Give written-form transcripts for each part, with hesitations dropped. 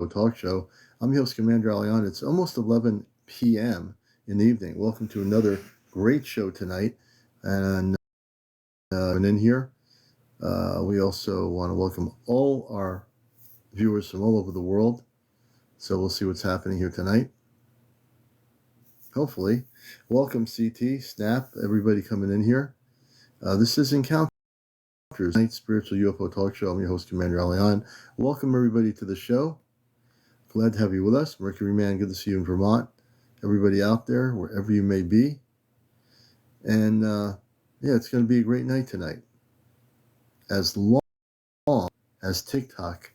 Talk Show. I'm your host, CmdrAleon. It's almost 11 p.m. in the evening. Welcome to another great show tonight. And in here, we also want to welcome all our viewers from all over the world. So we'll see what's happening here tonight. Hopefully. Welcome, CT, Snap, everybody coming in here. This is Encounters, Night Spiritual UFO Talk Show. I'm your host, CmdrAleon. Welcome, everybody, to the show. Glad to have you with us. Mercury Man, good to see you in Vermont. Everybody out there, wherever you may be. And it's going to be a great night tonight. As long as TikTok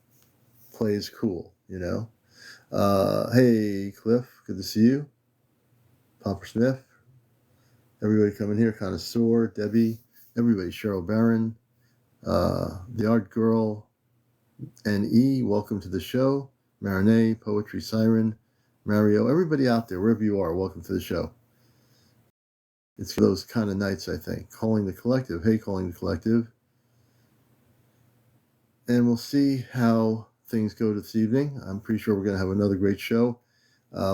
plays cool, Hey, Cliff, good to see you. Popper Smith. Everybody coming here. Connoisseur, Debbie, everybody. Cheryl Barron, The Art Girl, N.E., welcome to the show. Marinee, Poetry Siren, Mario, everybody out there, wherever you are, welcome to the show. It's those kind of nights, I think. Calling the Collective. Hey, Calling the Collective. And we'll see how things go this evening. I'm pretty sure we're going to have another great show.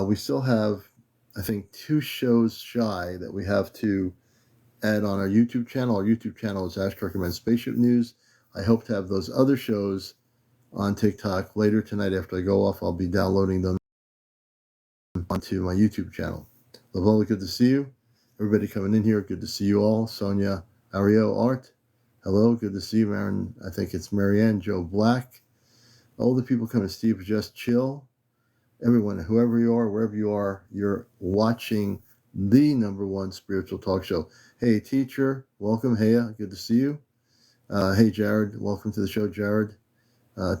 We still have, I think, 2 shows shy that we have to add on our YouTube channel. Our YouTube channel is Ash Recommends Spaceship News. I hope to have those other shows on TikTok later tonight. After I go off, I'll be downloading them onto my YouTube channel. Lavola, good to see you. Everybody coming in here, good to see you all. Sonia, Ario, Art, hello, good to see you. Marin, I think it's Marianne, Joe Black. All the people coming, Steve, just chill. Everyone, whoever you are, wherever you are, you're watching the #1 spiritual talk show. Hey, teacher, welcome. Heya, good to see you. Hey, Jared, welcome to the show, Jared.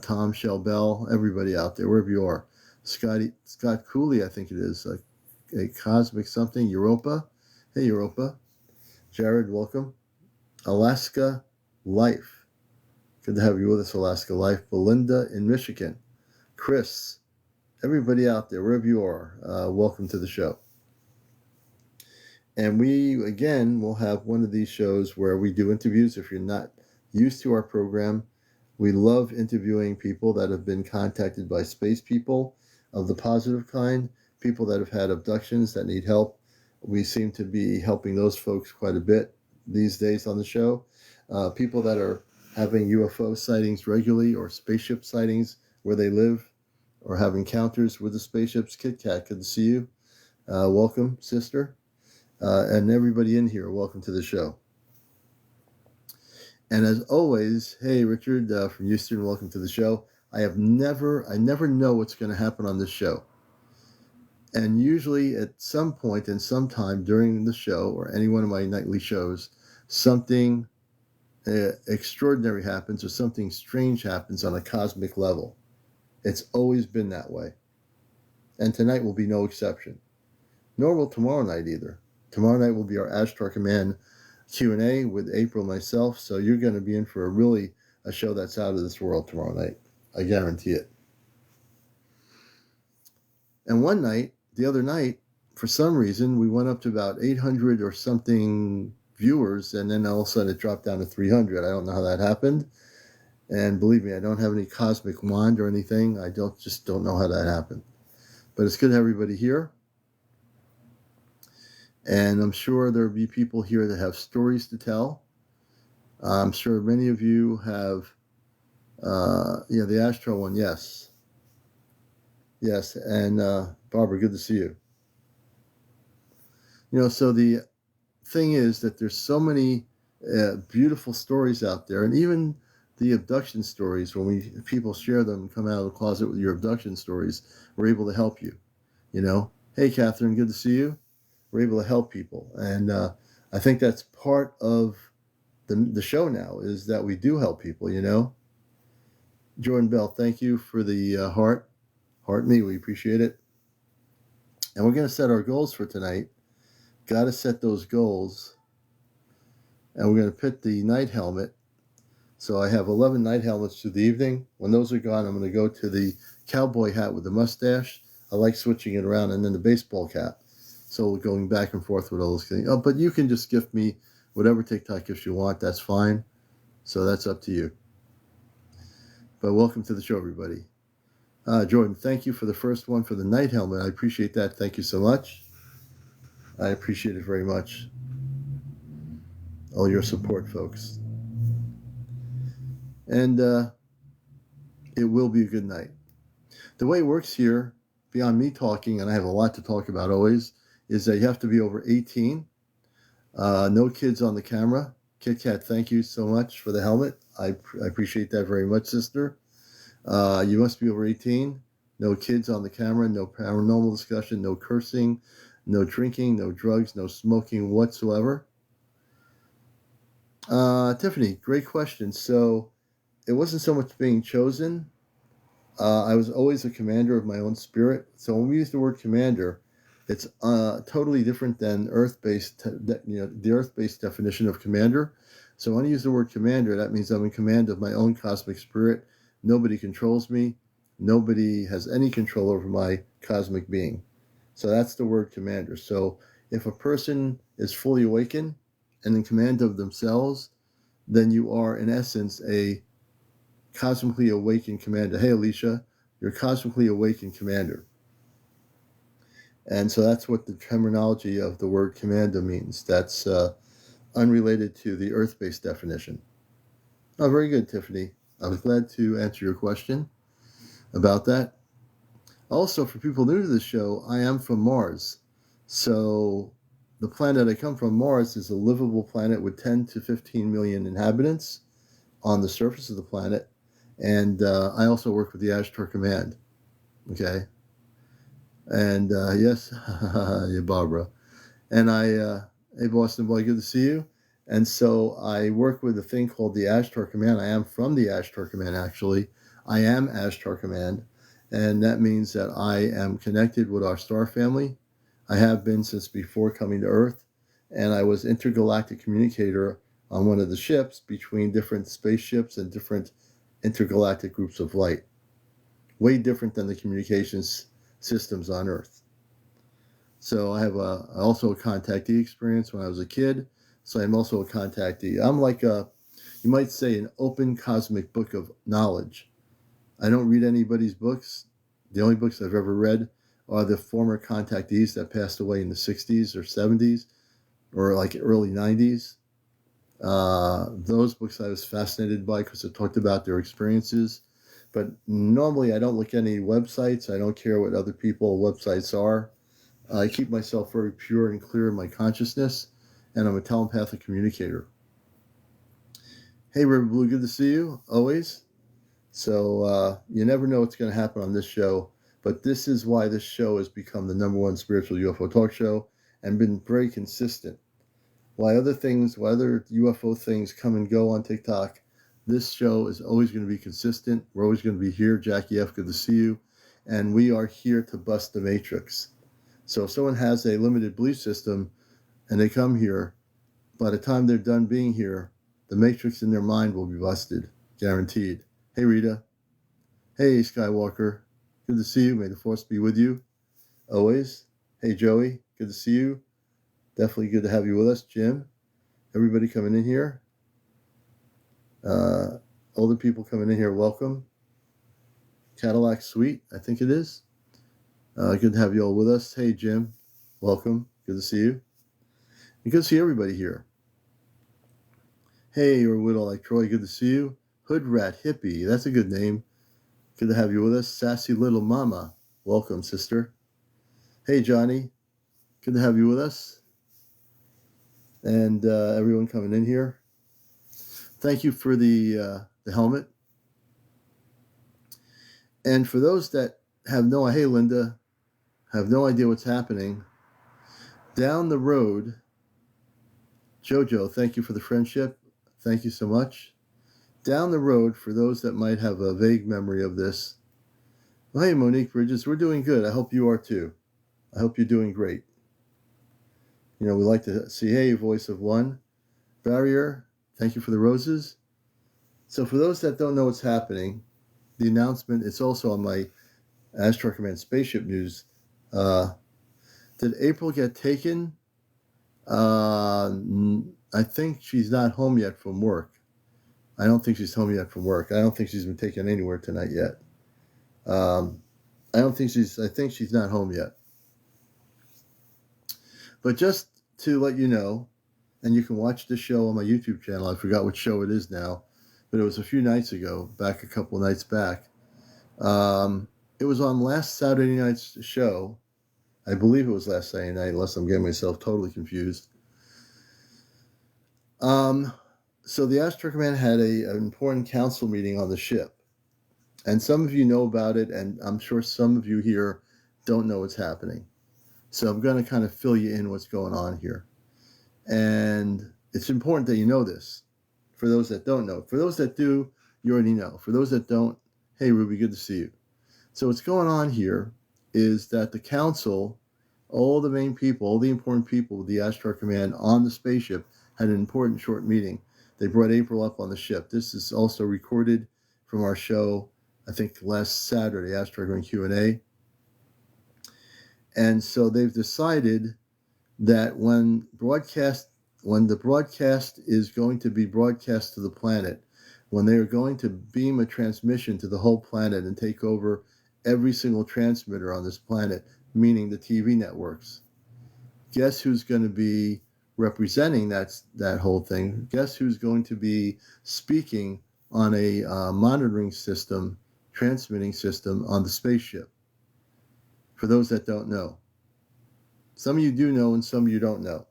Tom, Shell Bell, everybody out there, wherever you are. Scott Cooley, I think it is, a cosmic something, Europa. Hey, Europa. Jared, welcome. Alaska Life. Good to have you with us, Alaska Life. Belinda in Michigan. Chris, everybody out there, wherever you are, welcome to the show. And we, again, will have one of these shows where we do interviews. If you're not used to our program, we love interviewing people that have been contacted by space people of the positive kind, people that have had abductions that need help. We seem to be helping those folks quite a bit these days on the show. People that are having UFO sightings regularly or spaceship sightings where they live or have encounters with the spaceships. Kit Kat, good to see you. Welcome, sister. And everybody in here, welcome to the show. And as always, hey, Richard from Houston, welcome to the show. I never know what's going to happen on this show. And usually at some point and sometime during the show or any one of my nightly shows, something extraordinary happens or something strange happens on a cosmic level. It's always been that way. And tonight will be no exception. Nor will tomorrow night either. Tomorrow night will be our Ashtar Command Q&A with April and myself, so you're going to be in for a show that's out of this world tomorrow night. I guarantee it. And the other night, for some reason, we went up to about 800 or something viewers, and then all of a sudden it dropped down to 300. I don't know how that happened. And believe me, I don't have any cosmic wand or anything. I just don't know how that happened. But it's good to have everybody here. And I'm sure there'll be people here that have stories to tell. I'm sure many of you have, the Astro one, yes. Yes, and Barbara, good to see you. So the thing is that there's so many beautiful stories out there, and even the abduction stories, when people share them, come out of the closet with your abduction stories, we're able to help you, Hey, Catherine, good to see you. We're able to help people. And I think that's part of the show now, is that we do help people, Jordan Bell, thank you for the heart me. We appreciate it. And we're going to set our goals for tonight. Got to set those goals. And we're going to put the night helmet. So I have 11 night helmets through the evening. When those are gone, I'm going to go to the cowboy hat with the mustache. I like switching it around, and then the baseball cap. So going back and forth with all those things. Oh, but you can just gift me whatever TikTok gifts you want. That's fine. So that's up to you. But welcome to the show, everybody. Jordan, thank you for the first one for the night helmet. I appreciate that. Thank you so much. I appreciate it very much. All your support, folks. And it will be a good night. The way it works here, beyond me talking, and I have a lot to talk about always, is that you have to be over 18. No kids on the camera. Kit Kat, thank you so much for the helmet. I appreciate that very much, sister. You must be over 18. No kids on the camera. No paranormal discussion. No cursing. No drinking. No drugs. No smoking whatsoever. Tiffany, great question. So it wasn't so much being chosen. I was always a commander of my own spirit. So when we use the word commander, it's totally different than Earth-based, the Earth-based definition of commander. So when I use the word commander, that means I'm in command of my own cosmic spirit. Nobody controls me. Nobody has any control over my cosmic being. So that's the word commander. So if a person is fully awakened and in command of themselves, then you are, in essence, a cosmically awakened commander. Hey, Alicia, you're cosmically awakened commander. And so that's what the terminology of the word commander means. That's unrelated to the Earth-based definition. Oh, very good, Tiffany. I was glad to answer your question about that. Also, for people new to the show, I am from Mars. So the planet I come from, Mars, is a livable planet with 10 to 15 million inhabitants on the surface of the planet. And I also work with the Ashtar Command. Okay. And yes, yeah, Barbara. And hey, Boston boy, good to see you. And so I work with a thing called the Ashtar Command. I am from the Ashtar Command, actually. I am Ashtar Command. And that means that I am connected with our star family. I have been since before coming to Earth. And I was intergalactic communicator on one of the ships between different spaceships and different intergalactic groups of light. Way different than the communications systems on Earth. So I have also a contactee experience when I was a kid. So I'm also a contactee. I'm like you might say, an open cosmic book of knowledge. I don't read anybody's books. The only books I've ever read are the former contactees that passed away in the 60s or 70s or like early 90s. Those books I was fascinated by because it talked about their experiences. But normally I don't look at any websites. I don't care what other people's websites are. I keep myself very pure and clear in my consciousness, and I'm a telepathic communicator. Hey, River Blue, good to see you, always. So you never know what's going to happen on this show, but this is why this show has become the #1 spiritual UFO talk show and been very consistent. While other UFO things come and go on TikTok, this show is always going to be consistent. We're always going to be here. Jackie F., good to see you. And we are here to bust the matrix. So if someone has a limited belief system and they come here, by the time they're done being here, the matrix in their mind will be busted, guaranteed. Hey, Rita. Hey, Skywalker. Good to see you. May the force be with you, always. Hey, Joey. Good to see you. Definitely good to have you with us, Jim. Everybody coming in here. Older people coming in here, welcome. Cadillac Suite, I think it is. Good to have you all with us. Hey, Jim. Welcome. Good to see you. And good to see everybody here. Hey, you're a widow like Troy. Good to see you. Hood Rat Hippie. That's a good name. Good to have you with us. Sassy Little Mama. Welcome, sister. Hey, Johnny. Good to have you with us. And everyone coming in here. Thank you for the helmet. And for those that have hey, Linda, have no idea what's happening, down the road, Jojo, thank you for the friendship. Thank you so much. Down the road, for those that might have a vague memory of this, well, hey, Monique Bridges, we're doing good. I hope you are too. I hope you're doing great. You know, we like to see, hey, Voice of One. Barrier, thank you for the roses. So for those that don't know what's happening, the announcement, it's also on my Ashtar Command Spaceship News. Did April get taken? I think she's not home yet from work. I don't think she's home yet from work. I don't think she's been taken anywhere tonight yet. I think she's not home yet. But just to let you know, and you can watch the show on my YouTube channel. I forgot what show it is now, but it was a few nights ago, back a couple nights back. It was on last Saturday night's show. I believe it was last Saturday night, unless I'm getting myself totally confused. So the Astro Command had an important council meeting on the ship. And some of you know about it, and I'm sure some of you here don't know what's happening. So I'm going to kind of fill you in what's going on here. And it's important that you know this, for those that don't know. For those that do, you already know. For those that don't, hey, Ruby, good to see you. So what's going on here is that the council, all the main people, all the important people with the Astro Command on the spaceship had an important short meeting. They brought April up on the ship. This is also recorded from our show, I think last Saturday, Astro Command Q&A. And so they've decided that when the broadcast is going to be broadcast to the planet, when they are going to beam a transmission to the whole planet and take over every single transmitter on this planet, meaning the TV networks, guess who's going to be representing that whole thing? Guess who's going to be speaking on a monitoring system, transmitting system on the spaceship? For those that don't know. Some of you do know and some of you don't know.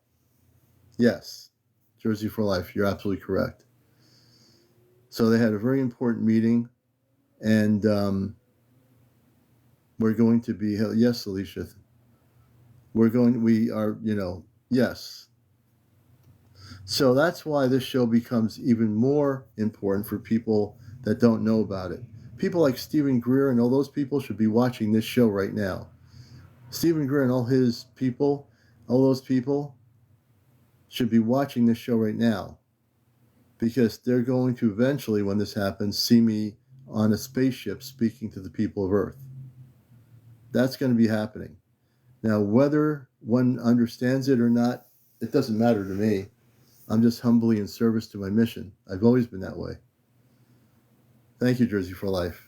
Yes, Jersey for Life, you're absolutely correct. So they had a very important meeting, and we're going to be, yes, Alicia, yes. So that's why this show becomes even more important for people that don't know about it. People like Stephen Greer and all those people should be watching this show right now. Stephen Greer and all his people, all those people should be watching this show right now, because they're going to eventually, when this happens, see me on a spaceship speaking to the people of Earth. That's going to be happening. Now, whether one understands it or not, it doesn't matter to me. I'm just humbly in service to my mission. I've always been that way. Thank you, Jersey for Life.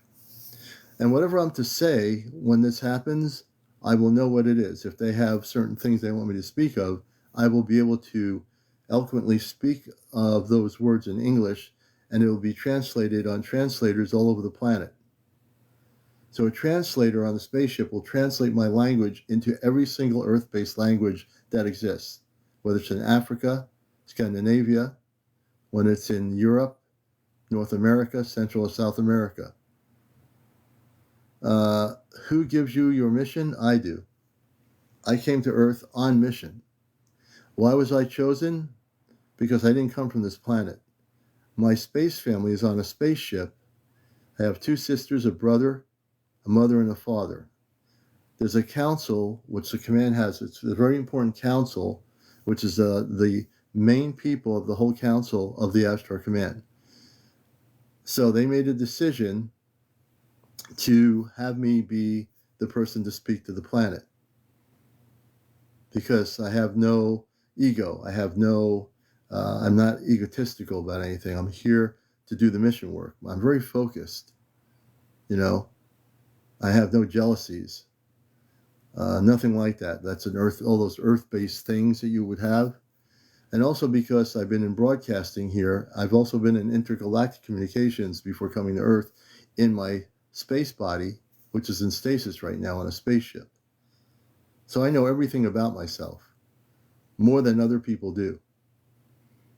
And whatever I'm to say when this happens, I will know what it is. If they have certain things they want me to speak of, I will be able to eloquently speak of those words in English, and it will be translated on translators all over the planet. So a translator on the spaceship will translate my language into every single Earth-based language that exists, whether it's in Africa, Scandinavia, when it's in Europe, North America, Central or South America. Who gives you your mission? I do. I came to Earth on mission. Why was I chosen? Because I didn't come from this planet. My space family is on a spaceship. I have 2 sisters, a brother, a mother, and a father. There's a council, which the command has. It's a very important council, which is the main people of the whole council of the Astro Command. So they made a decision to have me be the person to speak to the planet, because I have no ego. I'm not egotistical about anything. I'm here to do the mission work. I'm very focused. I have no jealousies. Nothing like that. That's all those earth-based things that you would have. And also because I've been in broadcasting here, I've also been in intergalactic communications before coming to Earth in my space body, which is in stasis right now on a spaceship. So I know everything about myself, more than other people do.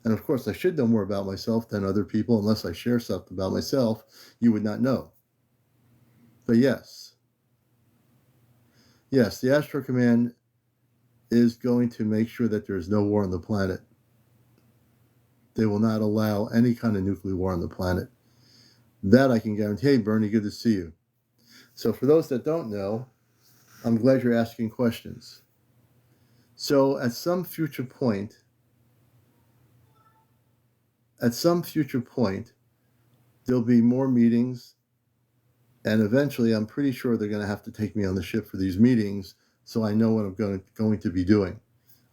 And of course, I should know more about myself than other people. Unless I share something about myself, you would not know. But yes, the Astro Command is going to make sure that there's no war on the planet. They will not allow any kind of nuclear war on the planet. That I can guarantee. Hey, Bernie, good to see you. So for those that don't know, I'm glad you're asking questions. So at some future point, there'll be more meetings, and eventually I'm pretty sure they're going to have to take me on the ship for these meetings, so I know what I'm going to be doing.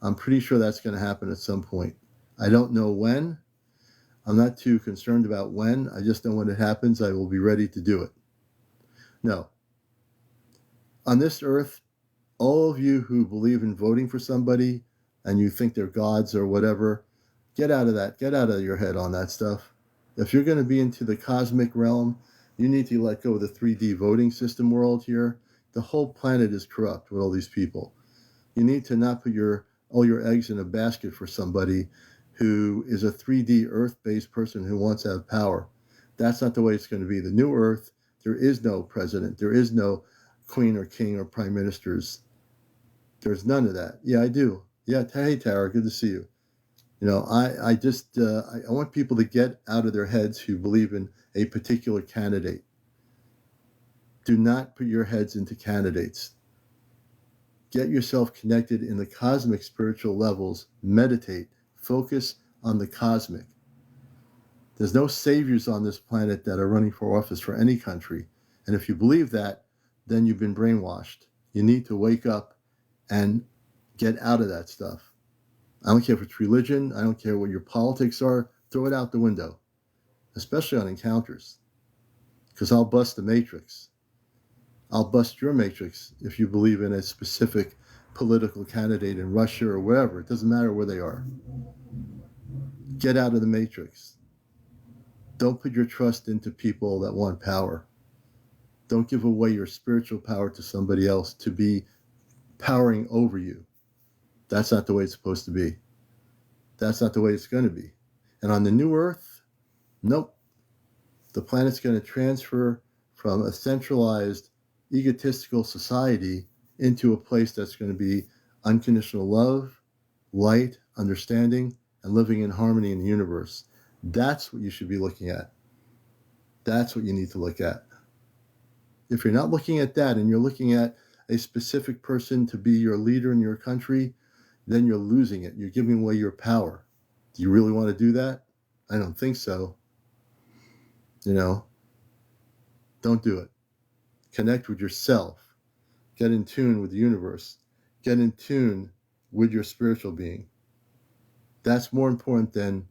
I'm pretty sure that's going to happen at some point. I don't know when. I'm not too concerned about when. I just know when it happens, I will be ready to do it. No, On this earth, all of you who believe in voting for somebody and you think they're gods or whatever, get out of that. Get out of your head on that stuff. If you're going to be into the cosmic realm, you need to let go of the 3D voting system world here. The whole planet is corrupt with all these people. You need to not put all your eggs in a basket for somebody who is a 3D Earth-based person who wants to have power. That's not the way it's going to be. The new Earth, there is no president. There is no queen or king or prime ministers. There's none of that. Yeah, I do. Yeah, hey, Tara, good to see you. I want people to get out of their heads who believe in a particular candidate. Do not put your heads into candidates. Get yourself connected in the cosmic spiritual levels. Meditate. Focus on the cosmic. There's no saviors on this planet that are running for office for any country. And if you believe that, then you've been brainwashed. You need to wake up and get out of that stuff. I don't care if it's religion. I don't care what your politics are. Throw it out the window, especially on encounters, because I'll bust the matrix. I'll bust your matrix if you believe in a specific political candidate in Russia or wherever. It doesn't matter where they are. Get out of the matrix. Don't put your trust into people that want power. Don't give away your spiritual power to somebody else to be powering over you. That's not the way it's supposed to be. That's not the way it's going to be. And on the new Earth, nope. The planet's going to transfer from a centralized, egotistical society into a place that's going to be unconditional love, light, understanding, and living in harmony in the universe. That's what you should be looking at. That's what you need to look at. If you're not looking at that and you're looking at a specific person to be your leader in your country, then you're losing it. You're giving away your power. Do you really want to do that? I don't think so. Don't do it. Connect with yourself. Get in tune with the universe. Get in tune with your spiritual being. That's more important than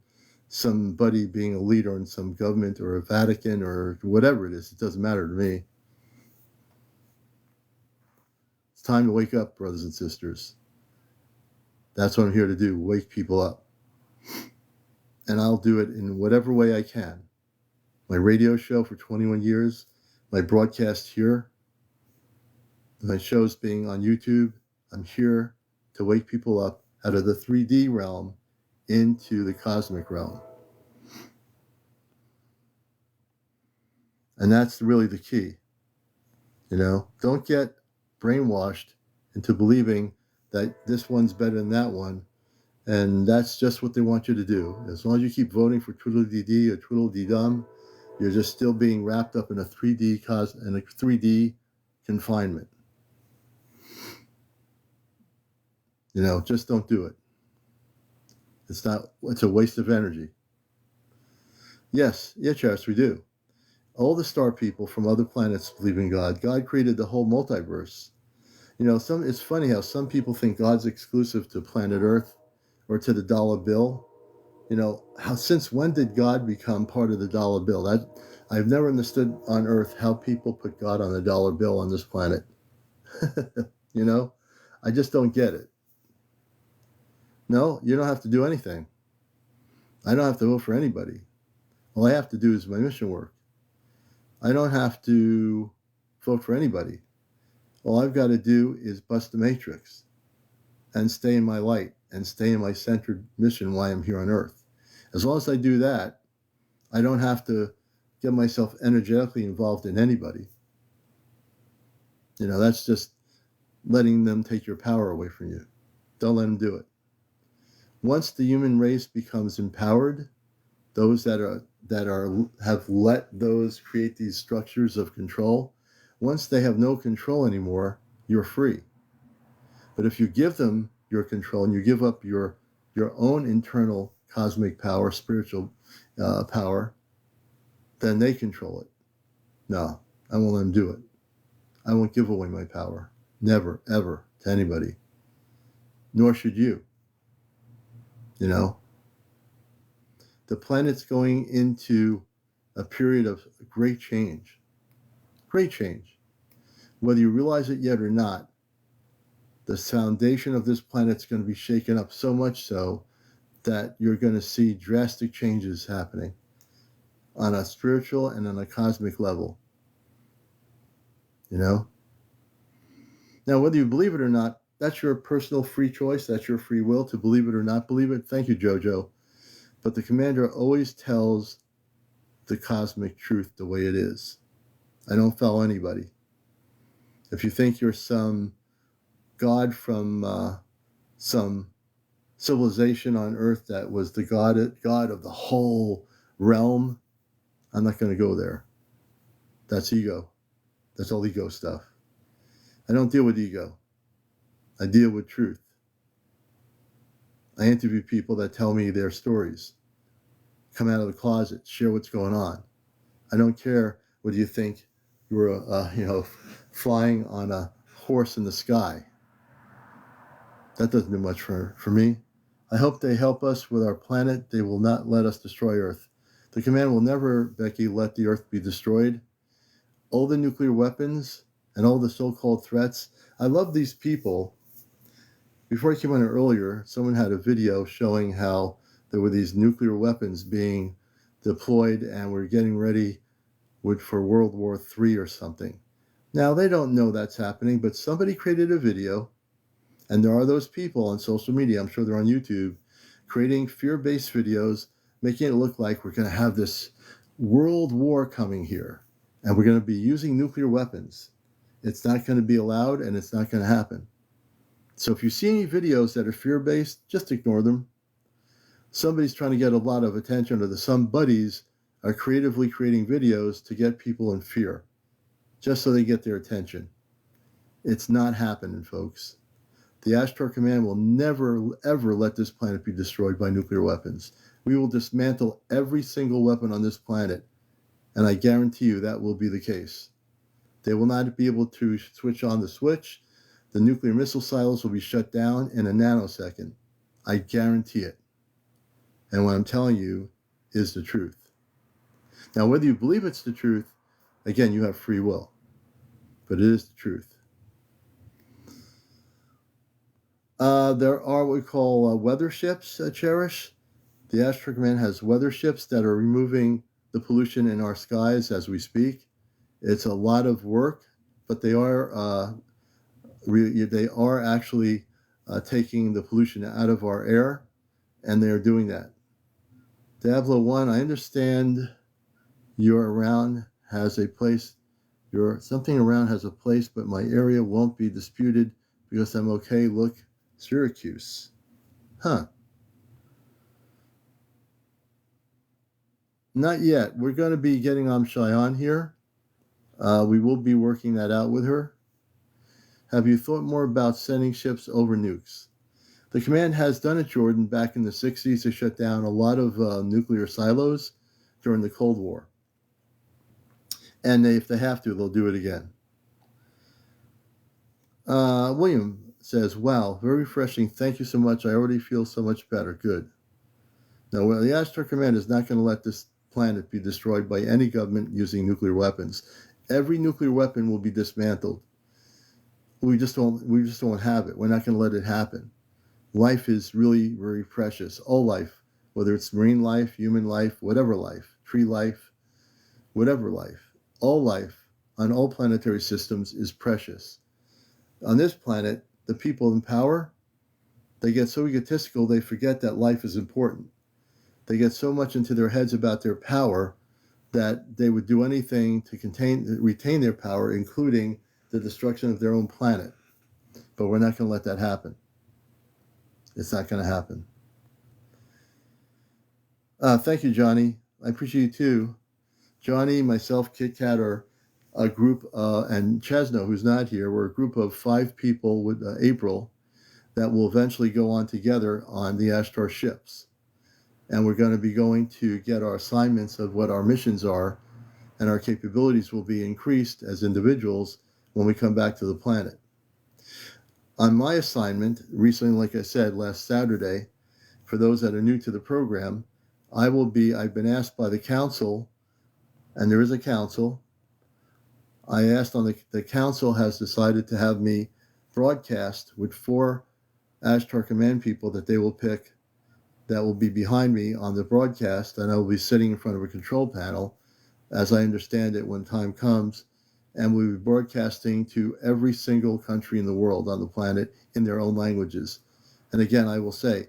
somebody being a leader in some government or a Vatican or whatever it is. It doesn't matter to me. It's time to wake up, brothers and sisters. That's what I'm here to do, wake people up. And I'll do it in whatever way I can. My radio show for 21 years, my broadcast here, my shows being on YouTube, I'm here to wake people up out of the 3D realm into the cosmic realm. And that's really the key. Don't get brainwashed into believing that this one's better than that one. And that's just what they want you to do. As long as you keep voting for twiddle-dee-dee or twiddle-dee-dum, you're just still being wrapped up in a 3D confinement. Just don't do it. It's a waste of energy. Yes, we do. All the star people from other planets believe in God. God created the whole multiverse. It's funny how some people think God's exclusive to planet Earth or to the dollar bill. Since when did God become part of the dollar bill? I've never understood on Earth how people put God on the dollar bill on this planet. I just don't get it. No, you don't have to do anything. I don't have to vote for anybody. All I have to do is my mission work. I don't have to vote for anybody. All I've got to do is bust the matrix and stay in my light and stay in my centered mission while I'm here on Earth. As long as I do that, I don't have to get myself energetically involved in anybody. That's just letting them take your power away from you. Don't let them do it. Once the human race becomes empowered, those that have let those create these structures of control, once they have no control anymore, you're free. But if you give them your control and you give up your own internal cosmic power, spiritual power, then they control it. No, I won't let them do it. I won't give away my power. Never, ever, to anybody. Nor should you. The planet's going into a period of great change. Great change. Whether you realize it yet or not, the foundation of this planet's going to be shaken up so much so that you're going to see drastic changes happening on a spiritual and on a cosmic level. You know? Now, whether you believe it or not, that's your personal free choice. That's your free will to believe it or not believe it. Thank you, Jojo. But the commander always tells the cosmic truth the way it is. I don't follow anybody. If you think you're some god from some civilization on Earth that was the god of the whole realm, I'm not going to go there. That's ego. That's all ego stuff. I don't deal with ego. I deal with truth. I interview people that tell me their stories, come out of the closet, share what's going on. I don't care whether you think you were, flying on a horse in the sky. That doesn't do much for me. I hope they help us with our planet. They will not let us destroy Earth. The command will never, Becky, let the Earth be destroyed. All the nuclear weapons and all the so-called threats. I love these people. Before I came on earlier, someone had a video showing how there were these nuclear weapons being deployed and we're getting ready for World War III or something. Now, they don't know that's happening, but somebody created a video, and there are those people on social media, I'm sure they're on YouTube, creating fear-based videos, making it look like we're going to have this world war coming here, and we're going to be using nuclear weapons. It's not going to be allowed, and it's not going to happen. So if you see any videos that are fear-based, just ignore them. Somebody's trying to get a lot of attention, or the somebodies are creatively creating videos to get people in fear, just so they get their attention. It's not happening, folks. The Ashtar Command will never, ever let this planet be destroyed by nuclear weapons. We will dismantle every single weapon on this planet, and I guarantee you that will be the case. They will not be able to switch on the switch. The nuclear missile silos will be shut down in a nanosecond. I guarantee it. And what I'm telling you is the truth. Now, whether you believe it's the truth, again, you have free will. But it is the truth. There are what we call weather ships, Cherish. The Ashtar Command has weather ships that are removing the pollution in our skies as we speak. It's a lot of work, but they are actually taking the pollution out of our air, and they are doing that. Diablo 1, I understand your around has a place, something around has a place, but my area won't be disputed because I'm okay. Look, Syracuse. Huh. Not yet. We're going to be getting Amshai on here. We will be working that out with her. Have you thought more about sending ships over nukes? The command has done it, Jordan, back in the 60s to shut down a lot of nuclear silos during the Cold War. And if they have to, they'll do it again. William says, wow, very refreshing. Thank you so much. I already feel so much better. Good. Now, well, the Ashtar Command is not going to let this planet be destroyed by any government using nuclear weapons. Every nuclear weapon will be dismantled. We just won't have it. We're not going to let it happen. Life is really very precious. All life, whether it's marine life, human life, whatever life, tree life, whatever life, all life on all planetary systems is precious. On this planet, the people in power, they get so egotistical they forget that life is important. They get so much into their heads about their power that they would do anything to retain their power, including the destruction of their own planet. But we're not going to let that happen. It's not going to happen. Thank you, Johnny. I appreciate you too. Johnny, myself, Kit Kat are a group, and Chesno, who's not here, we're a group of 5 people with April that will eventually go on together on the Ashtar ships. And we're going to be going to get our assignments of what our missions are, and our capabilities will be increased as individuals when we come back to the planet. On my assignment, recently, like I said, last Saturday, for those that are new to the program, I've been asked by the council, and there is a council, I asked on the council has decided to have me broadcast with 4 Ashtar Command people that they will pick that will be behind me on the broadcast, and I will be sitting in front of a control panel, as I understand it, when time comes, and we'll be broadcasting to every single country in the world on the planet in their own languages. And again, I will say,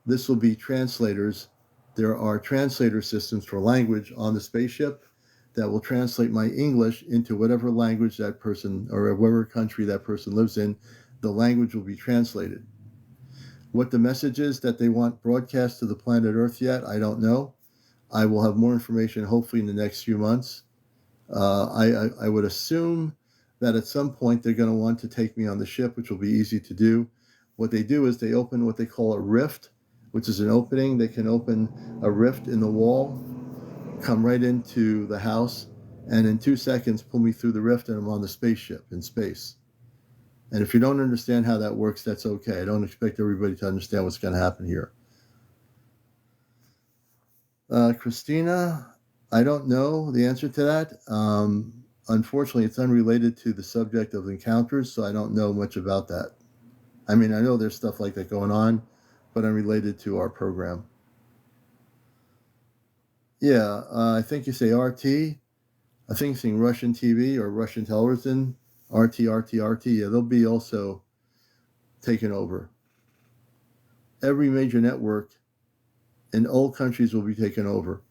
this will be translators. There are translator systems for language on the spaceship that will translate my English into whatever language that person or whatever country that person lives in. The language will be translated. What the message is that they want broadcast to the planet Earth yet, I don't know. I will have more information hopefully in the next few months. I would assume that at some point they're going to want to take me on the ship, which will be easy to do. What they do is they open what they call a rift, which is an opening. They can open a rift in the wall, come right into the house, and in 2 seconds pull me through the rift, and I'm on the spaceship in space. And if you don't understand how that works, that's okay. I don't expect everybody to understand what's going to happen here. Christina, I don't know the answer to that. Unfortunately, it's unrelated to the subject of encounters, so I don't know much about that. I mean, I know there's stuff like that going on, but unrelated to our program. Yeah, I think you say RT. I think you're saying Russian TV or Russian television. RT. Yeah, they'll be also taken over. Every major network in all countries will be taken over.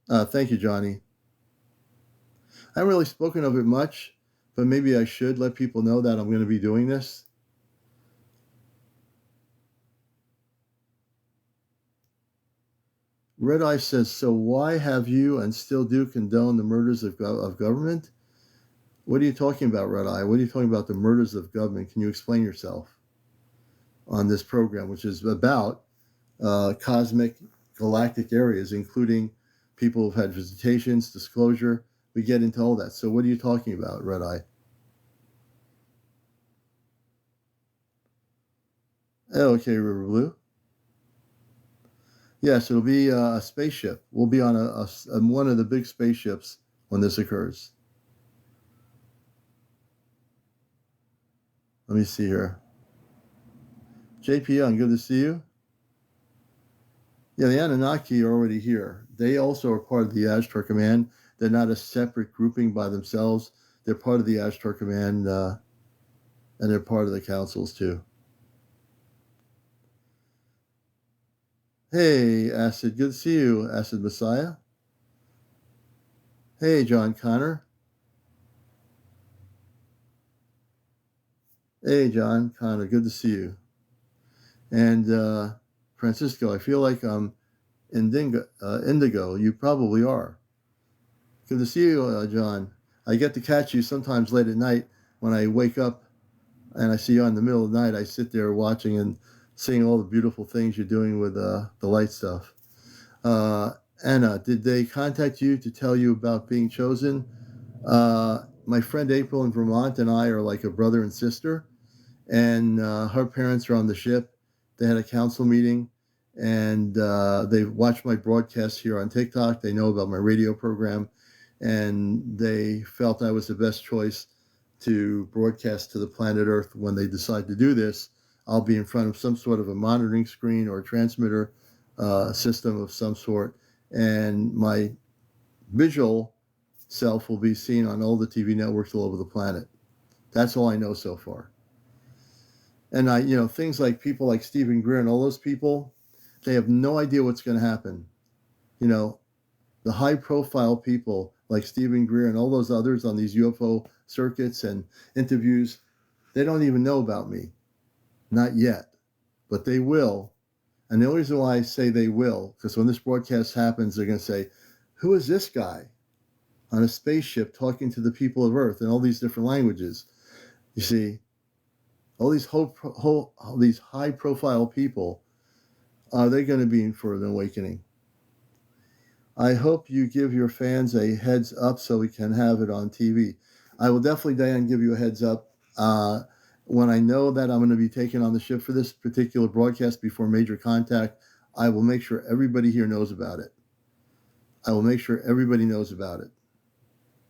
Thank you, Johnny. I haven't really spoken of it much, but maybe I should let people know that I'm going to be doing this. Red Eye says, so why have you and still do condone the murders of government? What are you talking about, Red Eye? What are you talking about, the murders of government? Can you explain yourself on this program, which is about cosmic galactic areas, including people who've had visitations, disclosure. We get into all that. So what are you talking about, Red Eye? Oh, okay, River Blue. Yes, it'll be a spaceship. We'll be on one of the big spaceships when this occurs. Let me see here. JP Young, good to see you. Yeah, the Anunnaki are already here. They also are part of the Ashtar Command. They're not a separate grouping by themselves. They're part of the Ashtar Command, and they're part of the councils too. Hey, Acid, good to see you, Acid Messiah. Hey, John Connor. Hey, John Connor, good to see you. And Francisco, I feel like I'm indigo. You probably are. Good to see you, John. I get to catch you sometimes late at night when I wake up and I see you in the middle of the night. I sit there watching and seeing all the beautiful things you're doing with the light stuff. Anna, did they contact you to tell you about being chosen? My friend April in Vermont and I are like a brother and sister, and her parents are on the ship. They had a council meeting, and they watched my broadcast here on TikTok. They know about my radio program, and they felt I was the best choice to broadcast to the planet Earth. When they decide to do this, I'll be in front of some sort of a monitoring screen or a transmitter system of some sort, and my visual self will be seen on all the TV networks all over the planet. That's all I know so far. And things like people like Stephen Greer and all those people, they have no idea what's going to happen. The high-profile people like Stephen Greer and all those others on these UFO circuits and interviews, they don't even know about me. Not yet. But they will. And the only reason why I say they will, because when this broadcast happens, they're going to say, who is this guy on a spaceship talking to the people of Earth in all these different languages? You see, all these high-profile people, are they going to be in for an awakening? I hope you give your fans a heads up so we can have it on TV. I will definitely, Diane, give you a heads up. When I know that I'm going to be taken on the ship for this particular broadcast before major contact, I will make sure everybody here knows about it. I will make sure everybody knows about it.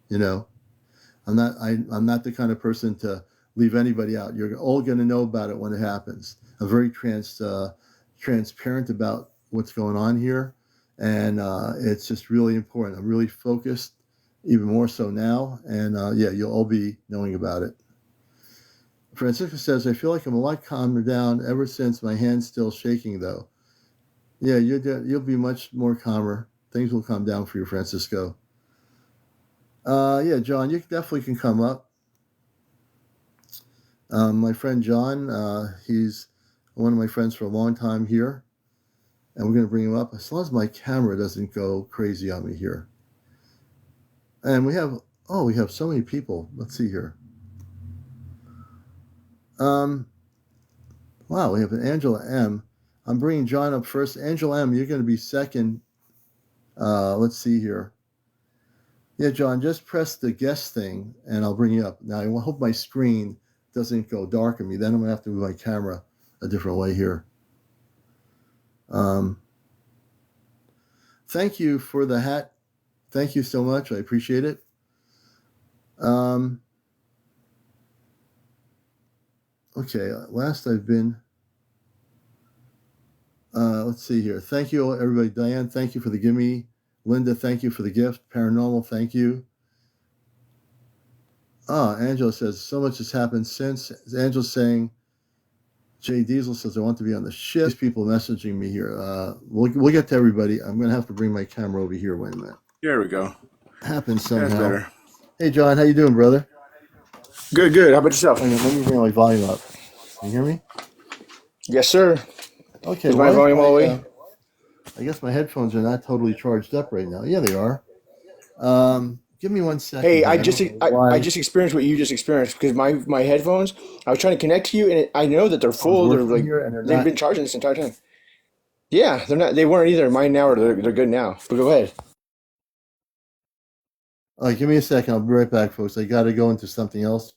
You know, I'm not the kind of person to leave anybody out. You're all going to know about it when it happens. I'm very transparent about what's going on here, and it's just really important. I'm really focused, even more so now, and yeah, you'll all be knowing about it. Francisco says, I feel like I'm a lot calmer down ever since my hand's still shaking, though. Yeah, you'll be much more calmer. Things will calm down for you, Francisco. Yeah, John, you definitely can come up. My friend John, he's one of my friends for a long time here, and we're going to bring him up as long as my camera doesn't go crazy on me here. And we have so many people. Let's see here. Wow, we have an Angela M. I'm bringing John up first. Angela M, you're going to be second. Let's see here. Yeah, John, just press the guest thing, and I'll bring you up. Now, I hope my screen doesn't go dark on me. Then I'm going to have to move my camera a different way here. Thank you for the hat. Thank you so much. I appreciate it. Okay, last I've been. Let's see here. Thank you, everybody. Diane, thank you for the gimme. Linda, thank you for the gift. Paranormal, thank you. Angela says, so much has happened since. Angela's saying, Jay Diesel says, I want to be on the ship. These people messaging me here. We'll get to everybody. I'm going to have to bring my camera over here. Wait a minute. There we go. Happens somehow. That's better. Hey, John, how you doing, brother? Good, good. How about yourself? Let me bring my volume up. Can you hear me? Yes, sir. Okay. Is my volume all the way? I guess my headphones are not totally charged up right now. Yeah, they are. Give me 1 second. Hey, I just experienced what you just experienced because my headphones, I was trying to connect to you, and I know that they're full. They've been charging this entire time. Yeah, they're not. They weren't either. Mine now, they're good now. But go ahead. All right, give me a second. I'll be right back, folks. I got to go into something else.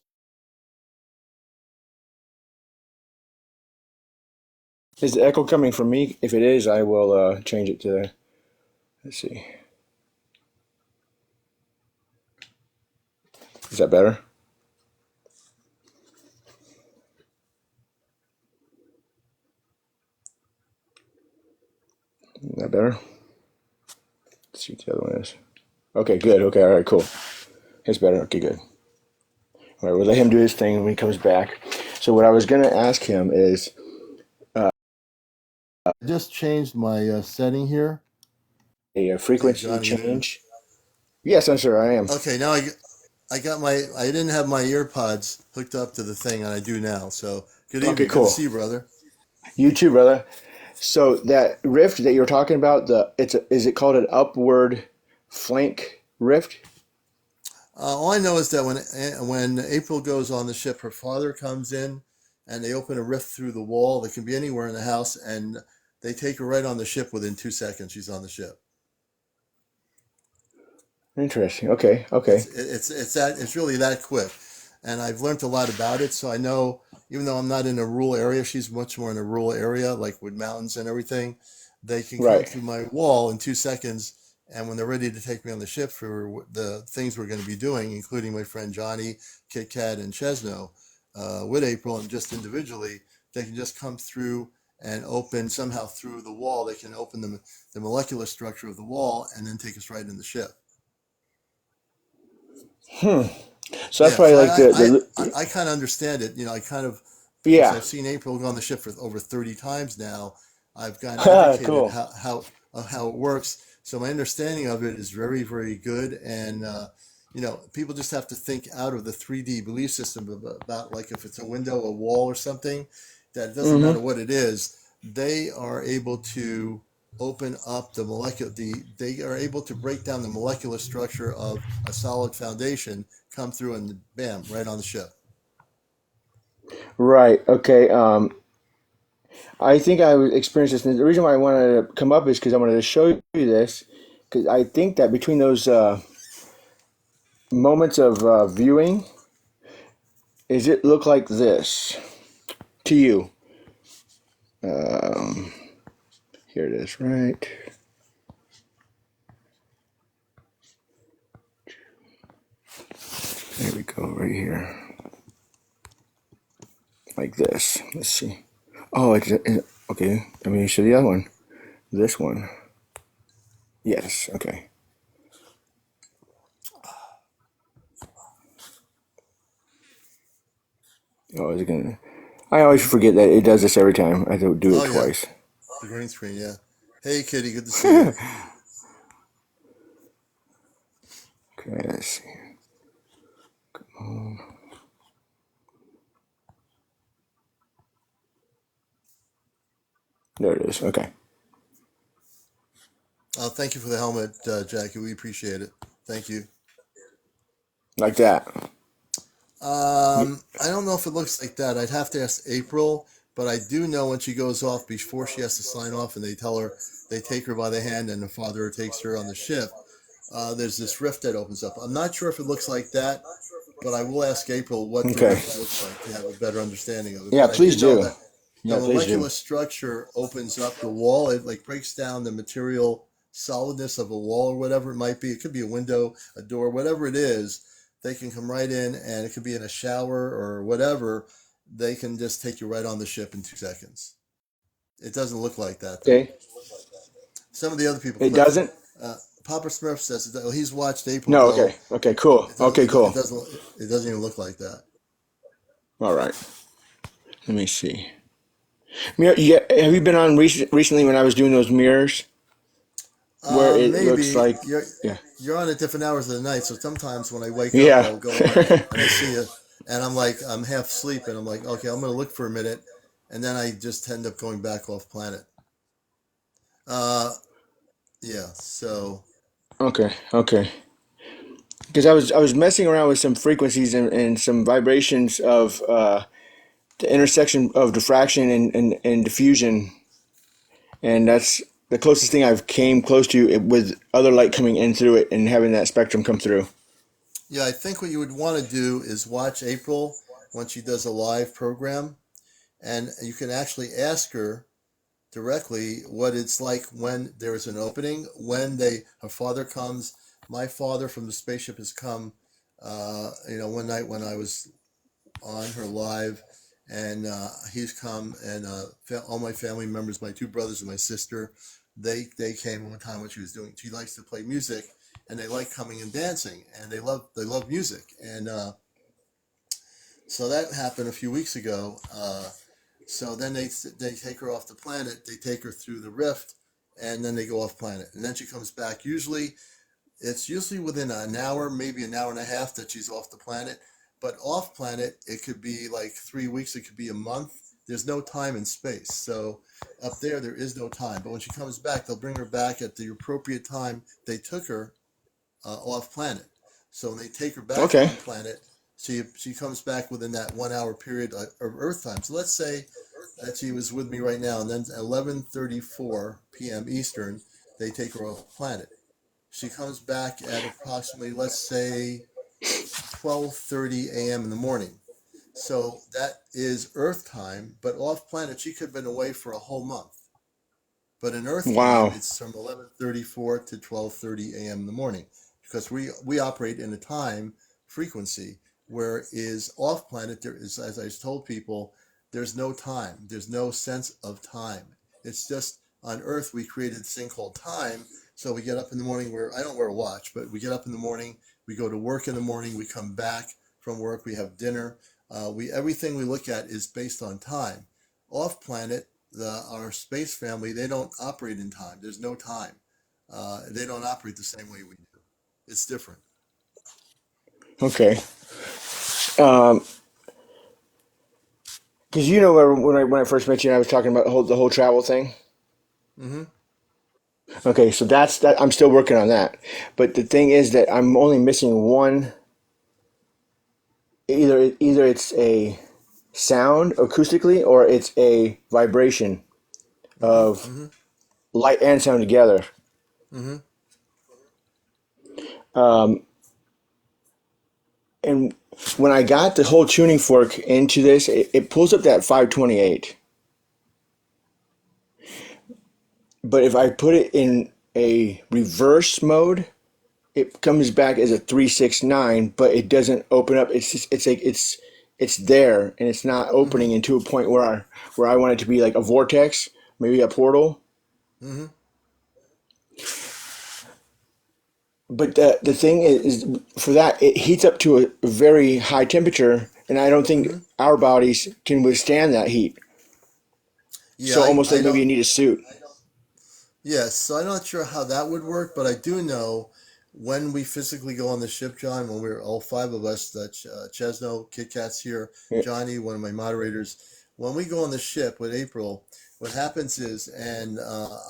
Is the echo coming from me? If it is, I will change it to. Let's see. Is that better? Is that better? Let's see what the other one is. Okay, good. Okay, all right, cool. It's better. Okay, good. All right, we'll let him do his thing when he comes back. So what I was going to ask him is... I just changed my setting here. A frequency change. Yes, I'm sure I am. Okay, now I didn't have my earpods hooked up to the thing, and I do now. So good evening. Okay, cool. Good to see you, brother. You too, brother. So that rift that you're talking about, is it called an upward flank rift? All I know is that when April goes on the ship, her father comes in, and they open a rift through the wall. That can be anywhere in the house, and they take her right on the ship within 2 seconds. She's on the ship. Interesting. Okay. It's really that quick, and I've learned a lot about it. So I know, even though I'm not in a rural area, she's much more in a rural area, like with mountains and everything. They can come through my wall in 2 seconds, and when they're ready to take me on the ship for the things we're going to be doing, including my friend Johnny, Kit Kat, and Chesno, with April, and just individually, they can just come through and open somehow through the wall. They can open the molecular structure of the wall and then take us right in the ship. So that's probably I kind of understand it. I kind of, because I've seen April go on the ship for over 30 times now. I've gotten educated cool. how it works. So my understanding of it is very, very good. And, people just have to think out of the 3D belief system about like if it's a window, a wall or something, that it doesn't matter what it is. They are able to open up they are able to break down the molecular structure of a solid foundation, come through, and bam, right on the ship. Right. Okay. I think I experienced this. And the reason why I wanted to come up is because I wanted to show you this. Because I think that between those moments of viewing, is it look like this to you? Here it is, right? There we go, right here. Like this. Let's see. Oh, okay. Let me show the other one. This one. Yes, okay. Oh, is it gonna... I always forget that it does this every time. I do Oh it yeah, twice. the green screen. Yeah. Hey, Kitty, good to see you. Okay, let's see. There it is. Okay. Thank you for the helmet, Jackie. We appreciate it. Thank you. Like that. I don't know if it looks like that. I'd have to ask April, but I do know when she goes off, before she has to sign off, and they tell her, they take her by the hand, and the father takes her on the ship. There's this rift that opens up. I'm not sure if it looks like that, but I will ask April what the Okay. rift looks like to have a better understanding of it. Yeah, But I do please know do. that the Yeah, please do. molecular structure opens up the wall. It like breaks down the material solidness of a wall or whatever it might be. It could be a window, a door, whatever it is. They can come right in, and it could be in a shower or whatever. They can just take you right on the ship in 2 seconds. It doesn't look like that though. Okay. Some of the other people, It Cliff, doesn't? uh, Papa Smurf says that he's watched April No, go. okay. Okay, cool. It doesn't. Okay, It cool. doesn't. It doesn't even look like that. All right. Let me see. Have you been on recently when I was doing those mirrors where it looks Maybe like, yeah, you're on at different hours of the night. So sometimes when I wake up, yeah. I'll go on and I see it, and I'm like, I'm half asleep, and I'm like, okay, I'm gonna look for a minute, and then I just end up going back off planet. Uh, yeah. So Okay, okay. Because I was messing around with some frequencies and some vibrations of the intersection of diffraction and diffusion, and that's the closest thing I've came close to it with other light coming in through it and having that spectrum come through. yeah, I think what you would want to do is watch April when she does a live program, and you can actually ask her directly what it's like when there's an opening, when her father comes. My father from the spaceship has come, one night when I was on her live, and he's come, and all my family members, my two brothers and my sister, they came one time when she was doing. She likes to play music, and they like coming and dancing, and they love music, and so that happened a few weeks ago. So then they take her off the planet. They take her through the rift, and then they go off planet, and then she comes back. It's usually within an hour, maybe an hour and a half that she's off the planet. But off planet, it could be like 3 weeks. It could be a month. There's no time and space. So up there is no time. But when she comes back, they'll bring her back at the appropriate time they took her off planet. So when they take her back Okay. on planet, she comes back within that 1 hour period of Earth time. So let's say that she was with me right now, and then 11:34 p.m. Eastern, they take her off planet. She comes back at approximately, let's say, 12:30 a.m. in the morning. So that is Earth time, but off planet she could have been away for a whole month. But in Earth time, Wow. it's from 11:34 to 12:30 a.m. in the morning, because we operate in a time frequency where is off planet. There is, as I told people, there's no time. There's no sense of time. It's just on Earth we created this thing called time. So we get up in the morning. Where I don't wear a watch, but we get up in the morning. We go to work in the morning. We come back from work. We have dinner. We everything we look at is based on time. Off planet, our space family, they don't operate in time. There's no time. They don't operate the same way we do. It's different. Okay. Um, because when I first met you, I was talking about the whole travel thing. Hmm. Okay, so that's that. I'm still working on that, but the thing is that I'm only missing one. Either it's a sound acoustically or it's a vibration Hmm. of Hmm. light and sound together. Hmm. Um, and when I got the whole tuning fork into this, it pulls up that 528. But if I put it in a reverse mode, it comes back as a 369, but it doesn't open up. It's just, it's like it's there and it's not Mm-hmm. opening into a point where I want it to be like a vortex, maybe a portal. Mm-hmm. But the thing is, for that, it heats up to a very high temperature, and I don't think Mm-hmm. our bodies can withstand that heat. Yeah, So almost I like maybe don't. you need a suit. Yes, so I'm not sure how that would work, but I do know when we physically go on the ship, John, when we're all five of us, Chesno, Kit Kat's here, Yeah. Johnny, one of my moderators, when we go on the ship with April, what happens is, and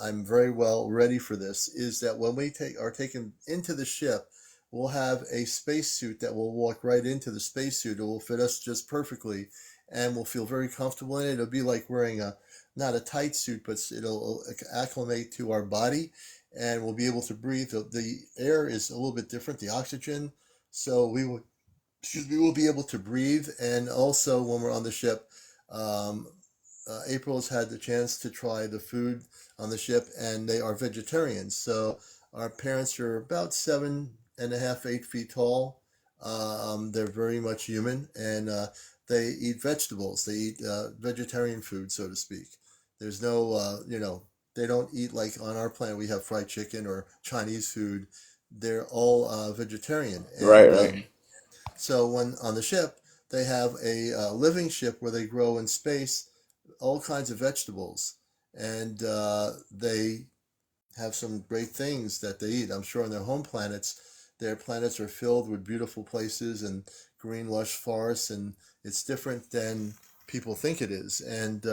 I'm very well ready for this, is that when we are taken into the ship, we'll have a spacesuit that will walk right into the spacesuit. It will fit us just perfectly, and we'll feel very comfortable in it. It'll be like wearing a not a tight suit, but it'll acclimate to our body and we'll be able to breathe. The air is a little bit different, the oxygen. So we will, excuse me, we'll be able to breathe. And also when we're on the ship, um, April has had the chance to try the food on the ship and they are vegetarians. So our parents are about 7.5, 8 feet tall. They're very much human and they eat vegetables. They eat vegetarian food, so to speak. There's no, they don't eat like on our planet we have fried chicken or Chinese food. They're all vegetarian. Right, And right. so when on the ship, they have a living ship where they grow in space all kinds of vegetables. And they have some great things that they eat. I'm sure on their planets are filled with beautiful places and green, lush forests, and it's different than people think it is. And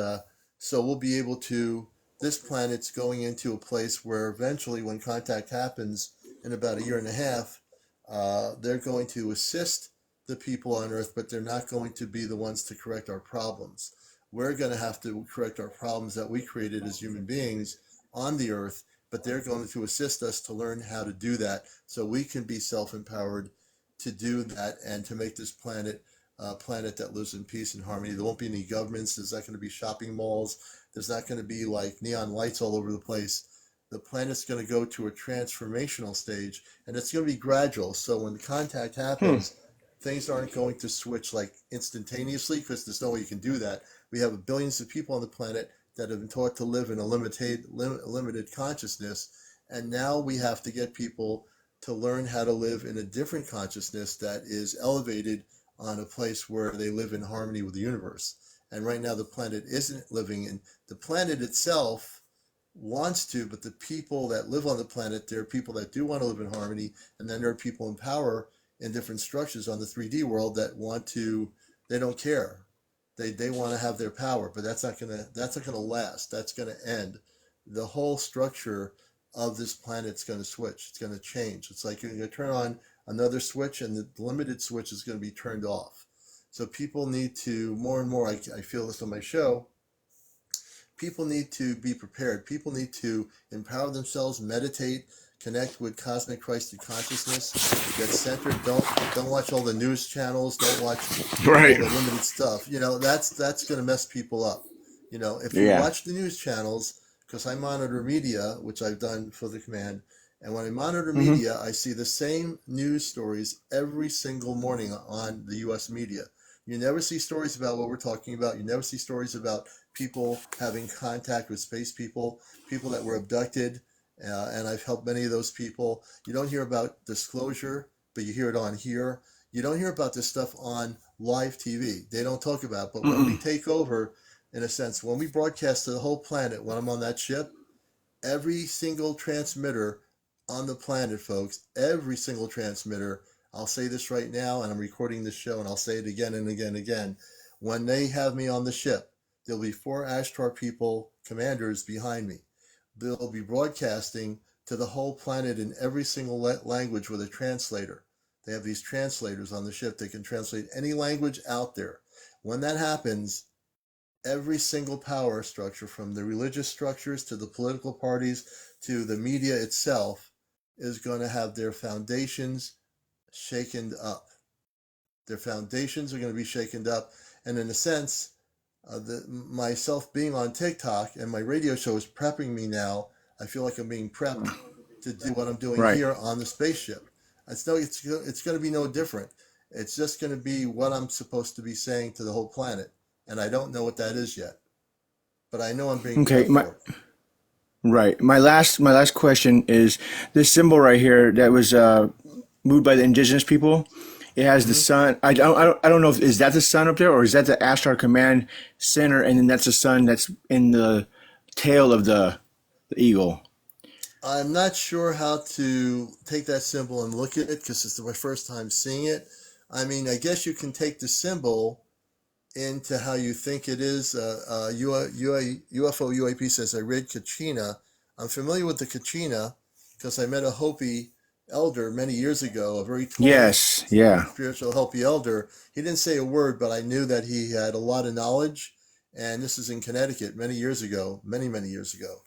so we'll be able to. This planet's going into a place where eventually, when contact happens in about a year and a half, they're going to assist the people on Earth, but they're not going to be the ones to correct our problems. We're going to have to correct our problems that we created as human beings on the Earth, but they're going to assist us to learn how to do that so we can be self-empowered to do that and to make this planet a planet that lives in peace and harmony. There won't be any governments. There's not going to be shopping malls. There's not going to be like neon lights all over the place. The planet's going to go to a transformational stage and it's going to be gradual. So when contact Hmm. happens, things aren't going to switch like instantaneously because there's no way you can do that. We have billions of people on the planet that have been taught to live in a limited consciousness. And now we have to get people to learn how to live in a different consciousness that is elevated on a place where they live in harmony with the universe. And right now, the planet isn't living in the planet itself wants to, but the people that live on the planet, there are people that do want to live in harmony, and then there are people in power in different structures on the 3D world that want to, they don't care. They want to have their power, but that's not gonna last. That's gonna end. The whole structure of this planet's gonna switch. It's gonna change. It's like you're gonna turn on another switch, and the limited switch is gonna be turned off. So people need to more and more. I feel this on my show people need to be prepared. People need to empower themselves, meditate, connect with cosmic Christed consciousness, get centered. Don't watch all the news channels. Don't watch all Right. the limited stuff. That's going to mess people up. If you Yeah. watch the news channels, because I monitor media, which I've done for the command, and when I monitor Hmm. media, I see the same news stories every single morning on the U.S. media. You never see stories about what we're talking about. You never see stories about people having contact with space people, people that were abducted, and I've helped many of those people. You don't hear about disclosure, but you hear it on here. You don't hear about this stuff on live TV. They don't talk about it. But when we Mm-mm. take over, in a sense, when we broadcast to the whole planet, when I'm on that ship, every single transmitter on the planet, folks, every single transmitter, I'll say this right now, and I'm recording this show, and I'll say it again and again and again. When they have me on the ship, there'll be 4 Ashtar people, commanders behind me. They'll be broadcasting to the whole planet in every single language with a translator. They have these translators on the ship that can translate any language out there. When that happens, every single power structure, from the religious structures to the political parties to the media itself, is going to have their foundations shaken up. Their foundations are going to be shaken up. And in a sense, myself being on TikTok and my radio show is prepping me now. I feel like I'm being prepped to do what I'm doing Right. here on the spaceship. It's going to be no different. It's just going to be what I'm supposed to be saying to the whole planet, and I don't know what that is yet. But I know I'm being Okay, prepped for it. right. My last question is this symbol right here that was moved by the indigenous people. It has the Hmm. sun. I don't know if is that the sun up there or is that the Ashtar Command Center, and then that's the sun that's in the tail of the eagle. I'm not sure how to take that symbol and look at it because it's my first time seeing it. I mean, I guess you can take the symbol into how you think it is. UFO UAP says, I read Kachina. I'm familiar with the Kachina because I met a Hopi elder many years ago, a very tall, Yes. Yeah. spiritual Hopi elder. He didn't say a word, but I knew that he had a lot of knowledge. And this is in Connecticut many years ago, many, many years ago.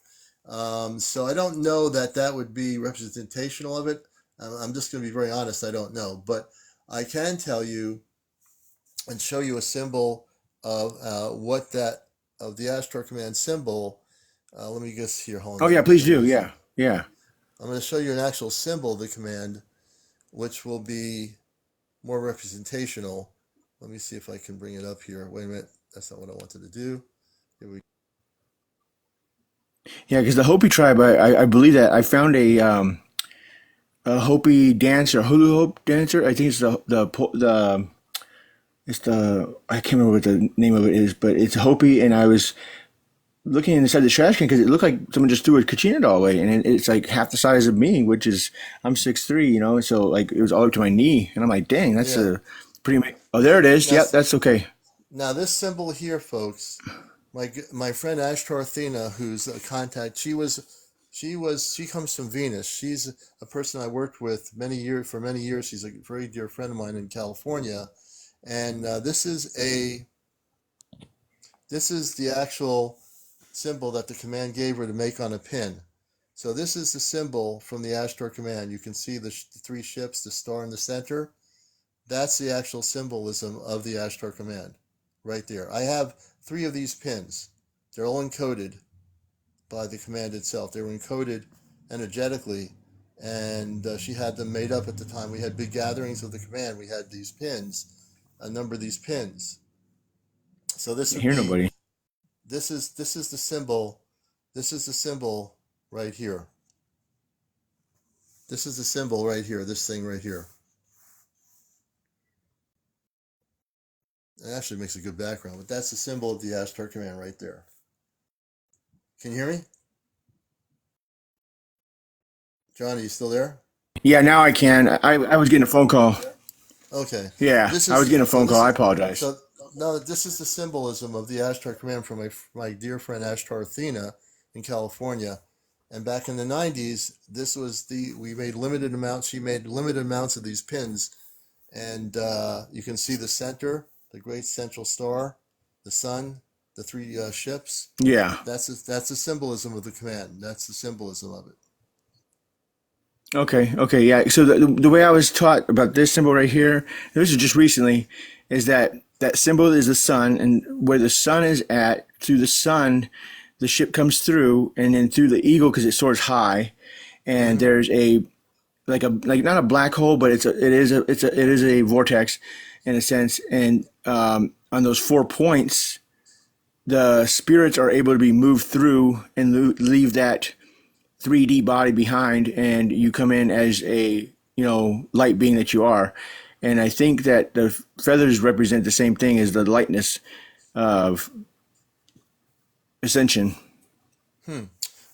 So I don't know that that would be representational of it. I'm just going to be very honest. I don't know. But I can tell you and show you a symbol of what that of the Ashtar Command symbol. Let me guess here. Hold on Oh a yeah. second. Please Let me do. just. Yeah. Yeah. I'm going to show you an actual symbol of the command, which will be more representational. Let me see if I can bring it up here. Wait a minute. That's not what I wanted to do. Here we. Yeah. Because the Hopi tribe, I believe that I found a Hopi dancer, hula hoop dancer. I think it's the it's the I can't remember what the name of it is, but it's Hopi, and I was looking inside the trash can because it looked like someone just threw a kachina doll away, and it's like half the size of me, which is I'm 6'3", so like it was all up to my knee, and I'm like, dang, that's Yeah. a Oh, there it is. Now, Yep, that's okay. now this symbol here, folks. My friend Ashtar Athena, who's a contact, she comes from Venus. She's a person I worked with many years for many years. She's a very dear friend of mine in California, and this is the actual symbol that the command gave her to make on a pin. So this is the symbol from the Ashtar command. You can see the three ships, the star in the center. That's the actual symbolism of the Ashtar command, right there. I have three of these pins. They're all encoded by the command itself. They were encoded energetically, and she had them made up at the time. We had big gatherings of the command. We had these pins, a number of these pins. So this Can't would hear be nobody. this is the symbol. This is the symbol right here. This is the symbol right here. This thing right here. It actually makes a good background, but that's the symbol of the Ashtar command right there. Can you hear me, John? Are you still there? Yeah, now I can. I was getting a phone call. Okay. Yeah, This I was is getting a so. phone call. This I is apologize. so. No, this is the symbolism of the Ashtar command from my dear friend Ashtar Athena in California. And back in the 90s, this was we made limited amounts. She made limited amounts of these pins, and you can see the center, the great central star, the sun, the three ships. Yeah. That's the symbolism of the command. That's the symbolism of it. Okay, okay, yeah. So the way I was taught about this symbol right here, this is just recently, is that that symbol is the sun, and where the sun is at, through the sun, the ship comes through, and then through the eagle because it soars high, and Mm-hmm. there's like not a black hole, but it is a vortex, in a sense, and on those 4 points, the spirits are able to be moved through and leave that 3D body behind, and you come in as a light being that you are. And I think that the feathers represent the same thing as the lightness of ascension. Hmm.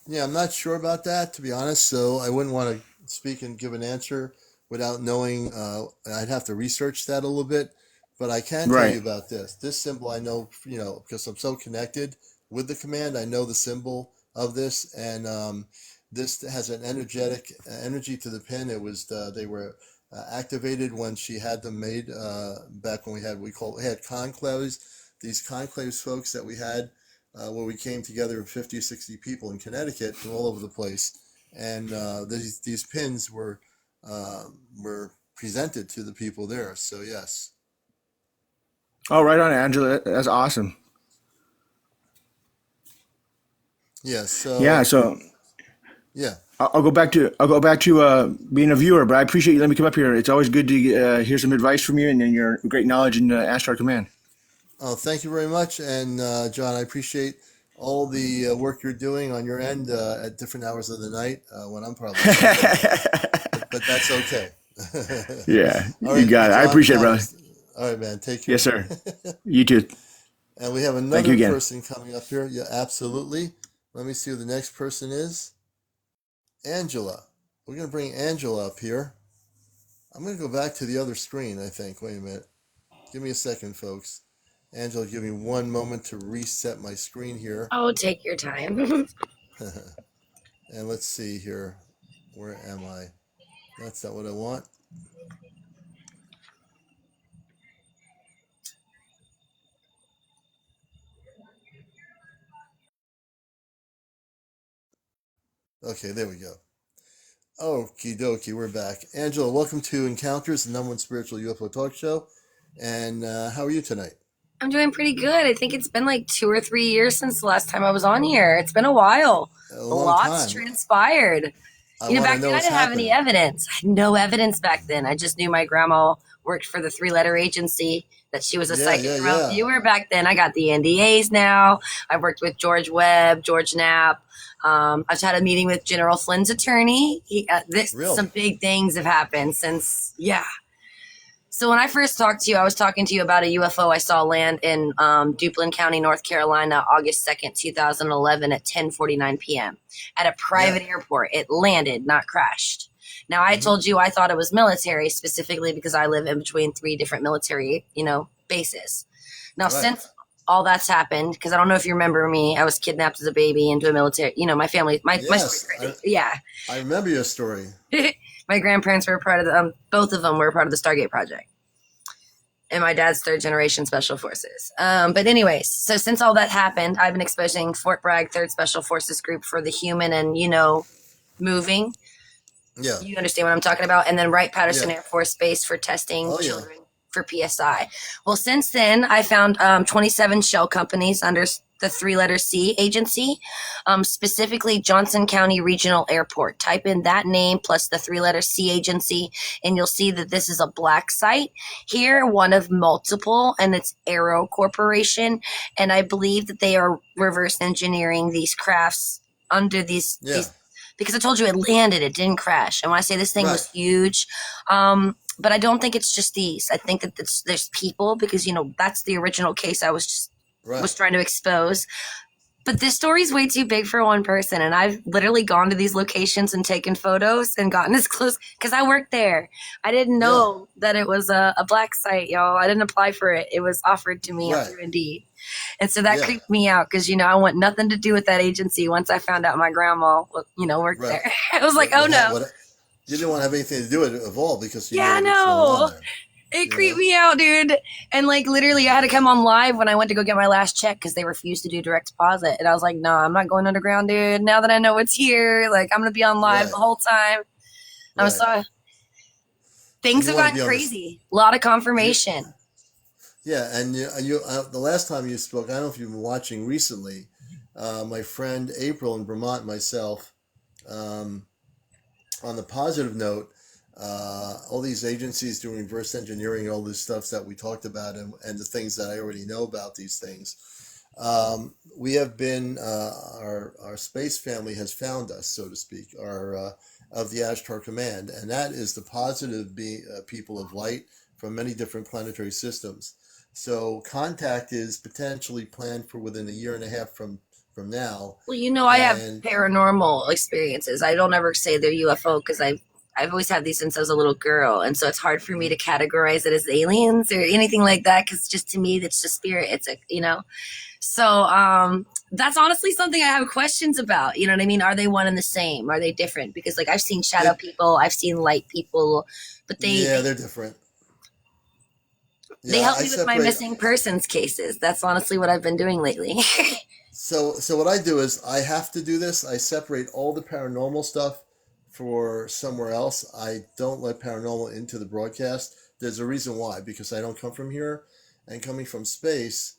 Yeah, I'm not sure about that, to be honest. So I wouldn't want to speak and give an answer without knowing. I'd have to research that a little bit. But I can tell you Right. about this. This symbol I know, because I'm so connected with the command. I know the symbol of this, and this has an energetic energy to the pin. It was they were activated when she had them made back when we had conclaves. These conclaves, folks, that we had where we came together 50 or 60 people in Connecticut from all over the place, and these pins uh, were presented to the people there. So yes, Oh, right on, Angela. That's awesome. yes. Yeah. So So yeah. I'll go back to being a viewer, but I appreciate you letting me come up here. It's always good to hear some advice from you and then your great knowledge in Ashtar Command. Oh, thank you very much. And John, I appreciate all the work you're doing on your end at different hours of the night when I'm probably sleeping. But that's okay. Yeah, All you right, got it. I John, appreciate it, John. brother. All right, man. Take Yes, care. sir. You too. And we have Thank you another again. person coming up here. Yeah, absolutely. Let me see who the next person is. Angela. We're going to bring Angela up here. I'm going to go back to the other screen, I think. Wait a minute. Give me a second, folks. Angela, give me one moment to reset my screen here. Oh, take your time. And let's see here. Where am I? That's not what I want. Okay, there we go. Okie dokie, we're back. Angela, welcome to Encounters, the #1 spiritual UFO talk show. And how are you tonight? I'm doing pretty good. I think it's been like 2 or 3 years since the last time I was on here. It's been a while. A A long lot's time. transpired. I want to Back know then I what's didn't have any happening. evidence. I had no evidence back then. I just knew my grandma worked for the 3-letter agency, that she was a psychic remote Yeah. viewer back then. I got the NDAs now. I've worked with George Webb, George Knapp. I've had a meeting with General Flynn's attorney. Really? Some big things have happened since, yeah. So when I first talked to you, I was talking to you about a UFO I saw land in Duplin County, North Carolina, August 2nd, 2011 at 10:49 p.m. at a private airport. It landed, not crashed. Now, I told you I thought it was military, specifically because I live in between 3 different military, bases. Now, since all that's happened, because I don't know if you remember me, I was kidnapped as a baby into a military, my family, my story. Yeah. I remember your story. My grandparents were part of the, both of them were part of the Stargate Project. And my dad's 3rd generation Special Forces. But anyways, so since all that happened, I've been exposing Fort Bragg 3rd Special Forces Group for the human and, moving. Yeah. You understand what I'm talking about? And then Wright-Patterson Air Force Base for testing children for PSI. Well, since then, I found 27 shell companies under the 3-letter C agency, specifically Johnson County Regional Airport. Type in that name plus the 3-letter C agency, and you'll see that this is a black site here, one of multiple, and it's Aero Corporation. And I believe that they are reverse engineering these crafts under these because I told you it landed, it didn't crash. And when I say this thing was huge, but I don't think it's just these. I think that there's people, because, that's the original case I was trying to expose. But this story's way too big for one person. And I've literally gone to these locations and taken photos and gotten as close, because I worked there. I didn't know that it was a black site, y'all. I didn't apply for it. It was offered to me through Indeed. And so that creeped me out, because, I want nothing to do with that agency once I found out my grandma, worked there. I was like, oh, no. You didn't want to have anything to do with it at all, because you knew what's going on there. It creeped me out, dude. And literally I had to come on live when I went to go get my last check, because they refused to do direct deposit. And I was like, no, I'm not going underground, dude. Now that I know it's here, I'm going to be on live the whole time. I'm sorry. Things have gotten crazy. A lot of confirmation. Yeah. And you the last time you spoke, I don't know if you've been watching recently, my friend April in Vermont, myself, on the positive note, all these agencies doing reverse engineering, all this stuff that we talked about, and the things that I already know about these things. We have been, our space family has found us, so to speak, of the Ashtar Command, and that is the positive people of light from many different planetary systems. So contact is potentially planned for within a year and a half from now. Well, I have paranormal experiences. I don't ever say they're UFO, because I've always had these since I was a little girl. And so it's hard for me to categorize it as aliens or anything like that, because just to me, it's just spirit. It's So that's honestly something I have questions about. You know what I mean? Are they one and the same? Are they different? Because I've seen shadow people, I've seen light people, but they're different. They help me with my missing persons cases. That's honestly what I've been doing lately. So what I do is I have to do this. I separate all the paranormal stuff for somewhere else. I don't let paranormal into the broadcast. There's a reason why, because I don't come from here, and coming from space,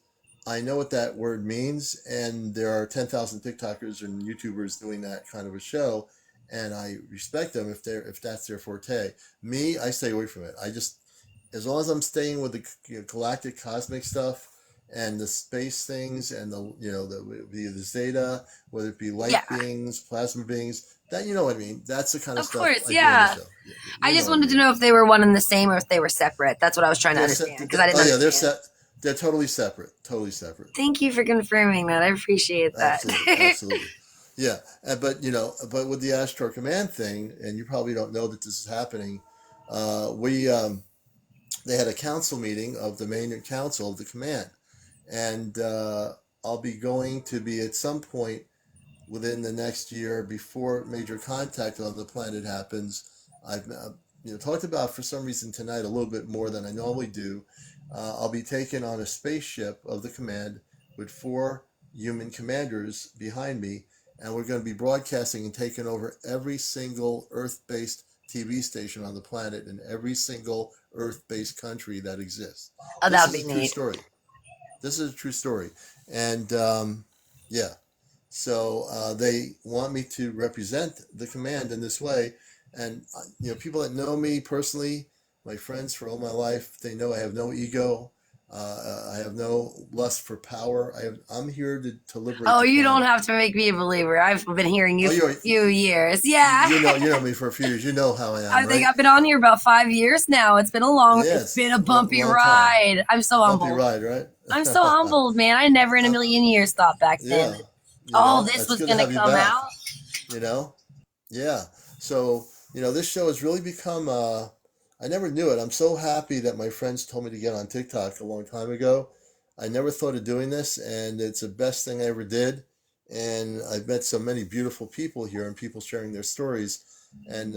I know what that word means, and there are 10,000 TikTokers and YouTubers doing that kind of a show, and I respect them if that's their forte. Me, I stay away from it. I just, as long as I'm staying with the galactic cosmic stuff and the space things and the zeta, whether it be light beings, plasma beings, that, you know what I mean. That's the kind of stuff course, I do on the show. I just wanted to know if they were one and the same or if they were separate. That's what I was trying to understand because I didn't understand. They're totally separate. Totally separate. Thank you for confirming that. I appreciate that. Absolutely. Yeah, but with the Astro Command thing, and you probably don't know that this is happening. They had a council meeting of the main council of the command, and I'll be going to be at some point within the next year before major contact on the planet happens. I've talked about for some reason tonight a little bit more than I normally do. I'll be taken on a spaceship of the command with 4 human commanders behind me, and we're going to be broadcasting and taking over every single Earth-based TV station on the planet in every single Earth-based country that exists. Oh, that would be neat. Story. This is a true story, and so they want me to represent the command in this way, and people that know me personally, my friends for all my life, they know I have no ego. I have no lust for power. I'm here to liberate. Oh, you don't have to make me a believer. I've been hearing you for a few years. Yeah. You know me for a few years. You know how I am. I think I've been on here about 5 years now. It's been it's been a bumpy ride. Time. I'm so humbled. Bumpy ride, right? I'm so humbled, man. I never in a million years thought back then. This was going to come out. Yeah. So, this show has really become, I never knew it. I'm so happy that my friends told me to get on TikTok a long time ago. I never thought of doing this, and it's the best thing I ever did. And I've met so many beautiful people here and people sharing their stories. And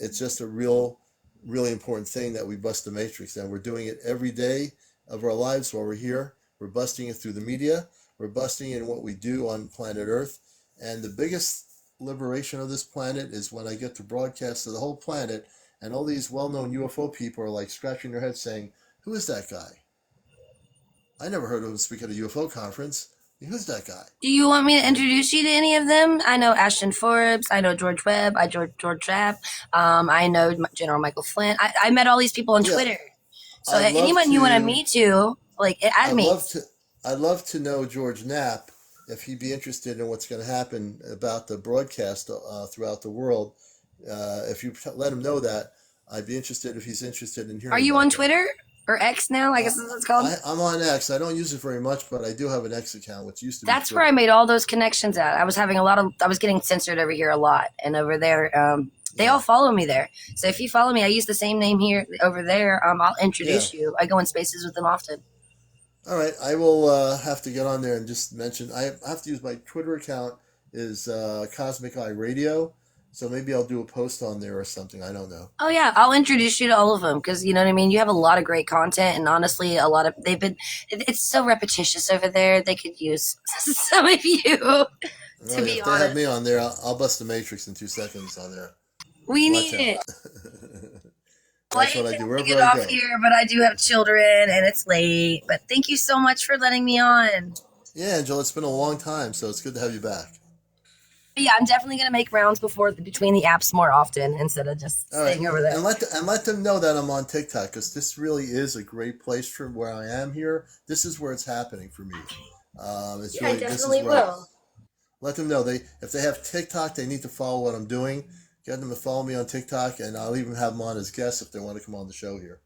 it's just a really important thing that we bust the matrix. And we're doing it every day of our lives while we're here. We're busting it through the media. We're busting in what we do on planet Earth. And the biggest liberation of this planet is when I get to broadcast to the whole planet, and all these well-known UFO people are like scratching their heads saying, "Who is that guy? I never heard of him speak at a UFO conference. Who's that guy?" Do you want me to introduce you to any of them? I know Ashton Forbes. I know George Webb. I know George Trapp. I know General Michael Flynn. I met all these people on Twitter. So anyone you want to meet to, add me. I'd love to know George Knapp, if he'd be interested in what's going to happen about the broadcast throughout the world. If you let him know that, I'd be interested if he's interested in hearing. Are you on Twitter or X now? I guess that's what it's called. I'm on X. I don't use it very much, but I do have an X account, which used to be. That's where I made all those connections at. I was getting censored over here a lot, and over there, they all follow me there. So if you follow me, I use the same name here over there. I'll introduce you. I go in spaces with them often. All right, I will have to get on there and just mention. I have to use my Twitter account is Cosmic Eye Radio. So maybe I'll do a post on there or something. I don't know. Oh yeah, I'll introduce you to all of them because you know what I mean. You have a lot of great content, and honestly, it's so repetitious over there. They could use some of you. Be honest, if they have me on there, I'll bust the matrix in 2 seconds on there. We need it. That's what I do wherever I get off here, but I do have children, and it's late. But thank you so much for letting me on. Yeah, Angela, it's been a long time, so it's good to have you back. Yeah, I'm definitely going to make rounds between the apps more often instead of just staying over there. And let them know that I'm on TikTok, because this really is a great place for where I am here. This is where it's happening for me. I definitely will. Let them know if they have TikTok, they need to follow what I'm doing. Get them to follow me on TikTok, and I'll even have them on as guests if they want to come on the show here.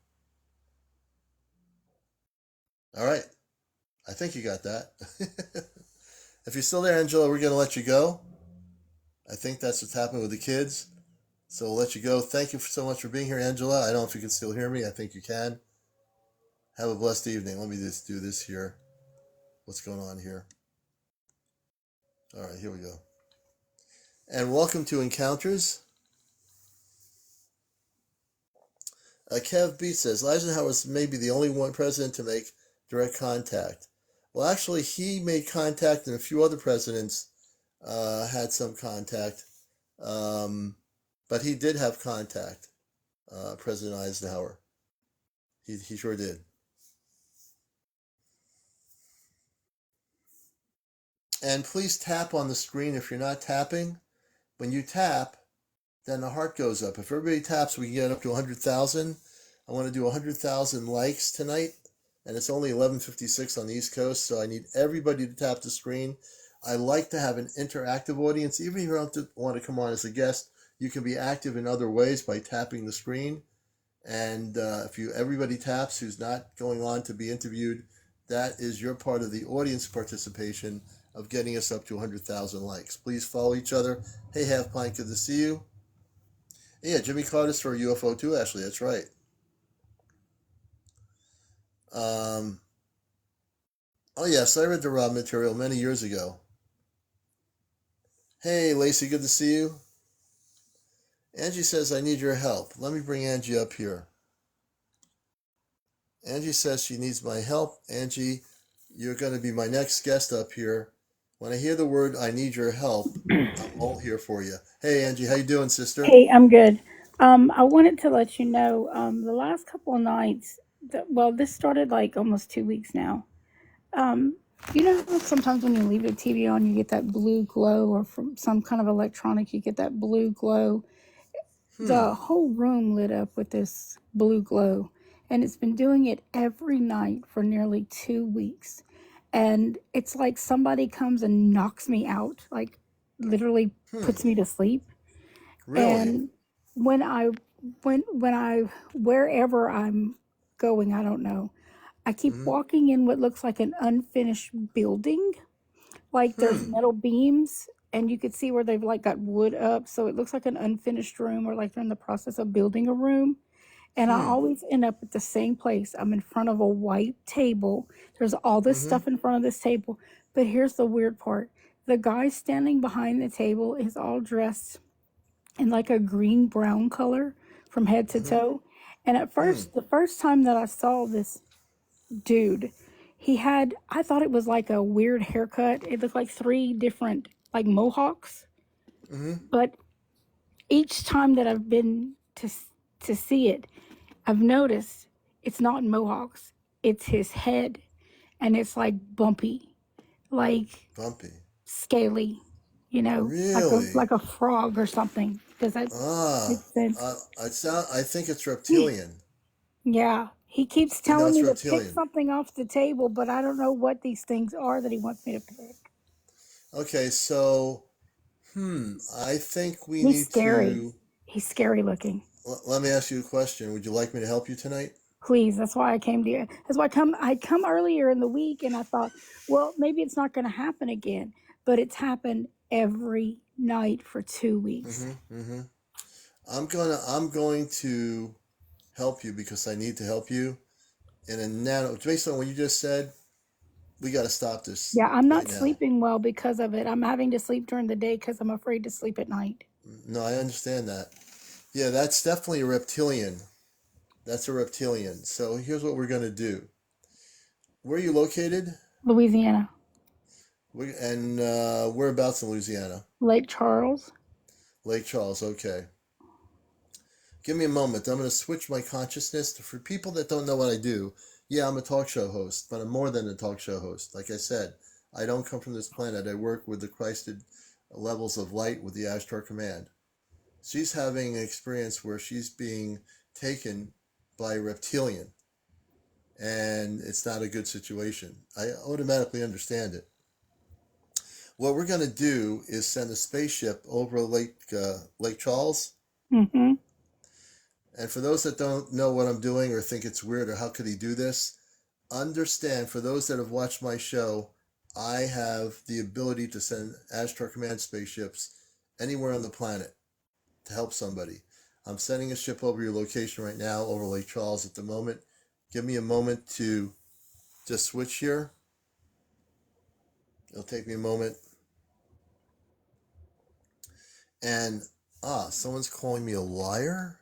All right. I think you got that. If you're still there, Angela, we're going to let you go. I think that's what's happening with the kids. So we'll let you go. Thank you so much for being here, Angela. I don't know if you can still hear me. I think you can. Have a blessed evening. Let me just do this here. What's going on here? All right, here we go. And welcome to Encounters. Kev B says, Eisenhower was maybe the only one president to make direct contact. Well, actually, he made contact, and a few other presidents had some contact. But he did have contact, President Eisenhower. He sure did. And please tap on the screen if you're not tapping. When you tap, then the heart goes up. If everybody taps, we can get up to 100,000. I want to do 100,000 likes tonight, and it's only 11:56 on the East Coast, so I need everybody to tap the screen. I like to have an interactive audience. Even if you don't want to come on as a guest, you can be active in other ways by tapping the screen. And if everybody taps who's not going on to be interviewed, that is your part of the audience participation of getting us up to 100,000 likes. Please follow each other. Hey, Half Pint, good to see you. Yeah, Jimmy Carter's for UFO too, Ashley. That's right. Oh, yes, I read the raw material many years ago. Hey, Lacey, good to see you. Angie says, I need your help. Let me bring Angie up here. Angie says she needs my help. Angie, you're going to be my next guest up here. When I hear the word, I need your help, I'm all here for you. Hey, Angie, how you doing, sister? Hey, I'm good. I wanted to let you know, the last couple of nights, this started like almost 2 weeks now. You know, sometimes when you leave the TV on, you get that blue glow, or from some kind of electronic, you get that blue glow. The whole room lit up with this blue glow, and it's been doing it every night for nearly 2 weeks. And it's like somebody comes and knocks me out, like literally puts me to sleep. Really? And when I wherever I'm going, I don't know, I keep walking in what looks like an unfinished building. Like there's metal beams, and you could see where they've like got wood up, so it looks like an unfinished room, or like they're in the process of building a room. And I always end up at the same place. I'm in front of a white table. There's all this stuff in front of this table. But here's the weird part. The guy standing behind the table is all dressed in like a green brown color from head to toe. And at first, the first time that I saw this dude, I thought it was like a weird haircut. It looked like 3 different like mohawks. But each time that I've been to see it, I've noticed it's not mohawks. It's his head, and it's like bumpy, like scaly, you know, Really? like a frog or something. Does that make sense? I think it's reptilian. Yeah. He keeps You know, telling it's me to pick reptilian. something off the table, but I don't know what these things are that he wants me to pick. Okay, so, I think we He's need scary. to. He's scary looking. Let me ask you a question. Would you like me to help you tonight? Please, that's why I came to you. That's why I come earlier in the week, and I thought, well, maybe it's not going to happen again, but it's happened every night for 2 weeks. I'm going to help you because I need to help you. In a nano, based on what you just said, we got to stop this Yeah, I'm not right now. sleeping well because of it. I'm having to sleep during the day because I'm afraid to sleep at night. No, I understand that. Yeah, that's definitely a reptilian. That's a reptilian. So here's what we're going to do. Where are you located? Louisiana. And whereabouts in Louisiana? Lake Charles. Lake Charles, okay. Give me a moment. I'm going to switch my consciousness. For people that don't know what I do, yeah, I'm a talk show host, but I'm more than a talk show host. Like I said, I don't come from this planet. I work with the Christed levels of light with the Ashtar Command. She's having an experience where she's being taken by a reptilian, and it's not a good situation. I automatically understand it. What we're going to do is send a spaceship over Lake Charles. Mm-hmm. And for those that don't know what I'm doing or think it's weird or how could he do this, understand, for those that have watched my show, I have the ability to send Ashtar Command spaceships anywhere on the planet to help somebody. I'm sending a ship over your location right now over Lake Charles at the moment. Give me a moment to just switch here. It'll take me a moment. And, someone's calling me a liar?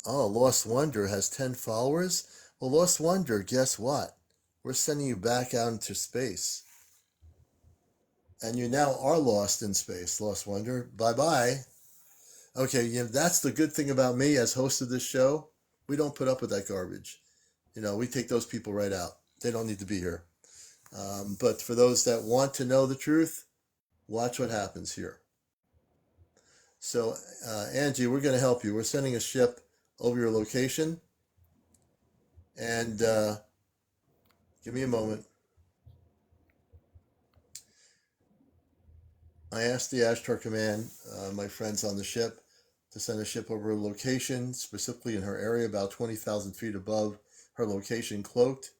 Oh, Lost Wonder has 10 followers? Well, Lost Wonder, guess what? We're sending you back out into space. And you now are lost in space, Lost Wonder. Bye-bye. Okay, that's the good thing about me as host of this show. We don't put up with that garbage. We take those people right out. They don't need to be here. But for those that want to know the truth, watch what happens here. So, Angie, we're going to help you. We're sending a ship over your location. And give me a moment. I asked the Ashtar Command, my friends on the ship, to send a ship over a location, specifically in her area, about 20,000 feet above her location, cloaked.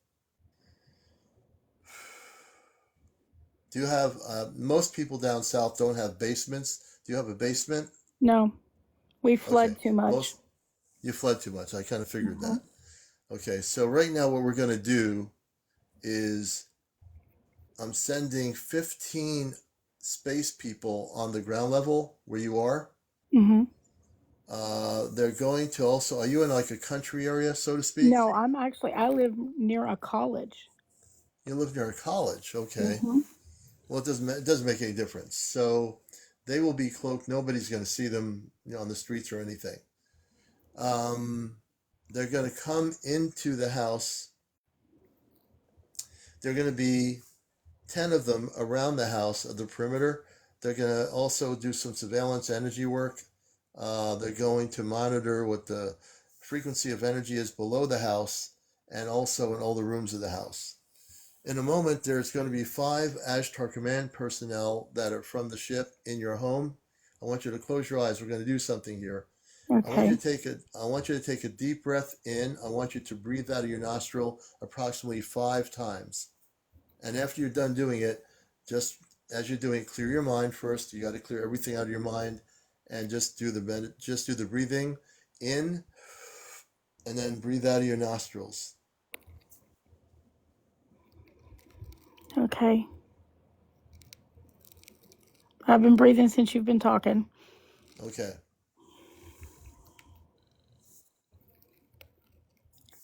Do you have, most people down south don't have basements. Do you have a basement? No, we fled Okay. too much. You fled too much. I kind of figured Mhm. that. Okay, so right now what we're going to do is I'm sending 15 space people on the ground level where you are. Mhm. They're going to also, are you in like a country area, so to speak? No, I live near a college. You live near a college. Okay. Mhm. Well, it doesn't make any difference. So they will be cloaked. Nobody's going to see them, on the streets or anything. Um, they're going to come into the house. They're going to be 10 of them around the house of the perimeter. They're going to also do some surveillance energy work. They're going to monitor what the frequency of energy is below the house and also in all the rooms of the house. In a moment, there's going to be 5 Ashtar Command personnel that are from the ship in your home. I want you to close your eyes. We're going to do something here. I want you Okay. to take a deep breath in. I want you to breathe out of your nostril approximately 5 times. And after you're done doing it, just as you're doing it, clear your mind first. You got to clear everything out of your mind, and just do the breathing in, and then breathe out of your nostrils. Okay. I've been breathing since you've been talking. Okay.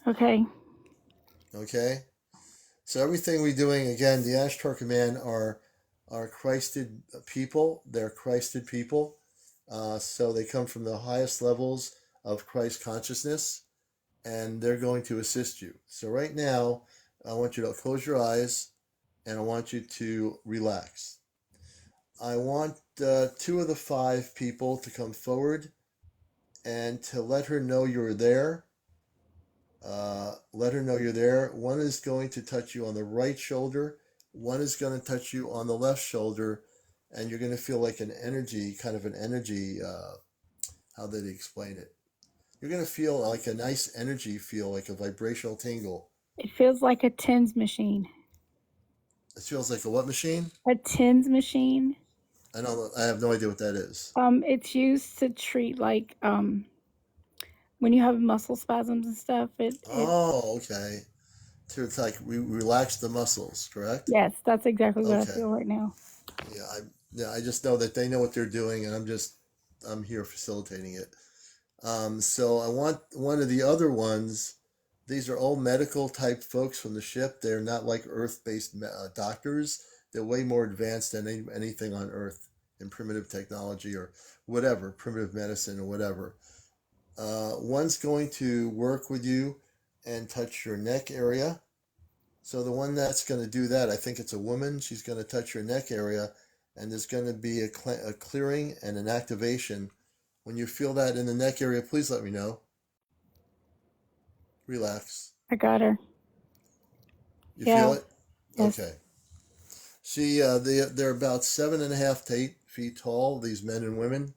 Okay. Okay. So everything we're doing, again, the Ashtar Command are Christed people. They're Christed people. So they come from the highest levels of Christ consciousness, and they're going to assist you. So right now, I want you to close your eyes, and I want you to relax. I want 2 of the 5 people to come forward and to let her know you're there. Let her know you're there. One is going to touch you on the right shoulder. One is going to touch you on the left shoulder, and you're going to feel like an energy, kind of an energy. How did he explain it? You're going to feel like a nice energy feel, like a vibrational tingle. It feels like a TENS machine. It feels like a what machine? A TENS machine. I have no idea what that is. It's used to treat like when you have muscle spasms and stuff. Oh, okay. So it's like we relax the muscles, correct? Yes, that's exactly what I Okay. feel right now. I just know that they know what they're doing, and I'm here facilitating it. So I want one of the other ones. These are all medical type folks from the ship. They're not like Earth-based doctors. They're way more advanced than anything on Earth in primitive technology or whatever, primitive medicine or whatever. One's going to work with you and touch your neck area. So the one that's going to do that, I think it's a woman. She's going to touch your neck area, and there's going to be a clearing and an activation. When you feel that in the neck area, please let me know. Relax. I got her. You feel Yeah. it? Yes. Okay. They're about 7.5 to 8 feet tall. These men and women.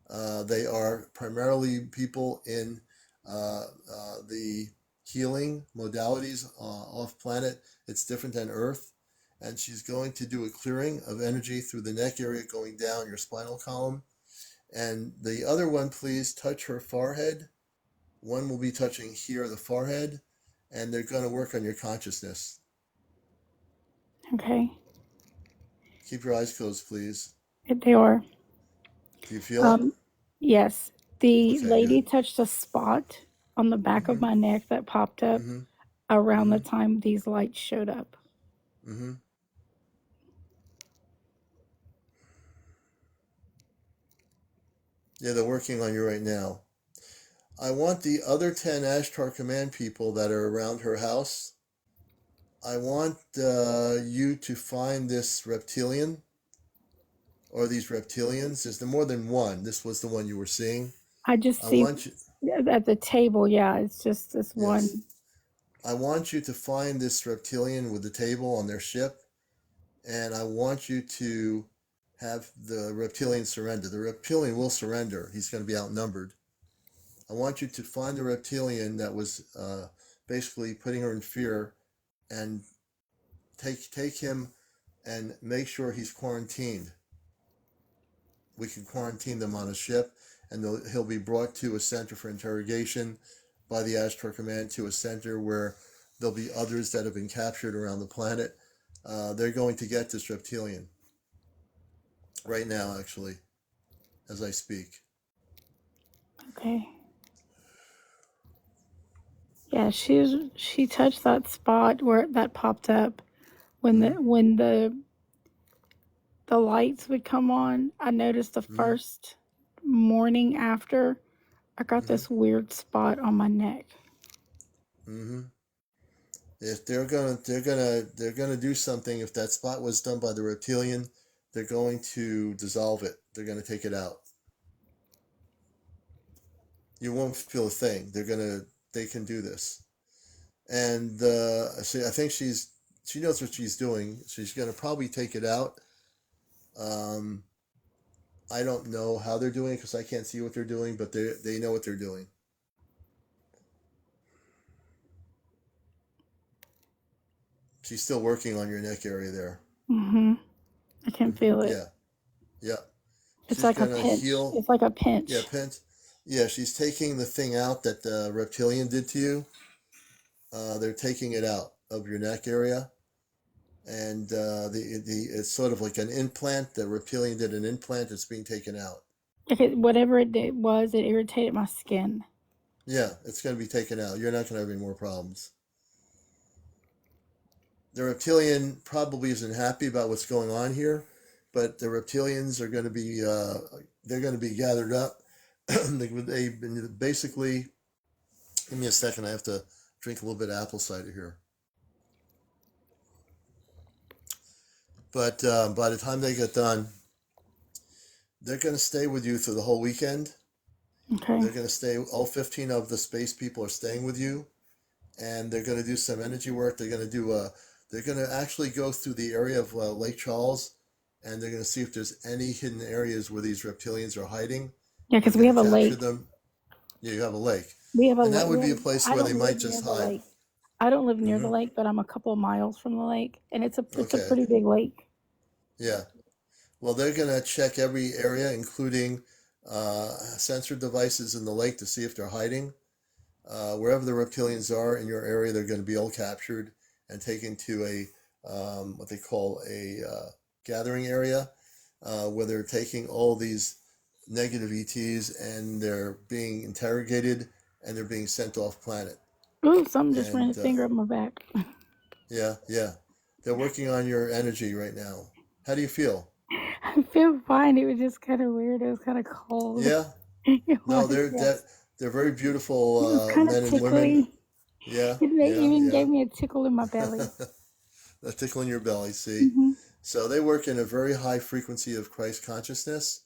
They are primarily people in the healing modalities off planet. It's different than Earth. And she's going to do a clearing of energy through the neck area going down your spinal column. And the other one, please touch her forehead. One will be touching here, the forehead, and they're going to work on your consciousness. Okay. Keep your eyes closed, please. They are. Do you feel it? Yes. The Okay, lady good. touched a spot on the back of my neck that popped up Mm-hmm. around Mm-hmm. the time these lights showed up. Mm-hmm. Yeah, they're working on you right now. I want the other 10 Ashtar Command people that are around her house. I want you to find this reptilian. or these reptilians. There's more than one. This was the one you were seeing. I just I see want you, at the table. Yeah, it's just this yes, one. I want you to find this reptilian with the table on their ship, and I want you to have the reptilian surrender. The reptilian will surrender. He's going to be outnumbered. I want you to find the reptilian that was basically putting her in fear, and take him and make sure he's quarantined. We can quarantine them on a ship, and he'll be brought to a center for interrogation by the Ashtar Command, to a center where there'll be others that have been captured around the planet. They're going to get this reptilian right now, actually, as I speak. Okay. Yeah, she touched that spot where that popped up when the lights would come on. I noticed the first morning after I got this weird spot on my neck. Mm-hmm. If they're gonna do something. If that spot was done by the reptilian, they're going to dissolve it. They're gonna take it out. You won't feel a thing. They can do this. And I think she knows what she's doing. She's gonna probably take it out. I don't know how they're doing it because I can't see what they're doing, but they know what they're doing. She's still working on your neck area there. Mm-hmm. I can feel it. Yeah, yeah. It's She's like a gonna pinch. heal. It's like a pinch. Yeah, pinch. Yeah, she's taking the thing out that the reptilian did to you. They're taking it out of your neck area, and it's sort of like an implant. The reptilian did an implant. It's being taken out. Whatever it was, it irritated my skin. Yeah, it's going to be taken out. You're not going to have any more problems. The reptilian probably isn't happy about what's going on here, but the reptilians are going to be they're going to be gathered up. They basically. Give me a second. I have to drink a little bit of apple cider here. But by the time they get done, they're going to stay with you through the whole weekend. Okay. They're going to stay. All 15 of the space people are staying with you, and they're going to do some energy work. They're going to do They're going to actually go through the area of Lake Charles, and they're going to see if there's any hidden areas where these reptilians are hiding. Yeah, because we have a lake. Them. Yeah, you have a lake. We have a and lake. that would be a place where they might just hide. Lake. I don't live near the lake, but I'm a couple of miles from the lake, and it's a pretty big lake. Yeah. Well, they're going to check every area, including sensor devices in the lake, to see if they're hiding. Wherever the reptilians are in your area, they're going to be all captured and taken to a what they call a gathering area, where they're taking all these negative ETs and they're being interrogated and they're being sent off planet. Ooh, something just ran a finger up my back. Yeah. They're working on your energy right now. How do you feel? I feel fine. It was just kind of weird. It was kind of cold. Yeah. No, they're very beautiful men and women. Yeah. It gave me a tickle in my belly. A tickle in your belly, see? Mm-hmm. So they work in a very high frequency of Christ consciousness,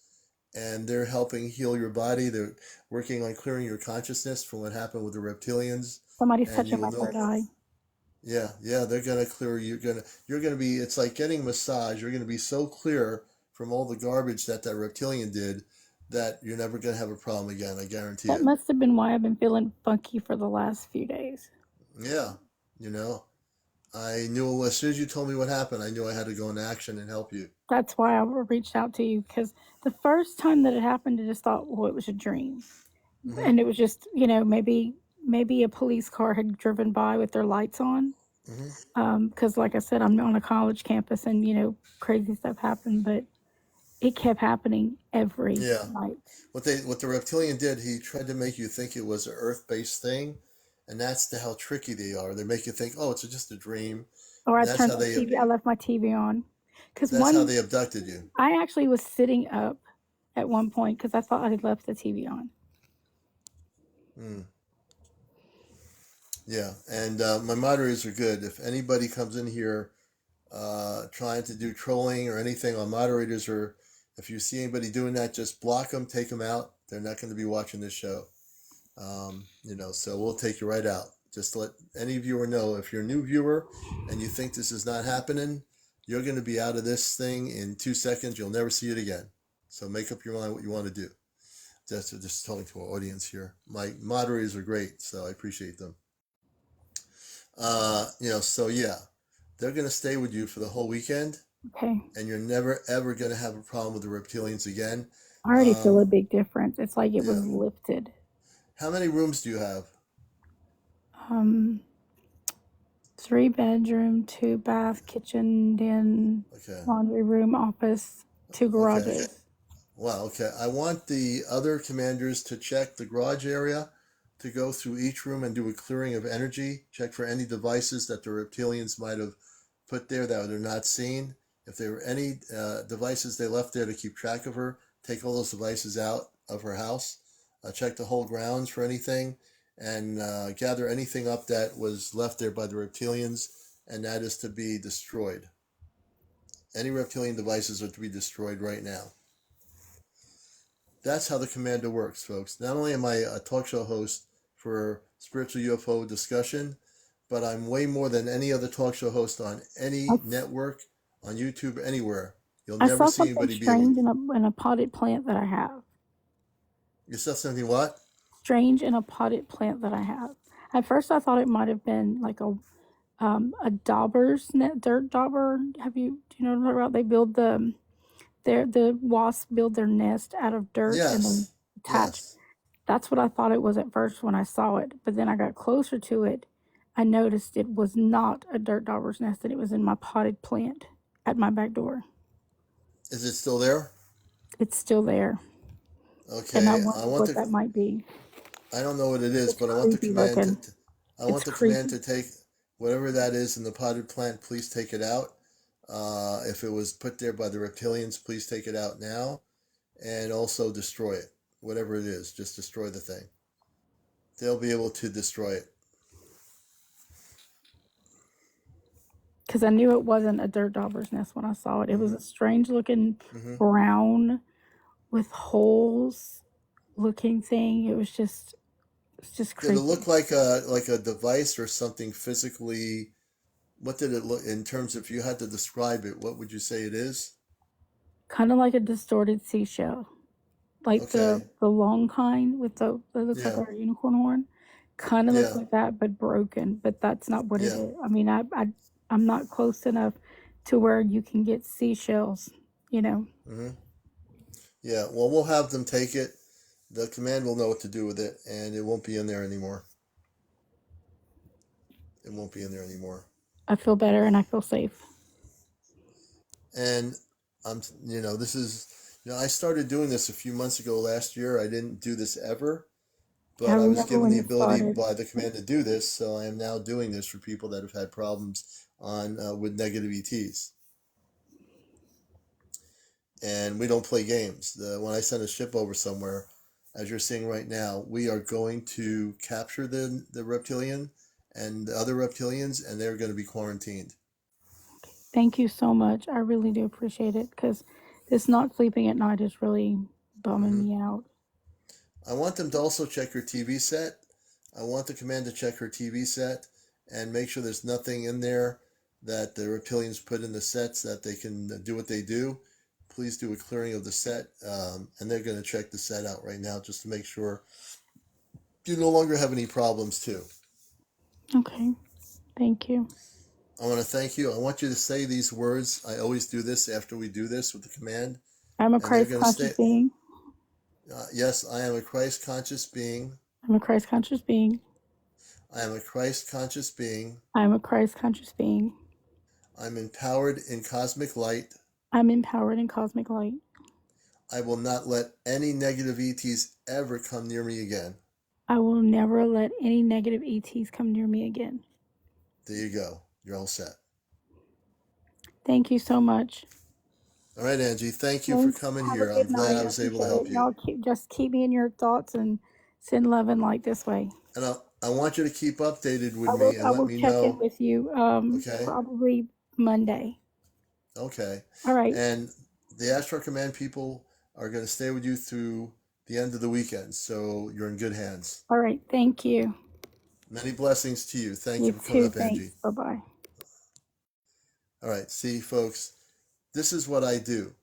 and they're helping heal your body. They're working on clearing your consciousness from what happened with the reptilians. Somebody's touching my third eye. Yeah, they're gonna clear you. You're gonna be. It's like getting a massage. You're gonna be so clear from all the garbage that reptilian did that you're never gonna have a problem again. I guarantee you. That must have been why I've been feeling funky for the last few days. Yeah, I knew as soon as you told me what happened, I knew I had to go into action and help you. That's why I reached out to you, because the first time that it happened, I just thought, well, it was a dream, and it was just maybe a police car had driven by with their lights on. Because like I said, I'm on a college campus and, crazy stuff happened, but it kept happening every night. What the reptilian did, he tried to make you think it was an Earth-based thing, and that's how tricky they are. They make you think, oh, it's just a dream. Or I turned the TV, I left my TV on. That's how they abducted you. I actually was sitting up at one point because I thought I had left the TV on. Yeah, and my moderators are good. If anybody comes in here trying to do trolling or anything, our moderators are If you see anybody doing that, just block them, take them out. They're not going to be watching this show. So we'll take you right out. Just to let any viewer know, if you're a new viewer and you think this is not happening, you're going to be out of this thing in 2 seconds. You'll never see it again. So make up your mind what you want to do. Just talking to our audience here. My moderators are great, so I appreciate them. So yeah, they're going to stay with you for the whole weekend. Okay. And you're never, ever going to have a problem with the reptilians again. I already feel a big difference. It's like it was lifted. How many rooms do you have? 3 bedroom, 2 bath, kitchen, den, laundry room, office, 2 garages. Okay. Wow, okay. I want the other commanders to check the garage area, to go through each room and do a clearing of energy, check for any devices that the reptilians might have put there that they're not seeing. If there were any devices they left there to keep track of her, take all those devices out of her house, check the whole grounds for anything, and gather anything up that was left there by the reptilians, and that is to be destroyed. Any reptilian devices are to be destroyed right now. That's how the commander works, folks. Not only am I a talk show host for spiritual UFO discussion, but I'm way more than any other talk show host on any network, on YouTube, anywhere. You'll never see anybody be able to... strange in a potted plant that I have. You saw something what? Strange in a potted plant that I have. At first, I thought it might have been like a dauber's net, dirt dauber. Do you know what I'm talking about? They build the wasps build their nest out of dirt and then attach. Yes. That's what I thought it was at first when I saw it. But then I got closer to it. I noticed it was not a dirt dauber's nest, and it was in my potted plant at my back door. Is it still there? It's still there. Okay. And I wonder what that might be. I don't know what it is, but I want the command command to take whatever that is in the potted plant. Please take it out. If it was put there by the reptilians, please take it out now, and also destroy it. Whatever it is, just destroy the thing. They'll be able to destroy it. Because I knew it wasn't a dirt dauber's nest when I saw it. It was a strange looking brown with holes looking thing. It was just crazy. Did it look like a device or something physically? What did it look in terms of, if you had to describe it, what would you say it is? Kind of like a distorted seashell. Like the long kind with the looks like a unicorn horn. Kind of looks like that, but broken. But that's not what it is. I mean, I'm not close enough to where you can get seashells, you know. Yeah, well, we'll have them take it. The command will know what to do with it, and it won't be in there anymore. It won't be in there anymore. I feel better and I feel safe. And this is, I started doing this a few months ago last year. I didn't do this ever, but I was given the ability by the command to do this. So I am now doing this for people that have had problems with negative ETs. And we don't play games. When I send a ship over somewhere, as you're seeing right now, we are going to capture the reptilian and the other reptilians, and they're going to be quarantined. Thank you so much. I really do appreciate it, because this not sleeping at night is really bumming me out. I want them to also check your TV set. I want the command to check her TV set and make sure there's nothing in there that the reptilians put in the sets that they can do what they do. Please do a clearing of the set, and they're going to check the set out right now just to make sure you no longer have any problems too. Okay. Thank you. I want to thank you. I want you to say these words. I always do this after we do this with the command. I'm a Christ-conscious being. Yes, I am a Christ-conscious being. I'm a Christ-conscious being. I am a Christ-conscious being. I am a Christ-conscious being. I'm empowered in cosmic light. I'm empowered in cosmic light. I will not let any negative ETs ever come near me again. I will never let any negative ETs come near me again. There you go. You're all set. Thank you so much. All right, Angie. Thank you for coming here. I'm glad I was able to help you. Y'all keep me in your thoughts and send love and light this way. And I want you to keep updated with me and let me know. I will check in with you probably Monday. Okay. All right. And the Ashtar Command people are going to stay with you through the end of the weekend, so you're in good hands. All right. Thank you. Many blessings to you. Thank you for coming too. up, Angie. Thanks. Bye-bye. All right, see, folks, this is what I do.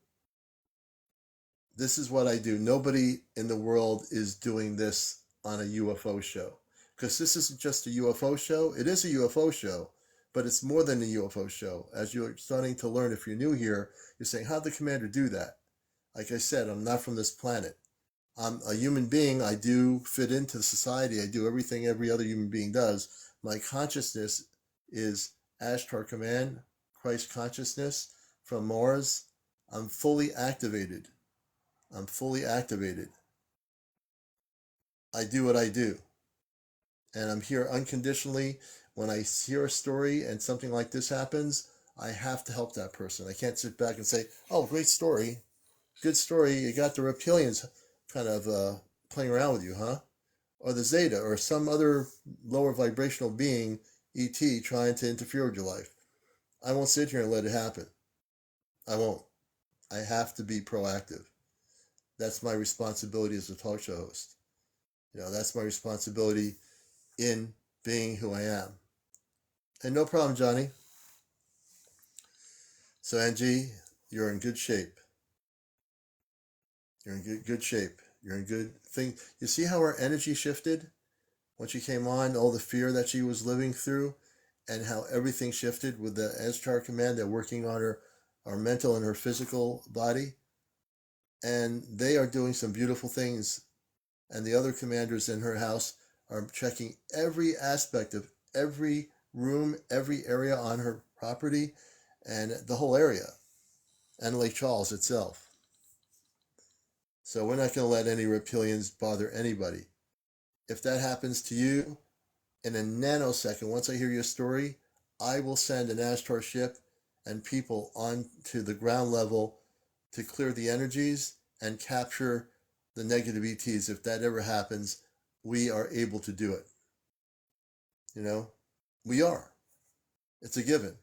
This is what I do. Nobody in the world is doing this on a UFO show, because this isn't just a UFO show. It is a UFO show, but it's more than a UFO show. As you're starting to learn, if you're new here, you're saying, how'd the commander do that? Like I said, I'm not from this planet. I'm a human being. I do fit into society. I do everything every other human being does. My consciousness is Ashtar Command, Christ consciousness from Mars. I'm fully activated. I'm fully activated. I do what I do. And I'm here unconditionally. When I hear a story and something like this happens, I have to help that person. I can't sit back and say, oh, great story. Good story. You got the reptilians kind of playing around with you, huh? Or the Zeta or some other lower vibrational being, ET, trying to interfere with your life. I won't sit here and let it happen. I won't. I have to be proactive. That's my responsibility as a talk show host. That's my responsibility in being who I am. And no problem, Johnny. So, Angie, you're in good shape. You're in good shape. You're in good thing. You see how her energy shifted when she came on, all the fear that she was living through, and how everything shifted with the Ashtar Command. They're working on her mental and her physical body. And they are doing some beautiful things. And the other commanders in her house are checking every aspect of every room, every area on her property, and the whole area, and Lake Charles itself. So we're not going to let any reptilians bother anybody. If that happens to you, in a nanosecond, once I hear your story, I will send an Ashtar ship and people onto the ground level to clear the energies and capture the negative ETs. If that ever happens, we are able to do it. We are. It's a given.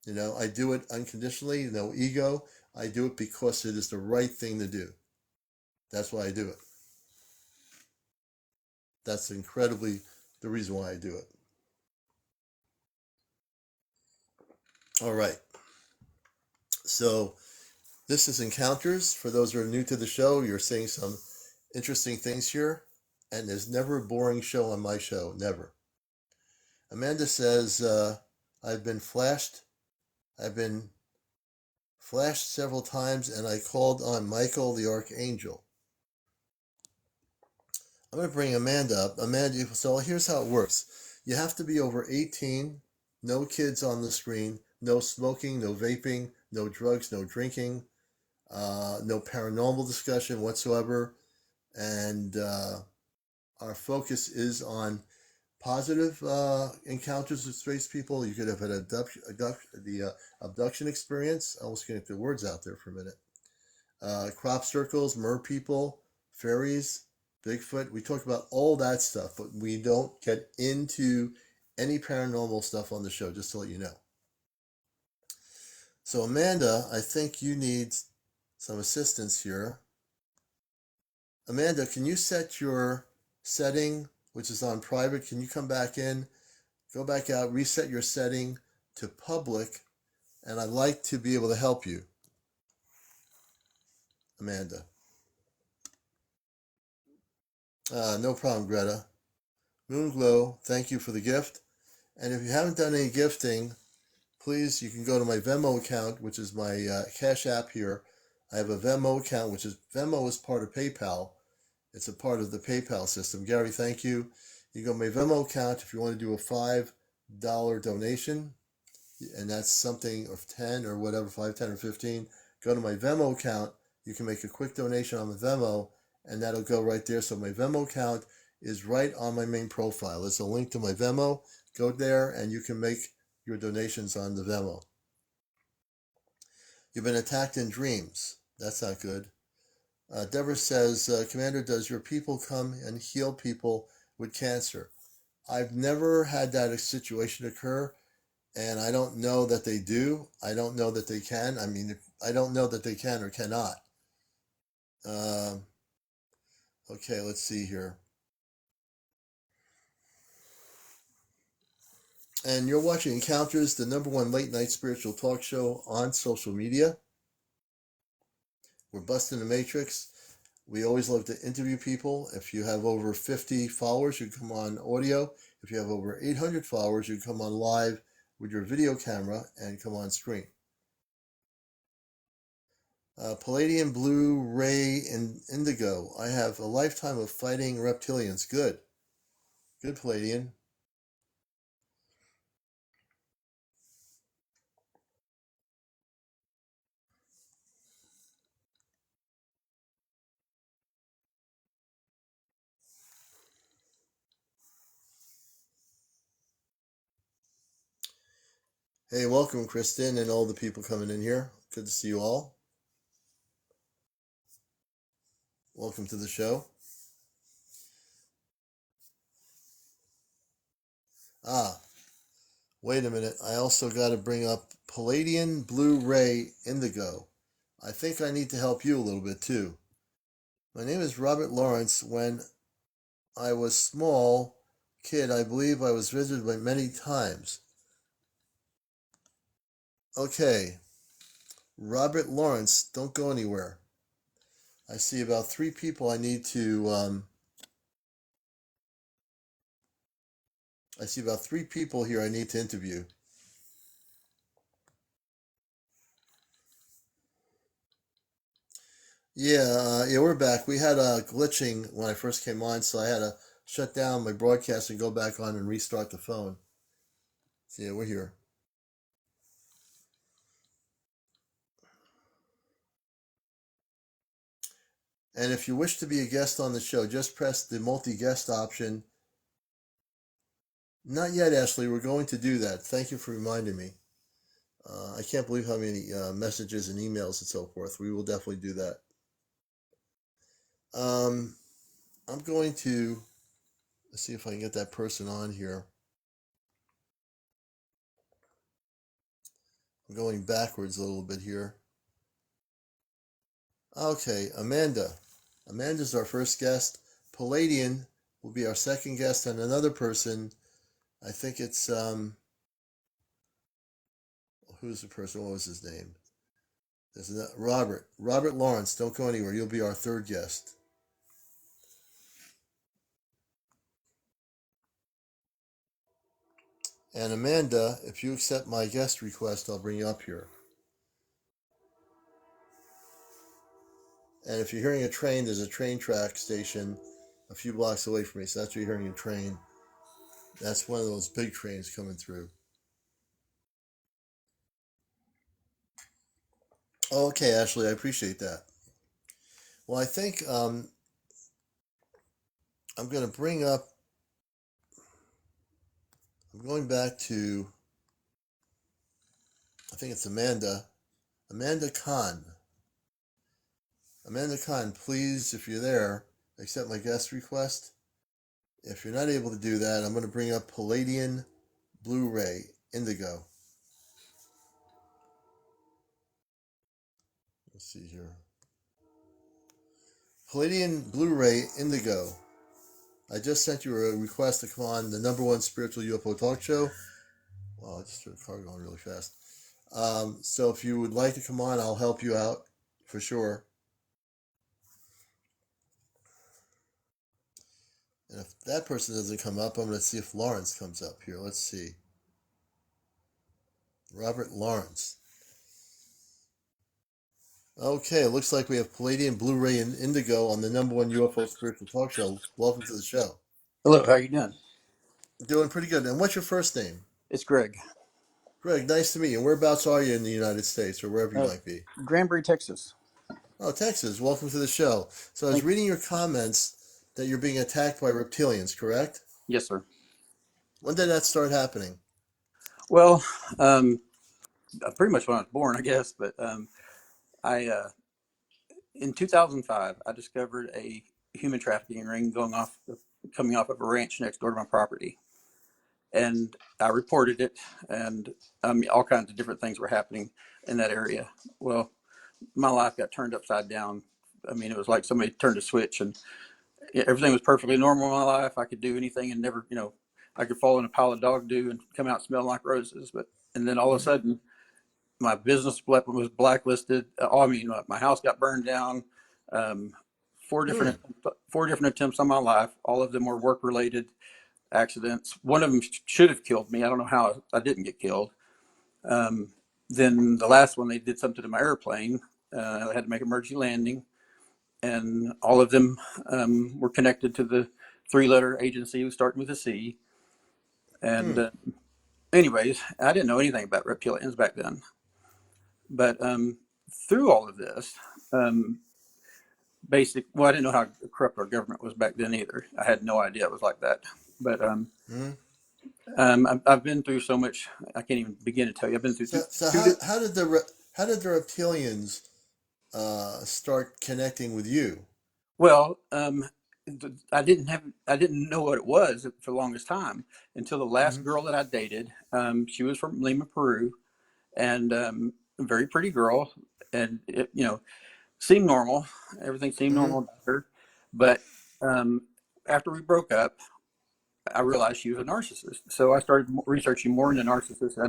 I do it unconditionally, no ego. I do it because it is the right thing to do. That's why I do it. That's incredibly the reason why I do it. All right. So this is Encounters. For those who are new to the show, you're seeing some interesting things here. And there's never a boring show on my show. Never. Amanda says, I've been flashed several times, and I called on Michael the Archangel. I'm going to bring Amanda up. Amanda, so here's how it works. You have to be over 18, no kids on the screen, no smoking, no vaping, no drugs, no drinking, no paranormal discussion whatsoever. And our focus is on positive encounters with strange people. You could have had the abduction experience. I almost can't get the words out there for a minute. Crop circles, mer people, fairies, Bigfoot. We talk about all that stuff, but we don't get into any paranormal stuff on the show, just to let you know. So Amanda, I think you need some assistance here. Amanda, can you set your setting, which is on private? Can you come back in, go back out, reset your setting to public? And I'd like to be able to help you, Amanda. No problem, Greta. Moonglow, thank you for the gift. And if you haven't done any gifting, please, you can go to my Venmo account, which is my Cash App here. I have a Venmo account, Venmo is part of PayPal. It's a part of the PayPal system. Gary, thank you. You go to my Venmo account if you want to do a $5 donation, and that's something of 10 or whatever, 5, 10, or 15. Go to my Venmo account. You can make a quick donation on the Venmo, and that'll go right there. So my Venmo account is right on my main profile. There's a link to my Venmo. Go there, and you can make your donations on the Venmo. You've been attacked in dreams. That's not good. Deborah says, Commander, does your people come and heal people with cancer? I've never had that situation occur, and I don't know that they do. I don't know that they can. I mean, I don't know that they can or cannot. Okay, let's see here. And you're watching Encounters, the #1 late night spiritual talk show on social media. We're busting the matrix. We always love to interview people. If you have over 50 followers, you come on audio. If you have over 800 followers, you come on live with your video camera and come on screen. Pleiadian Blueray and Indigo. I have a lifetime of fighting reptilians. Good. Good, Pleiadian. Hey, welcome, Kristen, and all the people coming in here. Good to see you all. Welcome to the show. Wait a minute. I also got to bring up Pleiadian Blueray Indigo. I think I need to help you a little bit too. My name is Robert Lawrence. When I was small kid, I believe I was visited by many times. Okay, Robert Lawrence, don't go anywhere. I see about 3 people I need to. I see about 3 people here I need to interview. Yeah, we're back. We had a glitching when I first came on, so I had to shut down my broadcast and go back on and restart the phone. So yeah, we're here. And if you wish to be a guest on the show, just press the multi-guest option. Not yet, Ashley. We're going to do that. Thank you for reminding me. I can't believe how many messages and emails and so forth. We will definitely do that. I'm going to see if I can get that person on here. I'm going backwards a little bit here. Okay, Amanda. Amanda's our first guest. Pleiadian will be our second guest, and another person. I think it's who's the person? What was his name? There's Robert. Robert Lawrence. Don't go anywhere. You'll be our third guest. And Amanda, if you accept my guest request, I'll bring you up here. And if you're hearing a train, there's a train track station a few blocks away from me. So that's where you're hearing a train. That's one of those big trains coming through. Okay, Ashley, I appreciate that. Well, I think I'm going to bring up, I'm going back to, I think it's Amanda Khan. Amanda Khan, please, if you're there, accept my guest request. If you're not able to do that, I'm going to bring up Pleiadian Blueray Indigo. Let's see here. Pleiadian Blueray Indigo. I just sent you a request to come on the #1 spiritual UFO talk show. Wow, I just heard a car going really fast. So if you would like to come on, I'll help you out for sure. And if that person doesn't come up, I'm going to see if Lawrence comes up here. Let's see. Robert Lawrence. Okay, it looks like we have Pleiadian Blueray and Indigo on the #1 UFO spiritual talk show. Welcome to the show. Hello, how are you doing? Doing pretty good. And what's your first name? It's Greg. Greg, nice to meet you. Whereabouts are you in the United States or wherever you might be? Granbury, Texas. Oh, Texas. Welcome to the show. So I was reading your comments that you're being attacked by reptilians, correct? Yes, sir. When did that start happening? Well, pretty much when I was born, I guess. But in 2005, I discovered a human trafficking ring coming off of a ranch next door to my property, and I reported it. And all kinds of different things were happening in that area. Well, my life got turned upside down. I mean, it was like somebody turned a switch, and everything was perfectly normal in my life. I could do anything and never, I could fall in a pile of dog do and come out smelling like roses. And then all of a sudden, my business was blacklisted. I mean, my house got burned down. Um, four different attempts on my life. All of them were work related accidents. One of them should have killed me. I don't know how I didn't get killed. Um, then the last one, they did something to my airplane. I had to make emergency landing, and all of them were connected to the three-letter agency starting with a C. And anyways, I didn't know anything about reptilians back then. But through all of this, um, well, I didn't know how corrupt our government was back then either. I had no idea it was like that. But I've been through so much. I can't even begin to tell you. I've been through So two. how did the reptilians start connecting with you? Well, I didn't know what it was for the longest time until the last girl that I dated. She was from Lima, Peru, and a very pretty girl, and seemed normal. Everything seemed normal about her, but um, after we broke up, I realized she was a narcissist. So I started researching more into narcissists. And I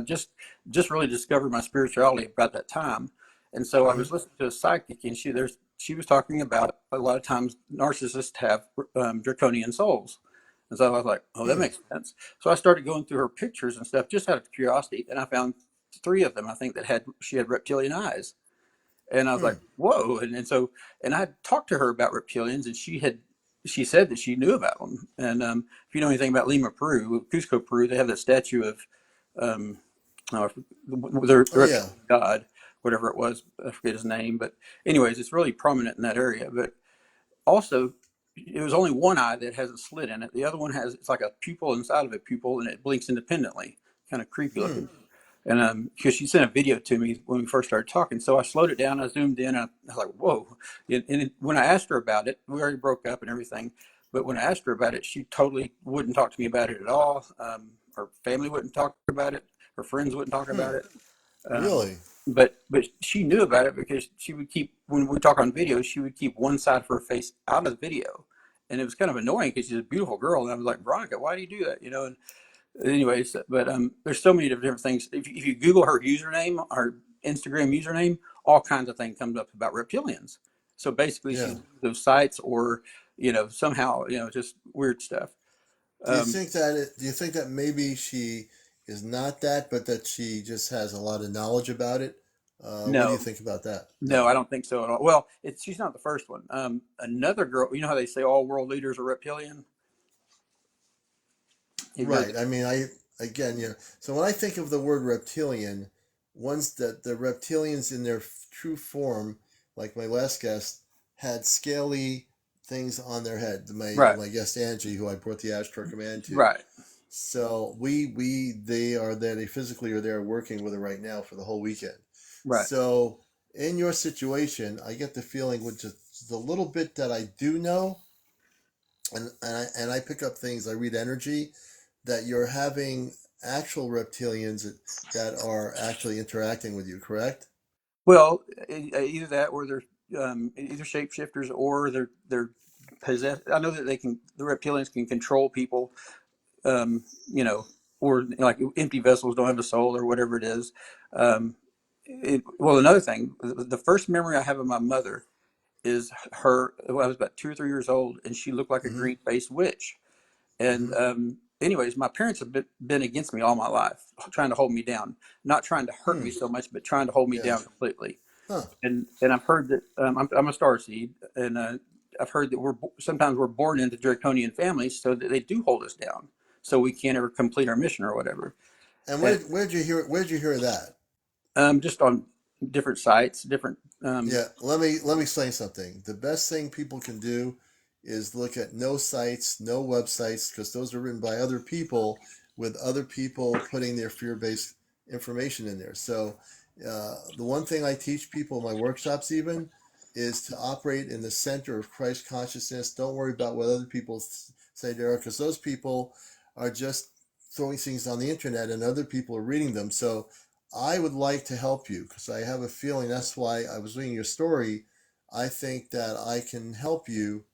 just really discovered my spirituality about that time. And so I was listening to a psychic, and she was talking about a lot of times narcissists have draconian souls. And so I was like, oh, that makes sense. So I started going through her pictures and stuff just out of curiosity, and I found three of them. I think she had reptilian eyes. And I was like, whoa. And I talked to her about reptilians, and she said that she knew about them. And if you know anything about Lima, Peru, Cusco, Peru, they have that statue of um, their Oh yeah. god, whatever it was. I forget his name. But anyways, it's really prominent in that area. But also, it was only one eye that has a slit in it. The other one it's like a pupil inside of a pupil, and it blinks independently. Kind of creepy looking. And because she sent a video to me when we first started talking, so I slowed it down, I zoomed in, and I was like, whoa. When I asked her about it, we already broke up and everything, but when I asked her about it, she totally wouldn't talk to me about it at all. Her family wouldn't talk about it, her friends wouldn't talk about it. Really? But she knew about it because she would keep, when we talk on video, she would keep one side of her face out of the video. And it was kind of annoying because she's a beautiful girl. And I was like, Veronica, why do you do that? And anyways, but there's so many different things. If you Google her username, her Instagram username, all kinds of things comes up about reptilians. So basically, Yeah. she's those sites, or somehow just weird stuff. Do you think that maybe she is not that, but that she just has a lot of knowledge about it? What do you No, think about that? no, No. I don't think so at all. Well, she's not the first one. Another girl. You know how they say all world leaders are reptilian? Have you heard Right. I mean, so when I think of the word reptilian, ones that the reptilians in their true form, like my last guest, had scaly things on their head. Right, My guest Angie, who I brought the Ashtar Command to. right, So they physically are there working with her right now for the whole weekend. right. So in your situation, I get the feeling with just the little bit that I do know, and I pick up things. I read energy that you're having actual reptilians that are actually interacting with you. Correct? Well, either that, or they're either shapeshifters, or they're possessed. I know that the reptilians can control people, um, you know, or like empty vessels don't have a soul, or whatever it is. Well, another thing, the first memory I have of my mother is her. Well, I was about 2 or 3 years old, and she looked like a Mm-hmm. green faced witch. And Mm-hmm. anyways, my parents have been against me all my life, trying to hold me down, not trying to hurt Hmm. me so much, but trying to hold me Yeah. down completely. Huh. And I've heard that I'm a star seed, and I've heard that sometimes we're born into draconian families, so that they do hold us down, so we can't ever complete our mission or whatever. And And where'd you hear that? just on different sites, different. Yeah, let me explain something. The best thing people can do is look at no sites, no websites, because those are written by other people with other people putting their fear-based information in there. So the one thing I teach people in my workshops even is to operate in the center of Christ consciousness. Don't worry about what other people say there, because those people are just throwing things on the internet and other people are reading them. So I would like to help you because I have a feeling that's why I was reading your story. I think that I can help you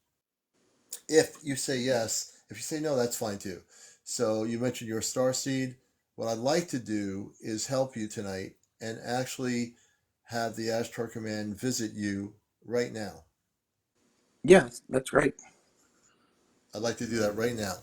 if you say yes. If you say no, that's fine too. So you mentioned your star seed. What I'd like to do is help you tonight and actually have the Ashtar Command visit you right now. Yeah, that's great. I'd like to do that right now.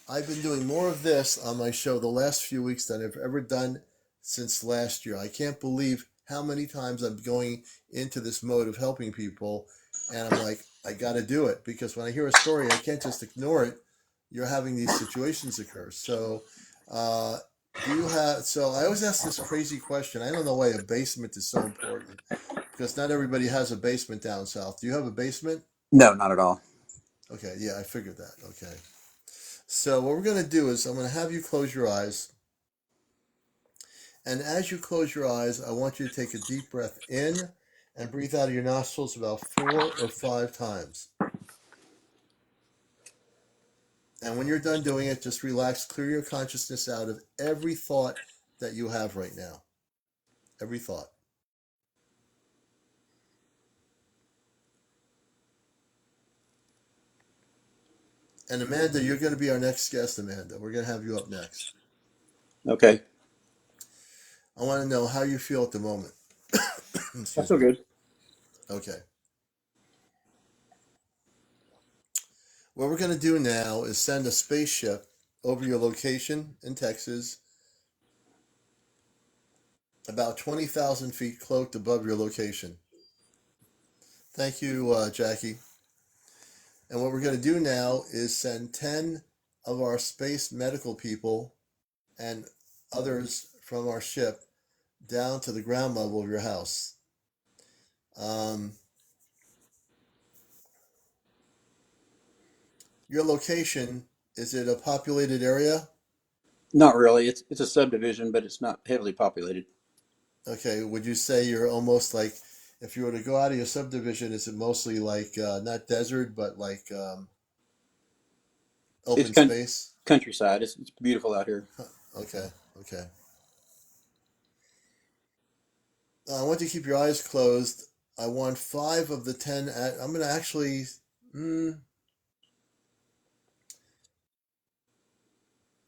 I've been doing more of this on my show the last few weeks than I've ever done since last year. I can't believe how many times I'm going into this mode of helping people, and I'm like, I got to do it because when I hear a story, I can't just ignore it. You're having these situations occur. So, do you have? So I always ask this crazy question. I don't know why a basement is so important because not everybody has a basement down south. Do you have a basement? No, not at all. Okay, yeah, I figured that. Okay. So what we're going to do is I'm going to have you close your eyes. And as you close your eyes, I want you to take a deep breath in and breathe out of your nostrils about 4 or 5 times. And when you're done doing it, just relax, clear your consciousness out of every thought that you have right now. Every thought. And Amanda, you're going to be our next guest, Amanda. We're going to have you up next. Okay. I want to know how you feel at the moment. That's Excuse so me. good. Okay. What we're going to do now is send a spaceship over your location in Texas, about 20,000 feet cloaked above your location. Thank you, Jackie. And what we're going to do now is send 10 of our space medical people and others from our ship down to the ground level of your house. Your location, is it a populated area? Not really. It's a subdivision, but it's not heavily populated. Okay, would you say you're almost like, if you were to go out of your subdivision, is it mostly like not desert, but like It's open space? countryside. It's beautiful out here. Okay, okay. I want you to keep your eyes closed. I want 5 of the 10. I'm going to actually. Mm,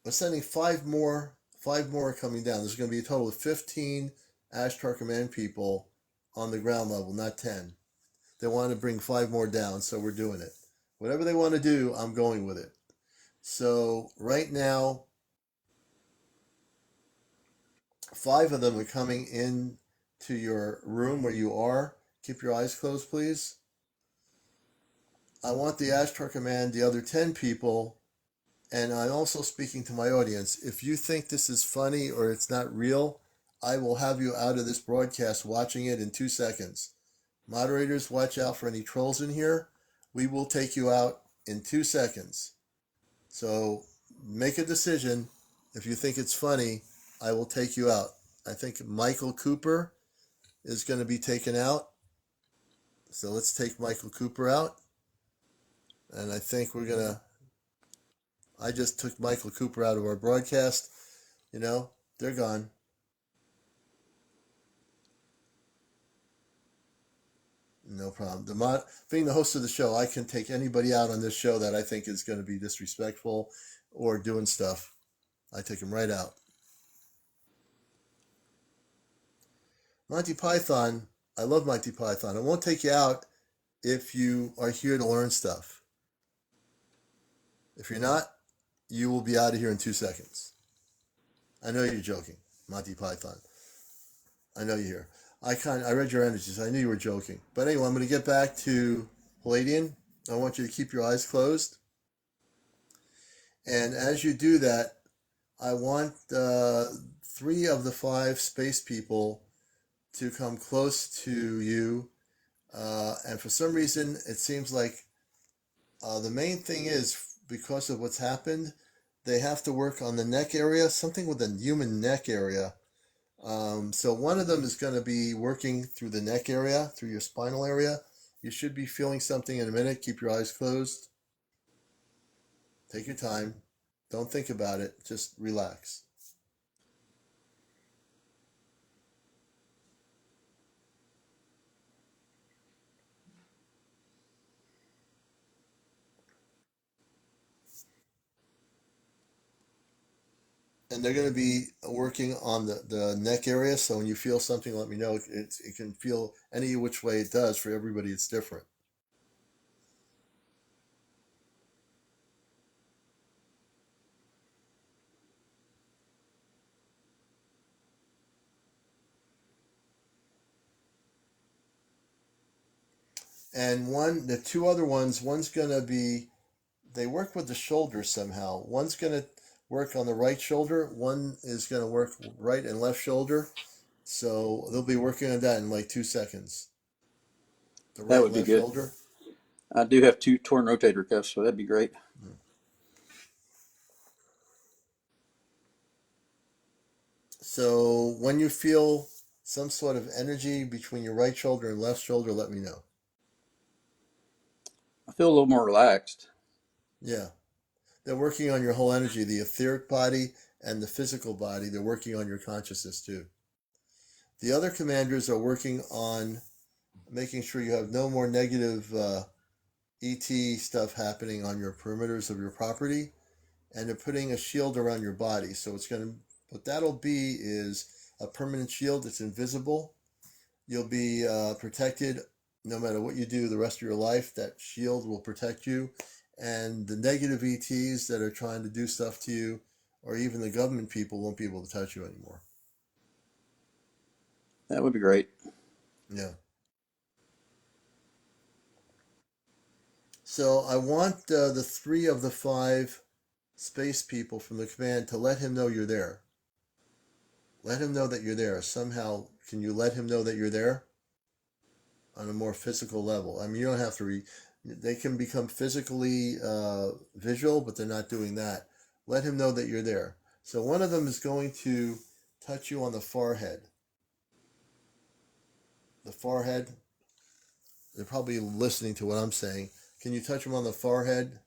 we're sending 5 more. 5 more are coming down. There's going to be a total of 15 Ashtar Command people on the ground level, not 10. They want to bring 5 more down, so we're doing it. Whatever they want to do, I'm going with it. So right now, 5 of them are coming in to your room where you are. Keep your eyes closed, please. I want the Ashtar Command, the other 10 people, and I'm also speaking to my audience. If you think this is funny or it's not real, I will have you out of this broadcast watching it in 2 seconds. Moderators, watch out for any trolls in here. We will take you out in 2 seconds. So make a decision. If you think it's funny, I will take you out. I think Michael Cooper is going to be taken out. So let's take Michael Cooper out. And I think we're going to. I just took Michael Cooper out of our broadcast. You know, they're gone. No problem. Being the host of the show, I can take anybody out on this show that I think is going to be disrespectful or doing stuff. I take them right out. Monty Python, I love Monty Python. I won't take you out if you are here to learn stuff. If you're not, you will be out of here in 2 seconds. I know you're joking, Monty Python. I know you're here. I read your energies. I knew you were joking. But anyway, I'm going to get back to Pleiadian. I want you to keep your eyes closed. And as you do that, I want 3 of the 5 space people to come close to you. And for some reason, it seems like the main thing is because of what's happened, they have to work on the neck area, something with the human neck area. So one of them is going to be working through the neck area, through your spinal area. You should be feeling something in a minute. Keep your eyes closed. Take your time. Don't think about it. Just relax. And they're going to be working on the neck area. So when you feel something, let me know. It can feel any which way it does. For everybody, it's different. And the two other ones, one's going to be, they work with the shoulder somehow. One's going to work on the right shoulder. One is going to work right and left shoulder. So they'll be working on that in like 2 seconds. The That right would and be left good. shoulder. I do have 2 torn rotator cuffs, so that'd be great. So when you feel some sort of energy between your right shoulder and left shoulder, let me know. I feel a little more relaxed. Yeah. They're working on your whole energy, the etheric body and the physical body. They're working on your consciousness too. The other commanders are working on making sure you have no more negative ET stuff happening on your perimeters of your property, and they're putting a shield around your body. So what that'll be is a permanent shield that's invisible. You'll be protected no matter what you do the rest of your life. That shield will protect you, and the negative ETs that are trying to do stuff to you, or even the government people, won't be able to touch you anymore. That would be great. Yeah. So I want the 3 of the 5 space people from the command to let him know you're there. Let him know that you're there. Somehow, can you let him know that you're there on a more physical level? I mean, you don't have to they can become physically visual, but they're not doing that. Let him know that you're there. So one of them is going to touch you on the forehead. The forehead. They're probably listening to what I'm saying. Can you touch him on the forehead?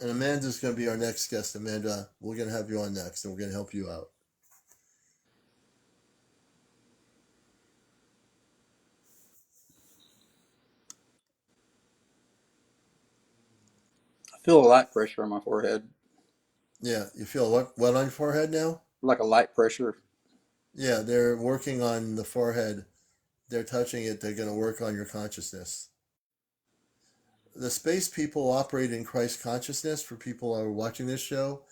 And Amanda's going to be our next guest. Amanda, we're going to have you on next, and we're going to help you out. I feel a light pressure on my forehead. Yeah, you feel what on your forehead now? Like a light pressure. Yeah, they're working on the forehead. They're touching it. They're going to work on your consciousness. The space people operate in Christ consciousness. For people who are watching this show,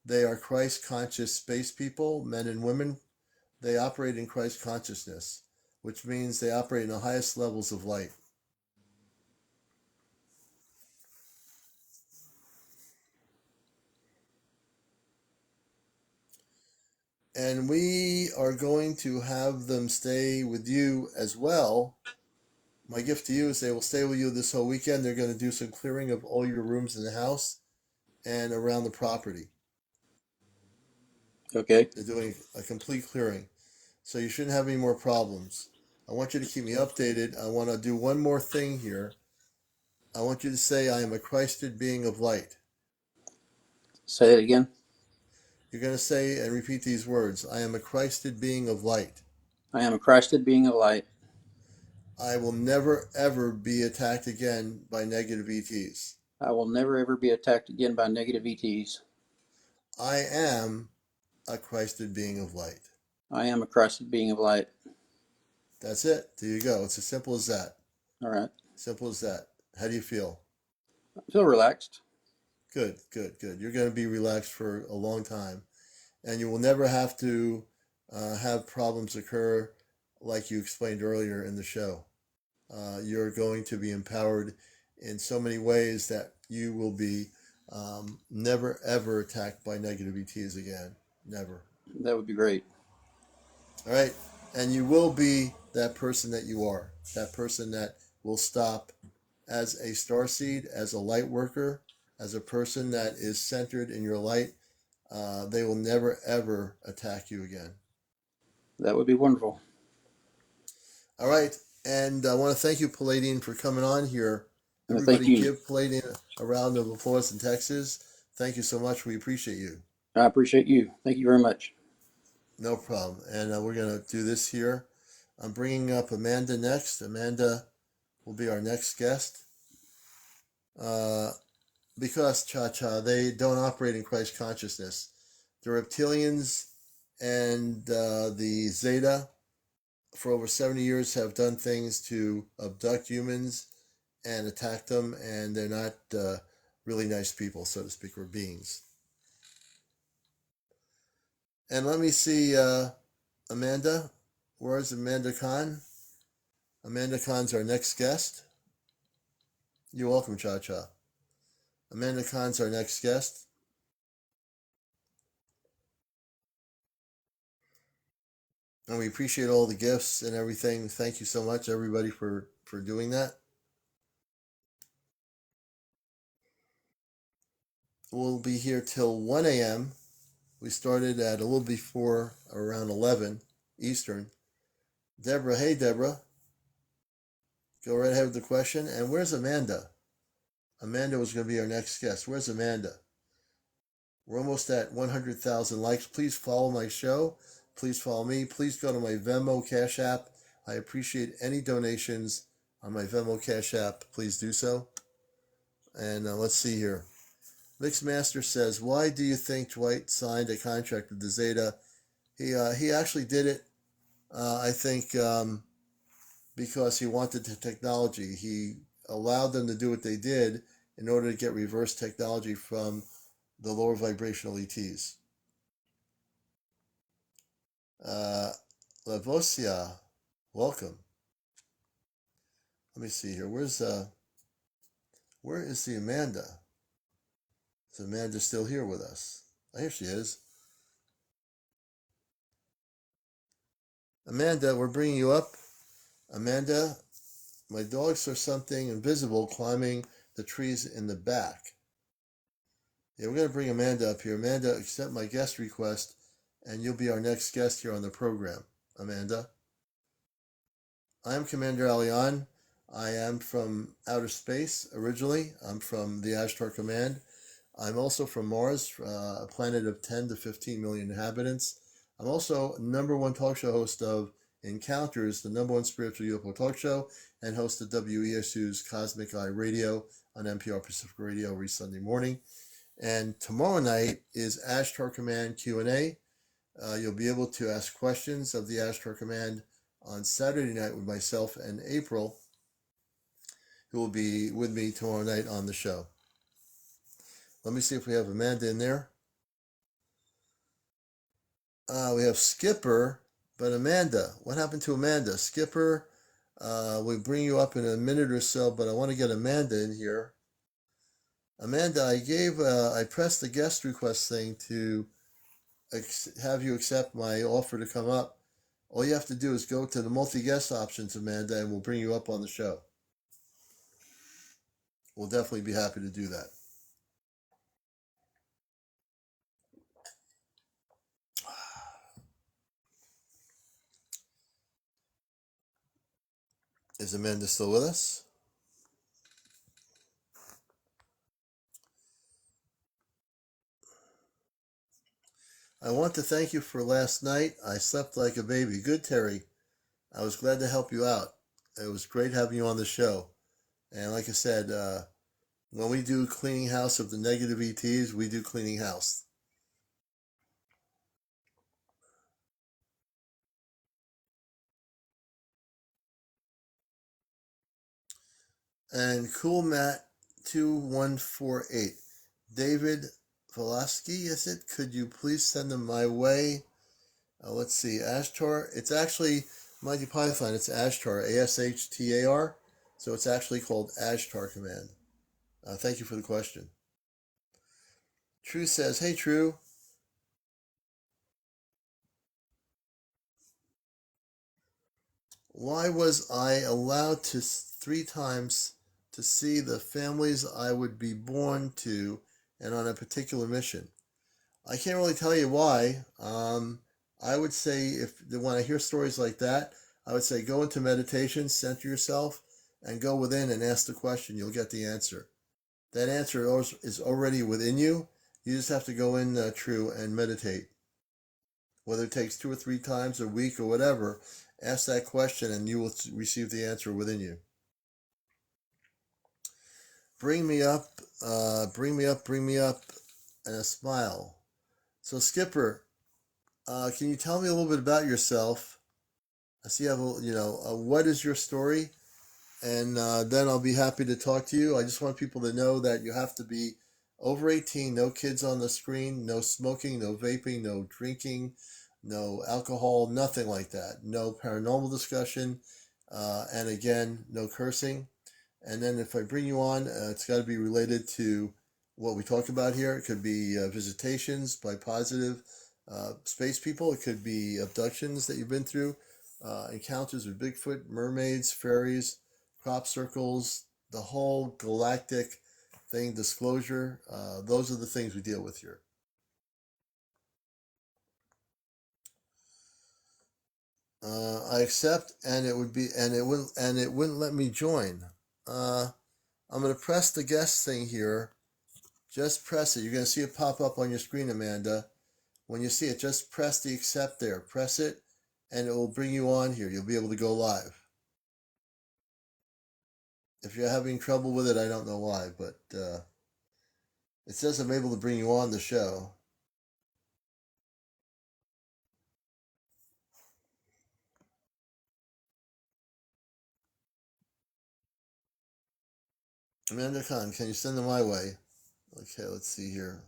they are Christ conscious space people, men and women. They operate in Christ consciousness, which means they operate in the highest levels of light. And we are going to have them stay with you as well. My gift to you is they will stay with you this whole weekend. They're going to do some clearing of all your rooms in the house and around the property. Okay. They're doing a complete clearing. So you shouldn't have any more problems. I want you to keep me updated. I want to do one more thing here. I want you to say, I am a Christed being of light. Say it again. You're going to say and repeat these words. I am a Christed being of light. I am a Christed being of light. I will never, ever be attacked again by negative ETs. I will never ever be attacked again by negative ETs. I am a Christed being of light. I am a Christed being of light. That's it. There you go. It's as simple as that. All right. Simple as that. How do you feel? I feel relaxed. Good, good, good. You're going to be relaxed for a long time. And you will never have to have problems occur like you explained earlier in the show. You're going to be empowered in so many ways that you will be never, ever attacked by negative ETs again. Never. That would be great. All right. And you will be that person that you are, that person that will stop as a starseed, as a light worker, as a person that is centered in your light. They will never, ever attack you again. That would be wonderful. All right. And I want to thank you, Pleiadian, for coming on here. Thank Everybody you. give Pleiadian a round of applause in Texas. Thank you so much. We appreciate you. I appreciate you. Thank you very much. No problem. And we're going to do this here. I'm bringing up Amanda next. Amanda will be our next guest. Because, Cha-Cha, they don't operate in Christ consciousness. The reptilians and the Zeta, for over 70 years, have done things to abduct humans and attack them, and they're not really nice people, so to speak, or beings. And let me see, Amanda. Where's Amanda Khan? Amanda Khan's our next guest. You're welcome, Cha-Cha. Amanda Khan's our next guest. And we appreciate all the gifts and everything. Thank you so much, everybody, for doing that. We'll be here till 1 a.m. We started at a little before, around 11 Eastern. Deborah, hey, Deborah. Go right ahead with the question. And where's Amanda? Amanda was going to be our next guest. Where's Amanda? We're almost at 100,000 likes. Please follow my show. Please follow me. Please go to my Venmo Cash App. I appreciate any donations on my Venmo Cash App. Please do so. And let's see here. Mixmaster says, why do you think Dwight signed a contract with the Zeta? He actually did it, I think, because he wanted the technology. He allowed them to do what they did in order to get reverse technology from the lower vibrational ETs. Lavosia, welcome. Let me see here. Where is the Amanda? Is Amanda still here with us? Oh, here she is. Amanda, we're bringing you up. Amanda, my dog saw something invisible climbing the trees in the back. Yeah, we're going to bring Amanda up here. Amanda, accept my guest request, and you'll be our next guest here on the program. Amanda. I am CmdrAleon. I am from outer space originally. I'm from the Ashtar Command. I'm also from Mars, a planet of 10 to 15 million inhabitants. I'm also #1 talk show host of Encounters, the #1 spiritual UFO talk show, and host of WESU's Cosmic Eye Radio on NPR Pacific Radio every Sunday morning. And tomorrow night is Ashtar Command Q&A. You'll be able to ask questions of the Ashtar Command on Saturday night with myself and April, who will be with me tomorrow night on the show. Let me see if we have Amanda in there. We have Skipper, but Amanda. What happened to Amanda? Skipper, we'll bring you up in a minute or so, but I want to get Amanda in here. Amanda, I pressed the guest request thing to have you accept my offer to come up. All you have to do is go to the multi-guest options, Amanda, and we'll bring you up on the show. We'll definitely be happy to do that. Is Amanda still with us? I want to thank you for last night. I slept like a baby. Good, Terry. I was glad to help you out. It was great having you on the show. And like I said, when we do cleaning house of the negative ETs, we do cleaning house. And Cool Matt 2148. David Velasky, is it? Could you please send them my way? Let's see, Ashtar. It's actually Mighty Python. It's Ashtar, ASHTAR. So it's actually called Ashtar Command. Thank you for the question. True says, hey, True. Why was I allowed to 3 times to see the families I would be born to and on a particular mission? I can't really tell you why. I would say when I hear stories like that, I would say go into meditation, center yourself, and go within and ask the question. You'll get the answer. That answer is already within you. You just have to go in, True, and meditate. Whether it takes 2 or 3 times a week or whatever, ask that question and you will receive the answer within you. Bring me up, bring me up, bring me up, and a smile. So, Skipper, can you tell me a little bit about yourself? I see you have, what is your story? And then I'll be happy to talk to you. I just want people to know that you have to be over 18, no kids on the screen, no smoking, no vaping, no drinking, no alcohol, nothing like that. No paranormal discussion, and again, no cursing. And then if I bring you on, it's got to be related to what we talk about here. It could be visitations by positive space people. It could be abductions that you've been through, encounters with Bigfoot, mermaids, fairies, crop circles, the whole galactic thing, disclosure. Those are the things we deal with here. I accept, and it wouldn't let me join. I'm going to press the guest thing here. Just press it. You're going to see it pop up on your screen, Amanda. When you see it, just press the accept there. Press it, and it will bring you on here. You'll be able to go live. If you're having trouble with it, I don't know why, but it says I'm able to bring you on the show. Amanda Khan, can you send them my way? Okay, let's see here.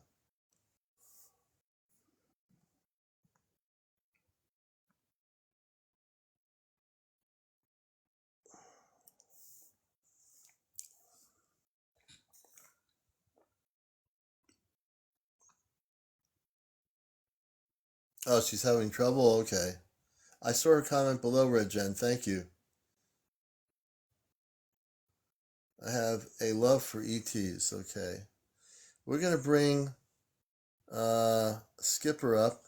Oh, she's having trouble? Okay. I saw her comment below, Red Jen. Thank you. I have a love for ETs. Okay. We're going to bring Skipper up.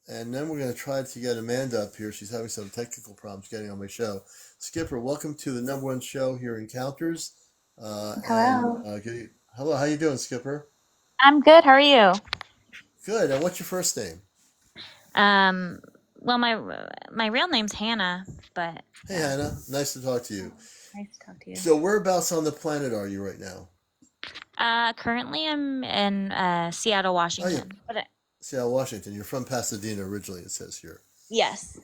And then we're going to try to get Amanda up here. She's having some technical problems getting on my show. Skipper, welcome to the #1 show here, Encounters. Hello. Hello, how you doing, Skipper? I'm good. How are you? Good. And what's your first name? Well, my real name's Hannah, but Hey, Hannah. Nice to talk to you. nice to talk to you. So whereabouts on the planet are you right now? Currently I'm in Seattle, Washington. Oh, yeah. Seattle, Washington. You're from Pasadena originally, it says here. Yes.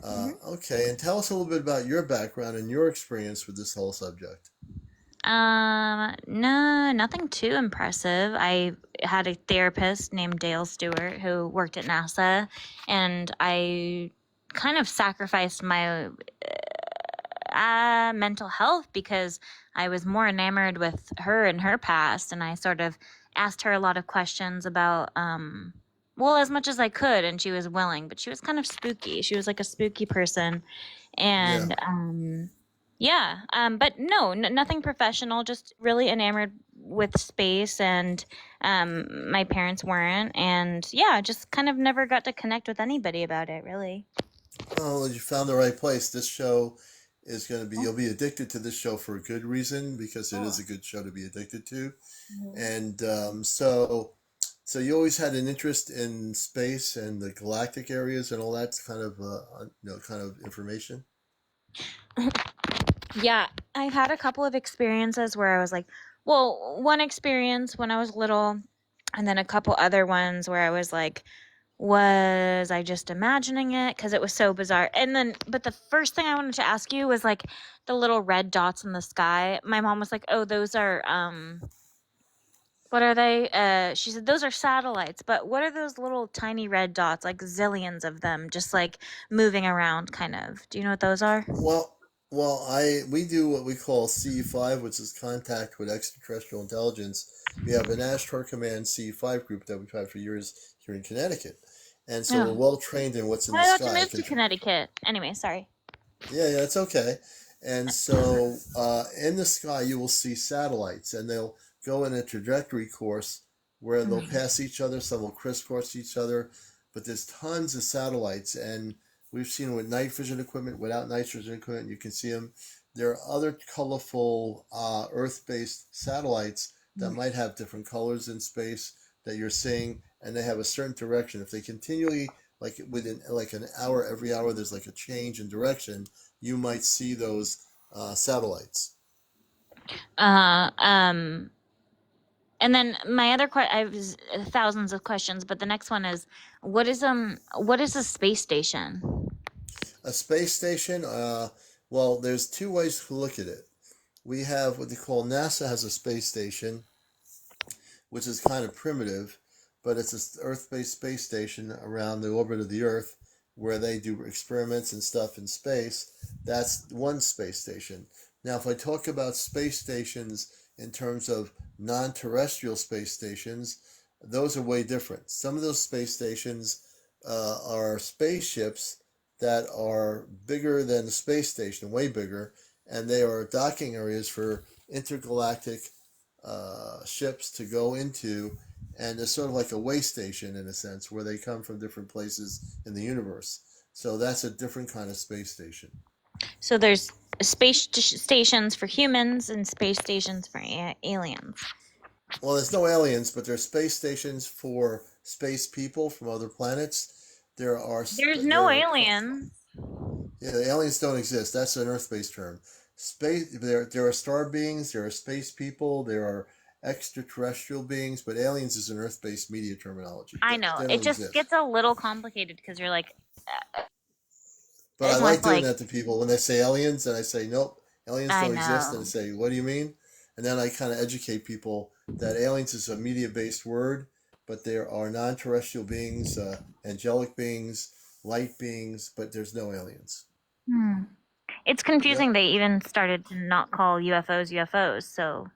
Okay, and tell us a little bit about your background and your experience with this whole subject. No, nothing too impressive. I had a therapist named Dale Stewart who worked at NASA, and I kind of sacrificed my mental health because I was more enamored with her and her past, and I sort of asked her a lot of questions about well, as much as I could, and she was willing, but she was kind of spooky. She was like a spooky person, and but no, nothing professional, just really enamored with space, and my parents weren't, and just kind of never got to connect with anybody about it, really. Oh, you found the right place. This show is going to be, you'll be addicted to this show for a good reason, because it is a good show to be addicted to. And so you always had an interest in space and the galactic areas and all that kind of information. Yeah, I've had a couple of experiences where I was like, well, one experience when I was little, and then a couple other ones where I was like, was I just imagining it? Because it was so bizarre. And then, but the first thing I wanted to ask you was like the little red dots in the sky. My mom was like, oh, those are, what are they? She said, those are satellites. But what are those little tiny red dots, like zillions of them, just like moving around kind of? Do you know what those are? We do what we call CE5, which is contact with extraterrestrial intelligence. We have an Ashtar Command CE5 group that we've had for years here in Connecticut, and so we're well trained in what's in the I sky. got to move to Connecticut. Anyway, sorry. Yeah, it's okay. And so in the sky, you will see satellites, and they'll go in a trajectory course where they'll pass each other. Some will crisscross each other, but there's tons of satellites, and we've seen them with night vision equipment, without night vision equipment. You can see them. There are other colorful Earth-based satellites that might have different colors in space. that you're seeing, and they have a certain direction. If they continually, like within like an hour, every hour, there's like a change in direction, you might see those satellites. Uh, um, and then my other I have thousands of questions, but the next one is, what is a space station? A space station, well, there's two ways to look at it. We have what they call NASA has a space station, which is kind of primitive, but it's an Earth-based space station around the orbit of the Earth where they do experiments and stuff in space. That's one space station. Now, if I talk about space stations in terms of non-terrestrial space stations, those are way different. Some of those space stations are spaceships that are bigger than the space station, way bigger, and they are docking areas for intergalactic ships to go into, and it's sort of like a way station in a sense, where they come from different places in the universe. So that's a different kind of space station. So there's stations for humans and space stations for aliens. Well, there's no aliens, but there's space stations for space people from other planets. There's no aliens. Yeah, the aliens don't exist. That's an Earth-based term. Space. There are star beings. There are space people. There are extraterrestrial beings. But aliens is an Earth-based media terminology. I know. They It don't just exist. gets a little complicated because you're like, But I like unless doing like, that to people when they say aliens, and I say nope, aliens I don't exist, and know. they say, what do you mean? And then I kind of educate people that aliens is a media-based word, but there are non-terrestrial beings, angelic beings, light beings, but there's no aliens. Hmm. It's Yeah. confusing. They even started to not call UFOs UFOs. So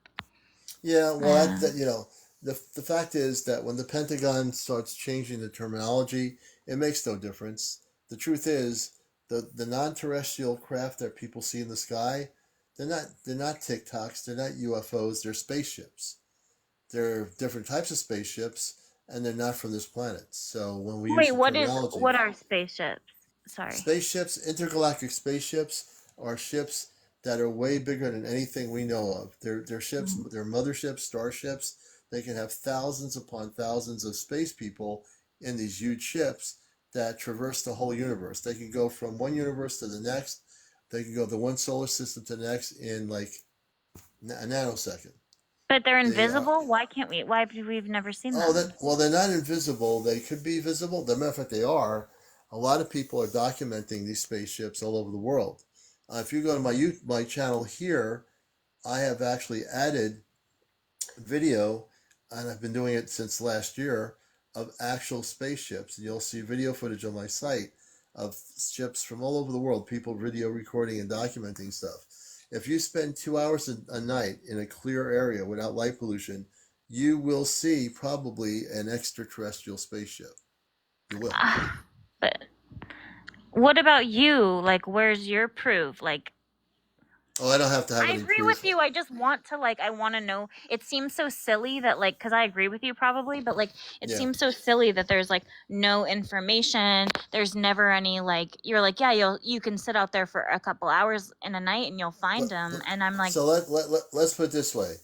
Yeah, well, uh, the fact is that when the Pentagon starts changing the terminology, it makes no difference. The truth is, the non-terrestrial craft that people see in the sky, they're not TikToks, they're not UFOs, they're spaceships. They're different types of spaceships, and they're not from this planet. So when we use wait, the terminology, what are spaceships? Sorry. spaceships, intergalactic spaceships, are ships that are way bigger than anything we know of. They're ships, Mm. they're motherships, starships. They can have thousands upon thousands of space people in these huge ships that traverse the whole universe. They can go from one universe to the next. They can go the one solar system to the next in like a nanosecond. But they're They are. invisible. Why can't we? Why have we've never seen Oh, them? they're not invisible. They could be visible. As a matter of fact, they are. A lot of people are documenting these spaceships all over the world. If you go to my channel here, I have actually added video, and I've been doing it since last year, of actual spaceships. And you'll see video footage on my site of ships from all over the world, people video recording and documenting stuff. If you spend 2 hours a night in a clear area without light pollution, you will see probably an extraterrestrial spaceship. You will. But what about you? Like, where's your proof? Like, Oh, I don't have to have I any agree with proof. you. I just want to I want to know. It seems so silly that because I agree with you probably, but it Yeah. seems so silly that there's no information. There's never any you're like, yeah, you can sit out there for a couple hours in a night and you'll find them. And I'm like, So let's put it this way.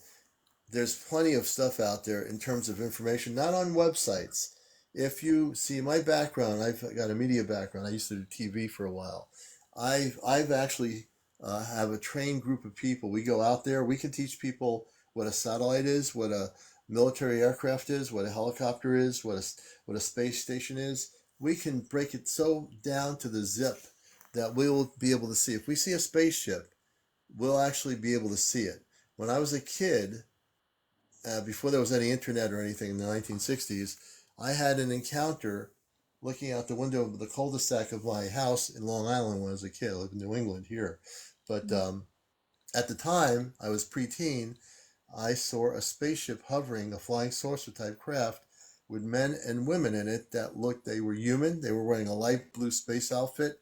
There's plenty of stuff out there in terms of information, not on websites. If you see my background, I've got a media background. I used to do TV for a while. I've actually have a trained group of people. We go out there. We can teach people what a satellite is, what a military aircraft is, what a helicopter is, what a space station is. We can break it so down to the zip that we will be able to see. If we see a spaceship, we'll actually be able to see it. When I was a kid, before there was any internet or anything in the 1960s, I had an encounter looking out the window of the cul-de-sac of my house in Long Island when I was a kid. I lived in New England here. But at the time, I was preteen, I saw a spaceship hovering, a flying saucer type craft with men and women in it that looked, they were human. They were wearing a light blue space outfit.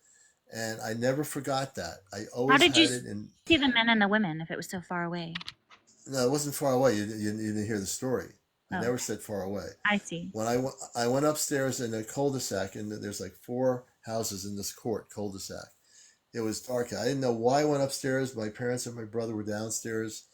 And I never forgot that. I how always did you had it in. see the men and the women if it was so far away? No, it wasn't far away. You didn't hear the story. I Oh, never said far away. I see. When I went upstairs in a cul-de-sac, and there's like 4 houses in this court cul-de-sac. It was dark. I didn't know why I went upstairs. My parents and my brother were downstairs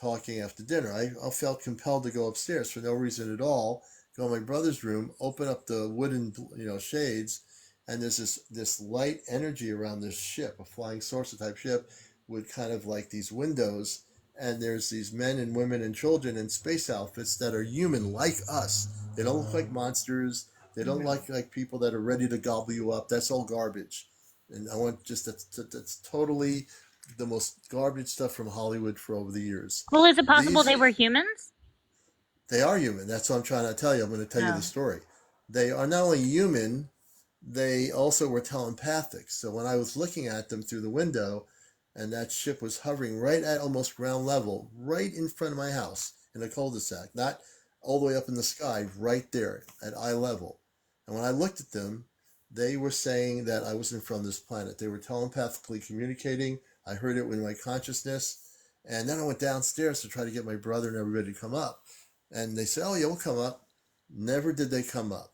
talking after dinner. I felt compelled to go upstairs for no reason at all, go in my brother's room, open up the wooden, shades, and there's this light energy around this ship, a flying saucer type ship, with kind of like these windows, and there's these men and women and children in space outfits that are human like us. They don't look like monsters. They don't like people that are ready to gobble you up. That's all garbage. And I want that's totally the most garbage stuff from Hollywood for over the years. Well, is it possible These they were humans? They are human. That's what I'm trying to tell you. I'm going to tell you the Oh. story. They are not only human, they also were telepathic. So when I was looking at them through the window, and that ship was hovering right at almost ground level, right in front of my house in a cul-de-sac, not all the way up in the sky, right there at eye level. And when I looked at them, they were saying that I wasn't from this planet. They were telepathically communicating. I heard it with my consciousness. And then I went downstairs to try to get my brother and everybody to come up. And they said, oh, yeah, we'll come up. Never did they come up.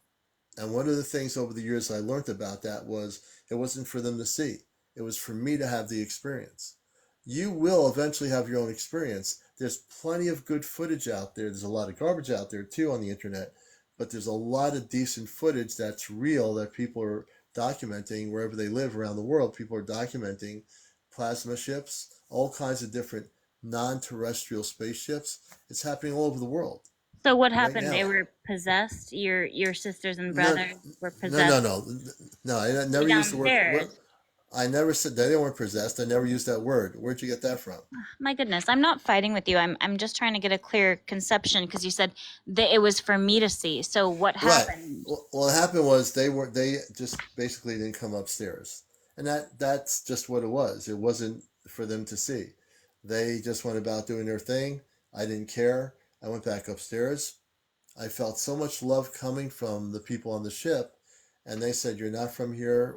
And one of the things over the years I learned about that was it wasn't for them to see. It was for me to have the experience. You will eventually have your own experience. There's plenty of good footage out there. There's a lot of garbage out there too on the internet, but there's a lot of decent footage that's real that people are documenting wherever they live around the world. People are documenting plasma ships, all kinds of different non-terrestrial spaceships. It's happening all over the world So what right happened? now. They were possessed. Your sisters and No, brothers were no, possessed. no. I never used the word. Downstairs. I never said they weren't possessed. I never used that word. Where'd you get that from? My goodness, I'm not fighting with you. I'm just trying to get a clear conception because you said that it was for me to see. So what Right. happened? Well, what happened was they just basically didn't come upstairs, and that's just what it was. It wasn't for them to see. They just went about doing their thing. I didn't care. I went back upstairs. I felt so much love coming from the people on the ship, and they said, "You're not from here.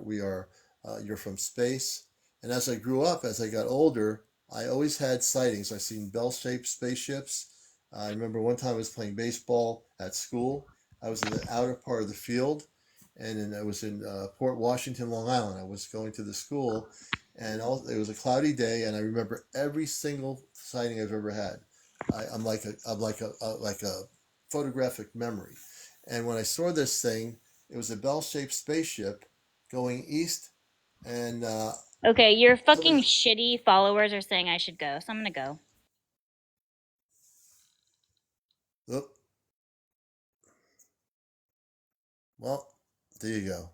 You're from space." And as I grew up, as I got older, I always had sightings. I seen bell-shaped spaceships. I remember one time I was playing baseball at school. I was in the outer part of the field, and then I was in Port Washington, Long Island. I was going to the school, and it was a cloudy day, and I remember every single sighting I've ever had. I'm like a photographic memory. And when I saw this thing, it was a bell-shaped spaceship going east, and Okay, your somebody. fucking shitty followers are saying I should go, so I'm gonna go. Oop, well, there you go.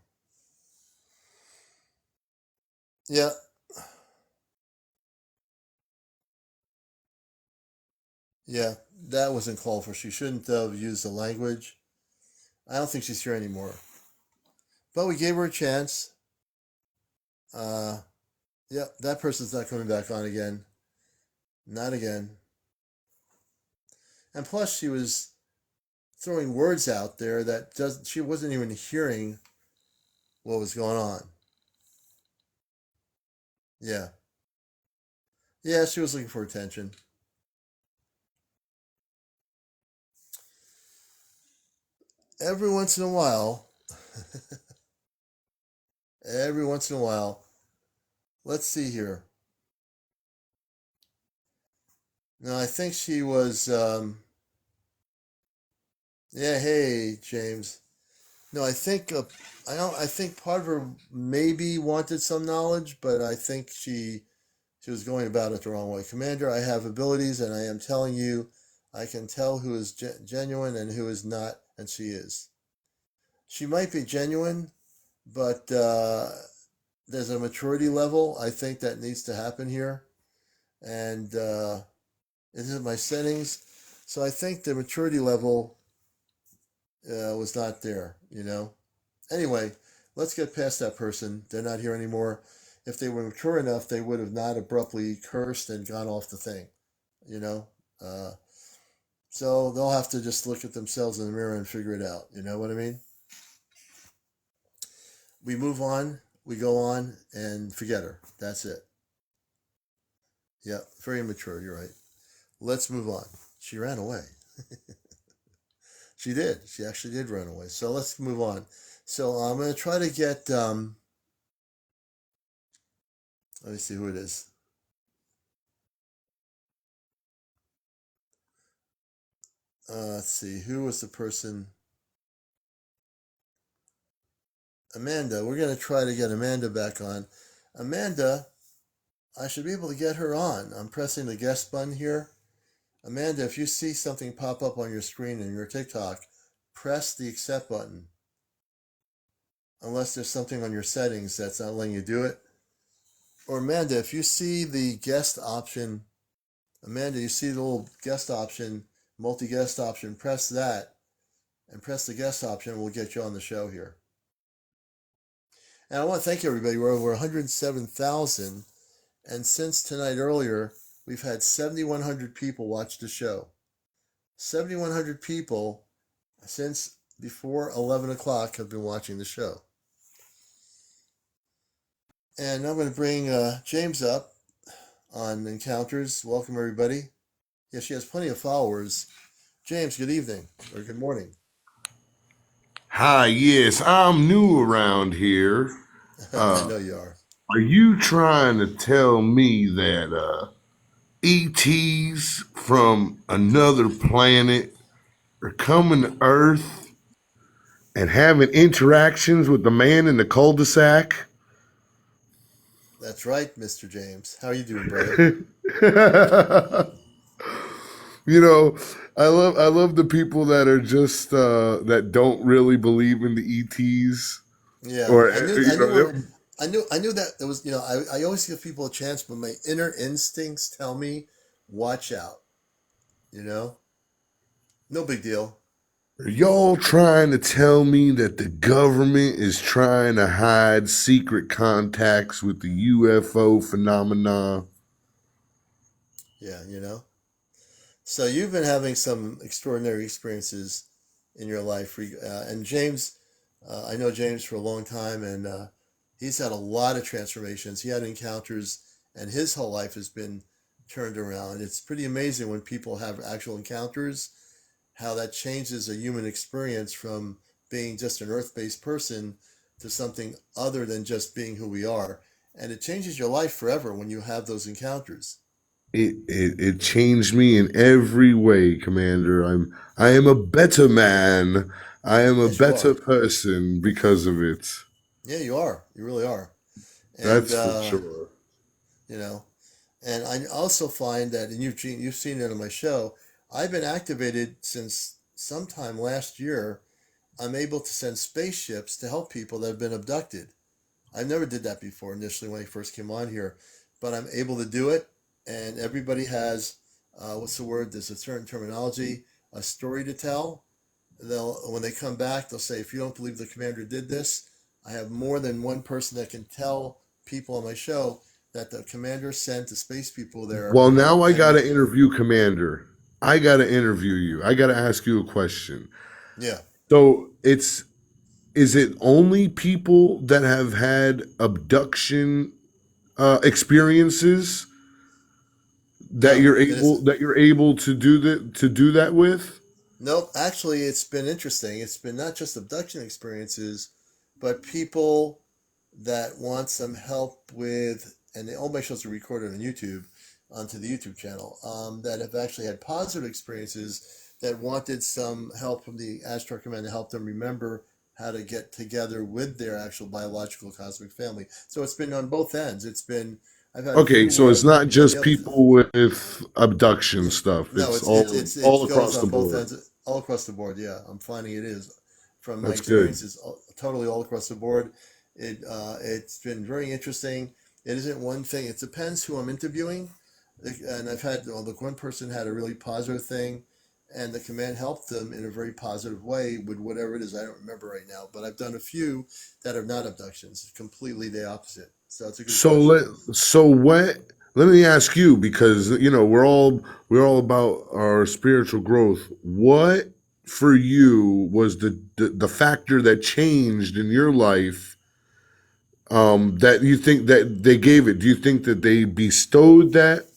Yeah, yeah, that wasn't called for. She shouldn't have used the language. I don't think she's here anymore. But we gave her a chance. Uh, yeah, that person's not coming back on again. Not again. And plus, she was throwing words out there that she wasn't even hearing what was going on. Yeah. Yeah, she was looking for attention. Every once in a while, every once in a while, let's see here. No, I think she was, yeah, hey, James. No, I think part of her maybe wanted some knowledge, but I think she was going about it the wrong way. Commander, I have abilities, and I am telling you, I can tell who is genuine and who is not, and she is. She might be genuine, but there's a maturity level I think that needs to happen here, and it is my settings. So I think the maturity level was not there. Anyway, let's get past that person. They're not here anymore. If they were mature enough, they would have not abruptly cursed and gone off the thing. You know, uh, so they'll have to just look at themselves in the mirror and figure it out. You know what I mean? We move on, we go on, and forget her. That's it. Yeah, very immature. You're right. Let's move on. She ran away. She did. She actually did run away. So let's move on. So I'm going to try to get. Let me see who it is. Let's see. Who was the person? Amanda. We're going to try to get Amanda back on. Amanda, I should be able to get her on. I'm pressing the guest button here. Amanda, if you see something pop up on your screen in your TikTok, press the accept button. Unless there's something on your settings that's not letting you do it. Or Amanda, if you see the guest option, Amanda, you see the little guest option, multi-guest option, press that and press the guest option. We'll get you on the show here. And I want to thank everybody. We're over 107,000. And since tonight earlier, we've had 7,100 people watch the show. 7,100 people since before 11 o'clock have been watching the show. And I'm going to bring James up on Encounters. Welcome, everybody. Yeah, she has plenty of followers. James, good evening or good morning. Hi, yes, I'm new around here. I know you are. Are you trying to tell me that ETs from another planet are coming to Earth and having interactions with the man in the cul-de-sac? That's right, Mr. James. How are you doing, brother? You know, I love the people that are just that don't really believe in the ETs. Yeah, Or I knew that there was. I always give people a chance, but my inner instincts tell me, watch out. No big deal. Are y'all trying to tell me that the government is trying to hide secret contacts with the UFO phenomena? Yeah, So you've been having some extraordinary experiences in your life, and James, I know James for a long time, and he's had a lot of transformations. He had encounters, and his whole life has been turned around. It's pretty amazing when people have actual encounters, how that changes a human experience from being just an earth-based person to something other than just being who we are. And it changes your life forever when you have those encounters. It changed me in every way, Commander. I am a better man. I am a Yes, you better are. person because of it. Yeah, you are. You really are. And That's for sure. you know, and I also find that, and you've seen it on my show. I've been activated since sometime last year. I'm able to send spaceships to help people that have been abducted. I never did that before initially when I first came on here, but I'm able to do it. And everybody has, what's the word? There's a certain terminology, a story to tell. When they come back, they'll say, if you don't believe the commander did this, I have more than one person that can tell people on my show that the commander sent the space people there. Well, now I And gotta interview Commander. I gotta interview you. I gotta ask you a question. yeah, So is it only people that have had abduction experiences that no, you're it isn't. able to do that with? Nope. Actually, it's been interesting. It's been not just abduction experiences, but people that want some help with, and all my shows are recorded on YouTube, onto the YouTube channel, that have actually had positive experiences that wanted some help from the Astro Command to help them remember how to get together with their actual biological cosmic family. So it's been on both ends. I've had a Okay, few, so it's not just yep. people with abduction stuff. No, It's it all goes across the on both board. ends, all across the board. Yeah, I'm finding it is from my That's good. experiences, totally all across the board. It's been very interesting. It isn't one thing. It depends who I'm interviewing, and I've had one person had a really positive thing, and the command helped them in a very positive way with whatever it is. I don't remember right now, but I've done a few that are not abductions, completely the opposite. So it's a good So question. let me ask you, because we're all about our spiritual growth. What for you was the factor that changed in your life, that you think that they gave it? Do you think that they bestowed that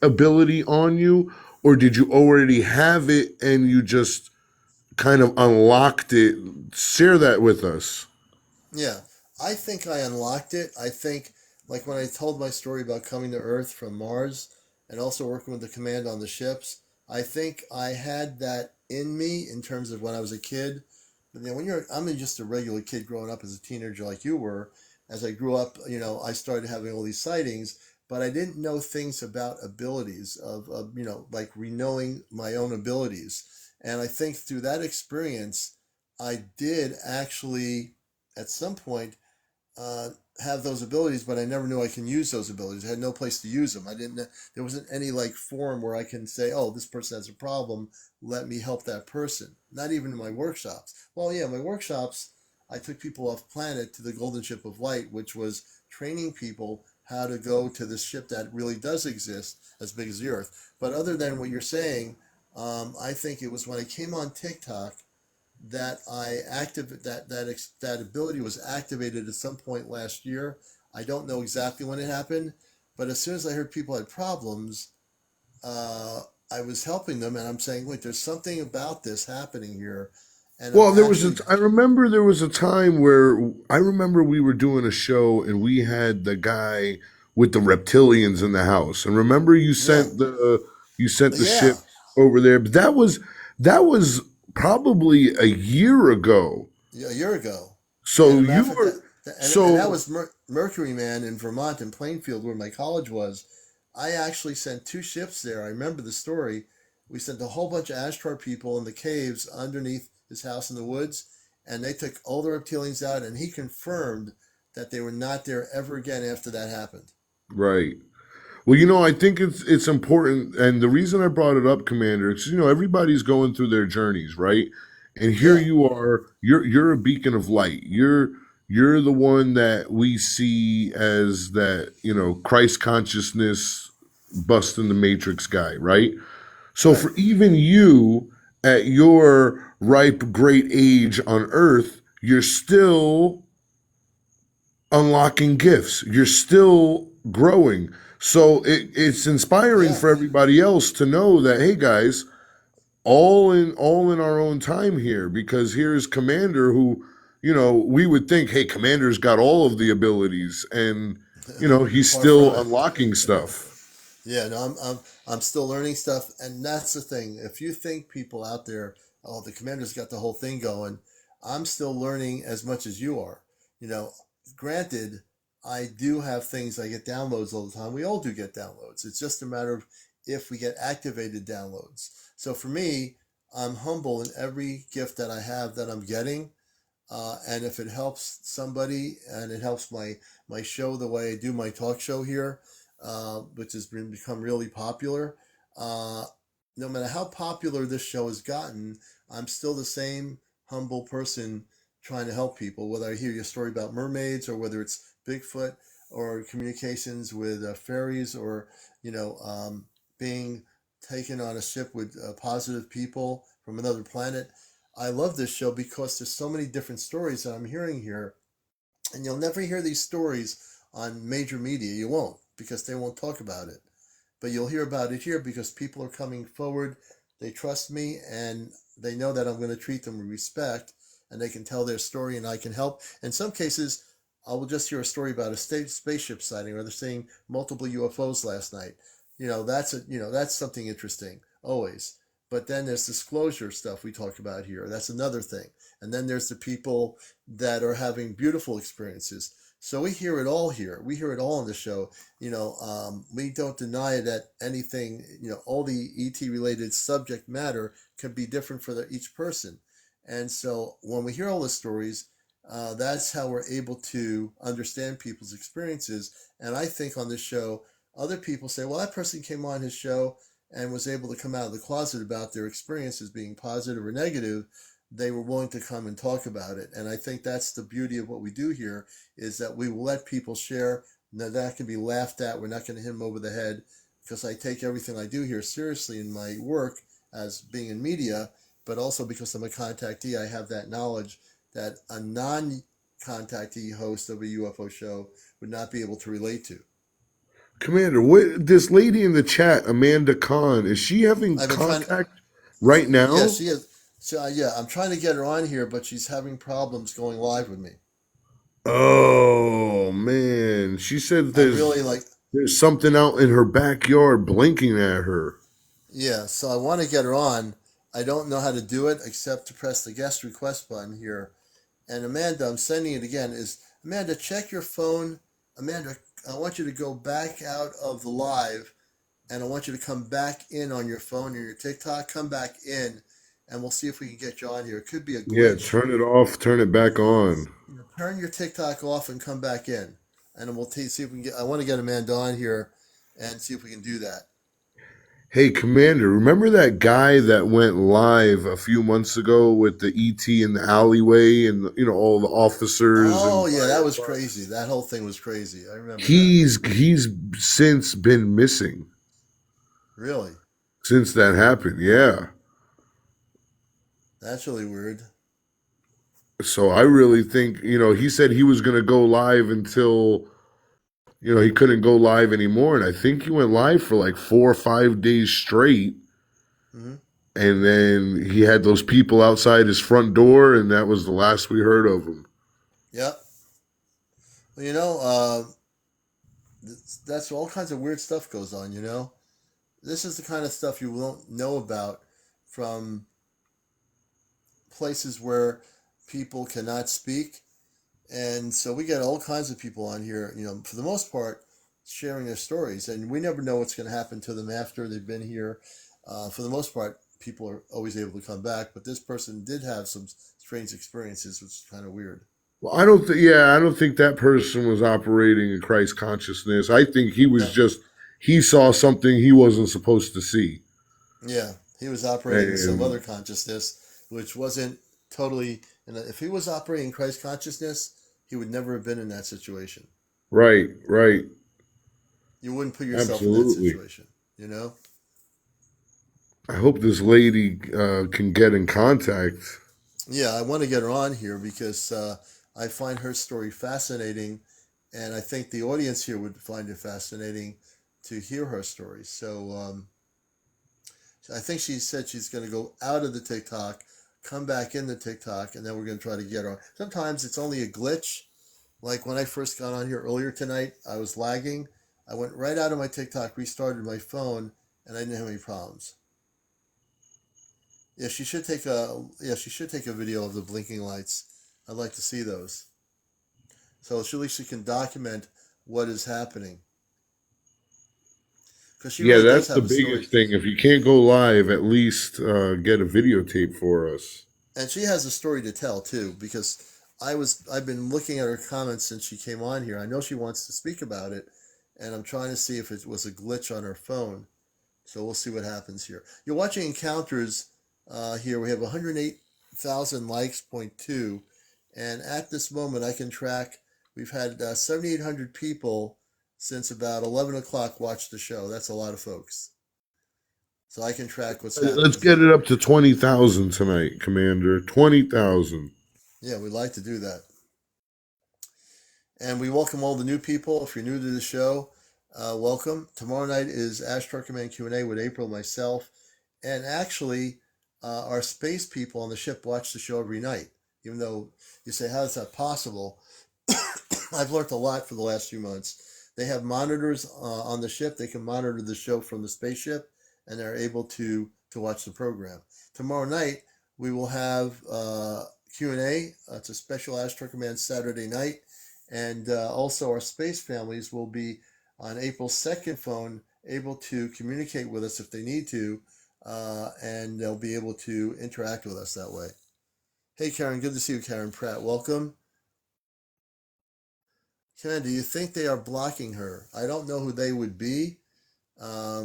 ability on you, or did you already have it and you just kind of unlocked it? Share that with us. Yeah, I think I unlocked it. I think, like when I told my story about coming to Earth from Mars and also working with the command on the ships, I think I had that in me in terms of when I was a kid. But then I'm just a regular kid growing up as a teenager like you were. As I grew up, I started having all these sightings, but I didn't know things about abilities of like knowing my own abilities. And I think through that experience, I did actually, at some point, uh, have those abilities, but I never knew I can use those abilities. I had no place to use them. I didn't. There wasn't any like forum where I can say, "Oh, this person has a problem. Let me help that person." Not even in my workshops. Well, yeah, my workshops, I took people off planet to the Golden Ship of Light, which was training people how to go to this ship that really does exist, as big as the Earth. But other than what you're saying, I think it was when I came on TikTok that that ability was activated at some point last year. I don't know exactly when it happened, but as soon as I heard people had problems, uh, I was helping them, and I'm saying, wait, there's something about this happening here, and I'm Well, actually, I remember there was a time where I remember we were doing a show and we had the guy with the reptilians in the house. And remember yeah, you sent the yeah, ship over there, but that was probably a year ago. yeah, a year ago. And So a matter of you fact, were and that so was Mercury Man in Vermont in Plainfield, where my college was. I actually sent two ships there. I remember the story. We sent a whole bunch of Ashtar people in the caves underneath his house in the woods, and they took all the reptilians out, and he confirmed that they were not there ever again after that happened. right. Well, I think it's important, and the reason I brought it up, Commander, is everybody's going through their journeys, right? And here Yeah, you are, you're a beacon of light. You're the one that we see as that Christ consciousness, busting the matrix guy, right? So right. for even you at your ripe, great age on Earth, you're still unlocking gifts. You're still growing. So it's inspiring Yeah, for everybody else to know that, hey guys, all in our own time here, because here's Commander who, we would think, hey, Commander's got all of the abilities, and he's far from still it. unlocking stuff. Yeah, no, I'm still learning stuff, and that's the thing. If you think people out there, oh, the commander's got the whole thing going, I'm still learning as much as you are. You know, granted, I do have things. I get downloads all the time. We all do get downloads. It's just a matter of if we get activated downloads. So for me, I'm humble in every gift that I have that I'm getting. And if it helps somebody and it helps my show the way I do my talk show here, which has become really popular, uh, no matter how popular this show has gotten, I'm still the same humble person trying to help people. Whether I hear your story about mermaids or whether it's Bigfoot or communications with fairies or being taken on a ship with positive people from another planet. I love this show because there's so many different stories that I'm hearing here, and you'll never hear these stories on major media. You won't, because they won't talk about it. But you'll hear about it here because people are coming forward. They trust me, and they know that I'm going to treat them with respect, and they can tell their story, and I can help. In some cases, I will just hear a story about a spaceship sighting, or they're seeing multiple UFOs last night. That's something interesting always. But then there's disclosure stuff we talk about here. That's another thing. And then there's the people that are having beautiful experiences. So we hear it all here. We hear it all on the show. We don't deny that anything, all the ET related subject matter can be different for each person. And so when we hear all the stories, that's how we're able to understand people's experiences. And I think on this show, other people say, well, that person came on his show and was able to come out of the closet about their experiences being positive or negative. They were willing to come and talk about it. And I think that's the beauty of what we do here, is that we will let people share. Now, that can be laughed at. We're not going to hit them over the head, because I take everything I do here seriously in my work as being in media, but also because I'm a contactee, I have that knowledge that a non-contactee host of a UFO show would not be able to relate to. Commander, what this lady in the chat, Amanda Khan, is she having I've been trying. contact right Yeah, now? she is. So yeah, I'm trying to get her on here, but she's having problems going live with me. Oh man, she said I really like. there's something out in her backyard blinking at her. Yeah, so I want to get her on. I don't know how to do it except to press the guest request button here. And Amanda, I'm sending it again. Amanda, check your phone. Amanda, I want you to go back out of the live, and I want you to come back in on your phone or your TikTok. Come back in, and we'll see if we can get you on here. It could be a glitch. Yeah, turn it off, turn it back on. Turn your TikTok off and come back in, and we'll see if we can get. I want to get Amanda on here and see if we can do that. Hey, Commander, remember that guy that went live a few months ago with the ET in the alleyway and all the officers? Oh, yeah, that was crazy. That whole thing was crazy. I remember. He's since been missing. Really? Since that happened, yeah. That's really weird. So I really think, he said he was going to go live until he couldn't go live anymore. And I think he went live for like 4 or 5 days straight. Mm-hmm. And then he had those people outside his front door, and that was the last we heard of him. Yep. Well, that's all kinds of weird stuff goes on, This is the kind of stuff you won't know about from places where people cannot speak. And so we get all kinds of people on here, for the most part, sharing their stories. And we never know what's going to happen to them after they've been here. For the most part, people are always able to come back. But this person did have some strange experiences, which is kind of weird. Well, I don't think that person was operating in Christ consciousness. I think he was he saw something he wasn't supposed to see. Yeah, he was operating in some other consciousness, which wasn't totally. And if he was operating in Christ consciousness, he would never have been in that situation. Right. You wouldn't put yourself Absolutely. in that situation, I hope this lady can get in contact. Yeah, I want to get her on here because I find her story fascinating, and I think the audience here would find it fascinating to hear her story. So I think she said she's going to go out of the TikTok, come back in the TikTok, and then we're going to try to get her on. Sometimes it's only a glitch. Like when I first got on here earlier tonight, I was lagging. I went right out of my TikTok, restarted my phone, and I didn't have any problems. Yeah, she should take a video of the blinking lights. I'd like to see those. So at least she can document what is happening. Really that's the biggest thing. If you can't go live, at least get a videotape for us. And she has a story to tell too, because I've been looking at her comments since she came on here. I know she wants to speak about it, and I'm trying to see if it was a glitch on her phone. So we'll see what happens here. You're watching Encounters. Here we have 108,000 likes, 0.2, and at this moment I can track. We've had 7,800 people since about 11 o'clock watch the show. That's a lot of folks. So I can track what's happening. Let's get it up to 20,000 tonight, Commander. 20,000. Yeah, we'd like to do that. And we welcome all the new people. If you're new to the show, welcome. Tomorrow night is Ashtar Command Q&A with April, myself, and actually our space people on the ship watch the show every night. Even though you say, how is that possible? I've learned a lot for the last few months. They have monitors on the ship. They can monitor the show from the spaceship, and they're able to watch the program. Tomorrow night, we will have Q&A. It's a special Astro Command Saturday night. And also our space families will be on April 2nd phone, able to communicate with us if they need to, and they'll be able to interact with us that way. Hey, Karen, good to see you, Karen Pratt. Welcome. Karen, do you think they are blocking her? I don't know who they would be. I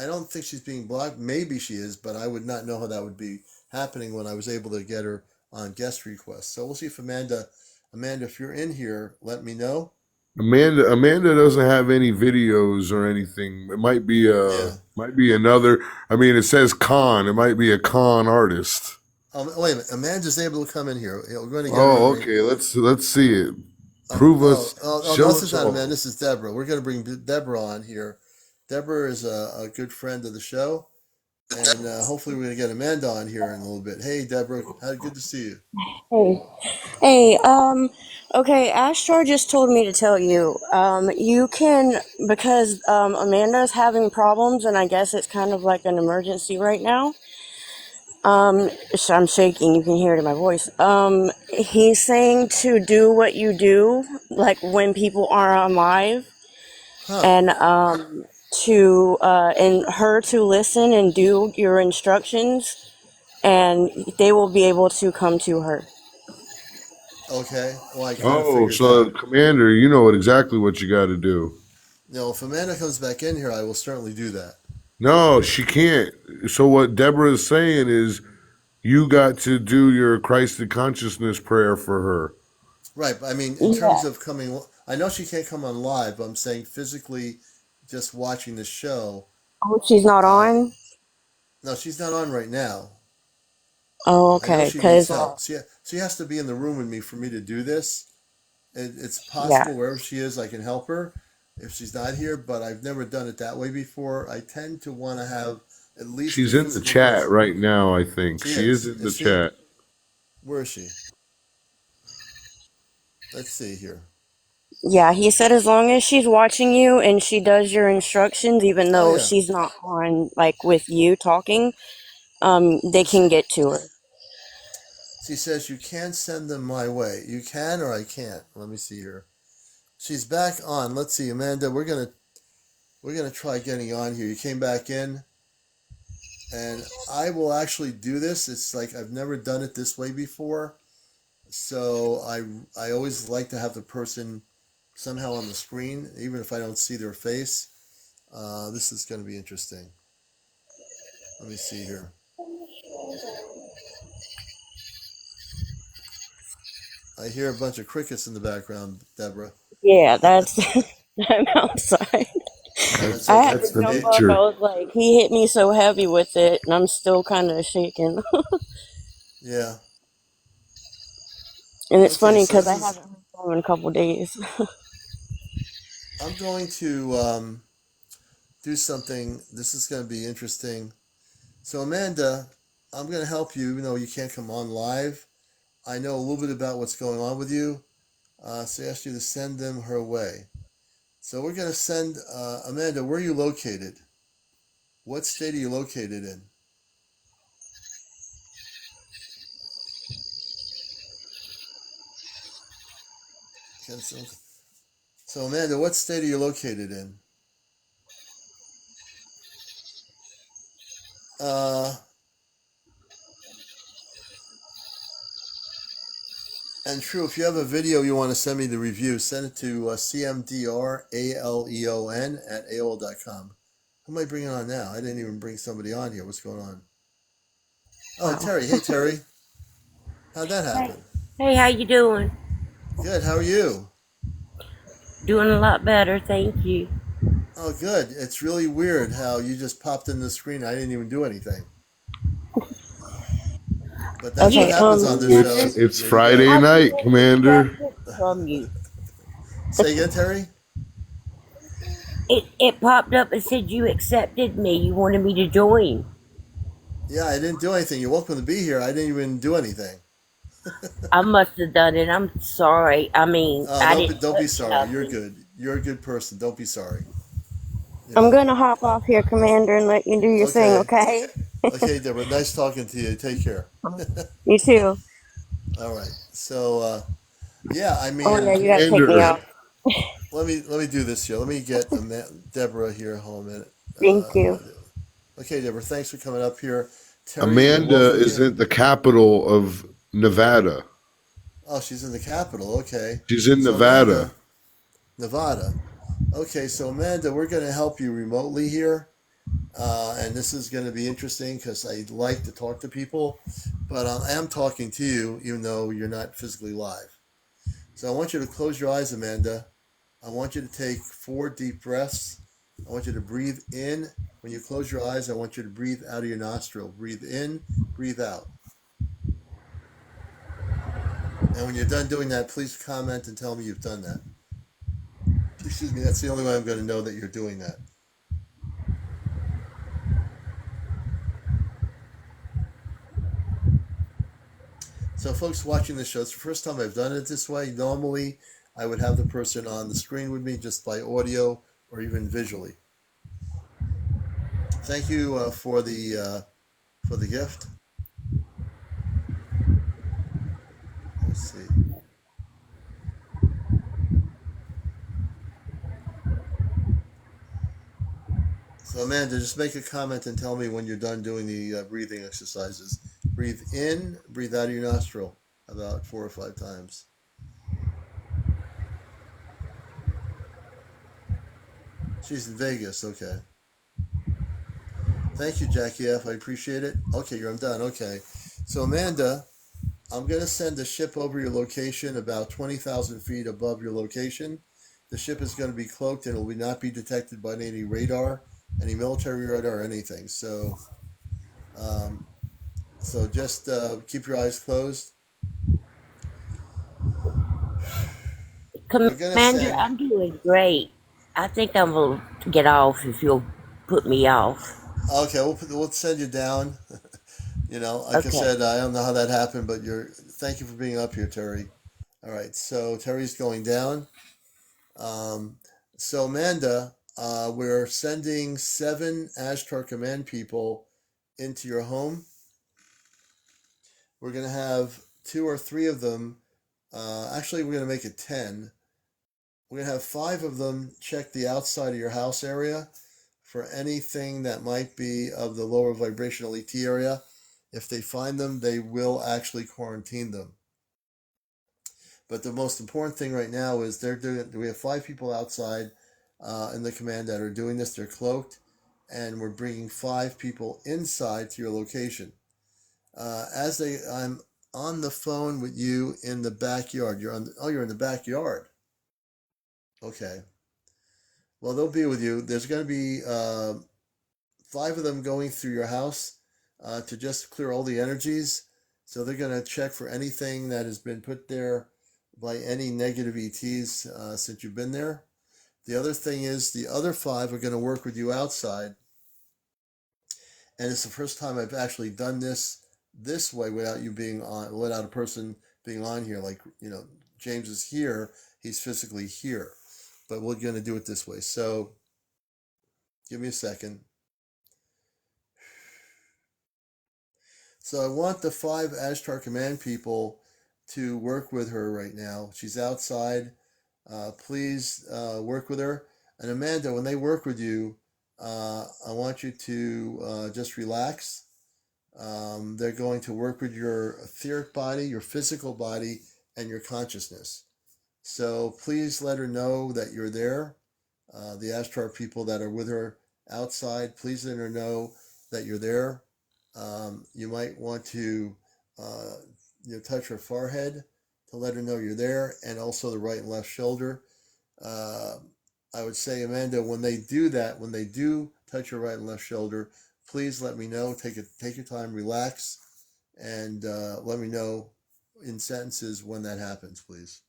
don't think she's being blocked. Maybe she is, but I would not know how that would be happening when I was able to get her on guest requests. So we'll see if Amanda, if you're in here, let me know. Amanda doesn't have any videos or anything. It might be another. I mean, it says con. It might be a con artist. Wait a minute. Amanda's able to come in here. We're going to get okay. Let's see it. Prove us. This is not Amanda. This is Deborah. We're going to bring Deborah on here. Deborah is a good friend of the show, and hopefully we're going to get Amanda on here in a little bit. Hey, Deborah. Good to see you. Hey, okay, Ashtar just told me to tell you, you can, because Amanda's having problems, and I guess it's kind of like an emergency right now, So I'm shaking. You can hear it in my voice. He's saying to do what you do, like when people are on live, and and her to listen and do your instructions, and they will be able to come to her. Okay. Well, I kind of Oh, figured so that. Commander, you know exactly what you got to do. No, if Amanda comes back in here, I will certainly do that. No, she can't. So what Deborah is saying is you got to do your Christ the consciousness prayer for her. Right. But I mean, in Yeah. terms of coming, I know she can't come on live, but I'm saying physically just watching the show. Oh, she's not on? No, she's not on right now. Oh, I know okay. she needs Because, help. She has to be in the room with me for me to do this. It's yeah. possible wherever she is, I can help her if she's not here, but I've never done it that way before. I tend to want to have at least the She's in the physical chat person. right now, I think. She She is is. in the Is she? chat. Where is she? Let's see here. Yeah, he said as long as she's watching you and she does your instructions, even Oh, though yeah. she's not on, like, with you talking, they can get to her. She says you can send them my way. You can or I can't. Let me see here. She's back on. Let's see, Amanda. We're gonna try getting on here. You came back in, and I will actually do this. It's like I've never done it this way before, so I always like to have the person somehow on the screen, even if I don't see their face. This is going to be interesting. Let me see here. I hear a bunch of crickets in the background, Deborah. Yeah, that's. I'm outside. That's I okay. had to That's the jump up. I nature. was like, he hit me so heavy with it, and I'm still kind of shaking. Yeah. And it's Okay. funny So because this I is. haven't heard from him in a couple days. I'm going to do something. This is going to be interesting. So Amanda, I'm going to help you, even though you can't come on live. I know a little bit about what's going on with you. So I asked you to send them her way. So we're going to send Amanda. Where are you located? What state are you located in? So Amanda, what state are you located in? Uh, and true, if you have a video you want to send me the review, send it to CmdRAleon at AOL.com. Who am I bringing on now? I didn't even bring somebody on here. What's going on? Oh, Wow. Terry. Hey, Terry. How'd that Hey, happen? hey, how you doing? Good. How are you? Doing a lot better, thank you. Oh, good. It's really weird how you just popped in the screen. I didn't even do anything. But that's what Okay, Yeah, happens on this show. Commander, It's Yeah, you got. Friday I've been night, wanting to grab Commander. this from you. Say again, Terry. It popped up and said you accepted me. You wanted me to join. Yeah, I didn't do anything. You're welcome to be here. I didn't even do anything. I must have done it. I'm sorry. I mean, Oh, I didn't don't be touch sorry. You're nothing. good. You're a good person. Don't be sorry. You I'm know. gonna hop off here, Commander, and let you do your thing, Okay. okay? Okay, Deborah. Nice talking to you. Take care. You too. All right. So, yeah. I Oh yeah, mean, you gotta take me Commander, out. let me do this here. Let me get Deborah here. Hold a minute. Thank you. Okay, Deborah. Thanks for coming up here. Terry, you're Amanda welcome is here. in the capital of Nevada. Oh, she's in the capital. Okay. She's in So Nevada. Amanda, Nevada. Okay, so Amanda, we're going to help you remotely here. And this is going to be interesting because I like to talk to people, but I am talking to you even though you're not physically live. So I want you to close your eyes, Amanda. I want you to take 4 deep breaths. I want you to breathe in. When you close your eyes, I want you to breathe out of your nostril. Breathe in, breathe out. And when you're done doing that, please comment and tell me you've done that. Excuse me, that's the only way I'm going to know that you're doing that. So, folks watching the show, it's the first time I've done it this way. Normally, I would have the person on the screen with me just by audio or even visually. Thank you for the gift. So Amanda, just make a comment and tell me when you're done doing the breathing exercises. Breathe in, breathe out of your nostril about 4 or 5 times. She's in Vegas. Okay. Thank you, Jackie F. I appreciate it. Okay, I'm done. Okay. So Amanda, I'm going to send a ship over your location about 20,000 feet above your location. The ship is going to be cloaked and it will not be detected by any radar, any military radar or anything. Um, so just keep your eyes closed. We're going to Commander, send. I'm doing great. I think I'm going to get off if you'll put me off. Okay, we'll send you down. Like I Okay. said, I don't know how that happened, but thank you for being up here, Terry. All right, so Terry's going down. So Amanda, we're sending 7 Ashtar Command people into your home. We're gonna have 2 or 3 of them. Actually, we're gonna make it 10. We're gonna have 5 of them check the outside of your house area for anything that might be of the lower vibrational ET area. If they find them, they will actually quarantine them. But the most important thing right now is we have 5 people outside in the command that are doing this. They're cloaked, and we're bringing 5 people inside to your location. I'm on the phone with you in the backyard. You're in the backyard. Okay. Well, they'll be with you. There's going to be 5 of them going through your house to just clear all the energies. So they're going to check for anything that has been put there by any negative ETs since you've been there. The other thing is the other 5 are going to work with you outside. And it's the first time I've actually done this way without you being on, without a person being on here. Like, James is here. He's physically here. But we're going to do it this way. So give me a second. So I want the 5 Ashtar Command people to work with her right now. She's outside. Please work with her. And Amanda, when they work with you, I want you to just relax. They're going to work with your etheric body, your physical body, and your consciousness. So please let her know that you're there. The Ashtar people that are with her outside, please let her know that you're there. You might want to touch her forehead to let her know you're there, and also the right and left shoulder. I would say, Amanda, when they do that, when they do touch your right and left shoulder, please let me know. Take your time, relax, and let me know in sentences when that happens, please.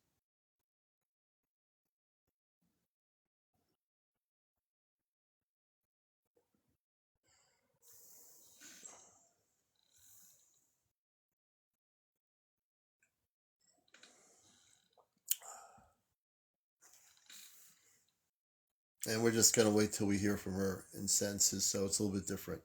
And we're just going to wait till we hear from her in sentences, so it's a little bit different.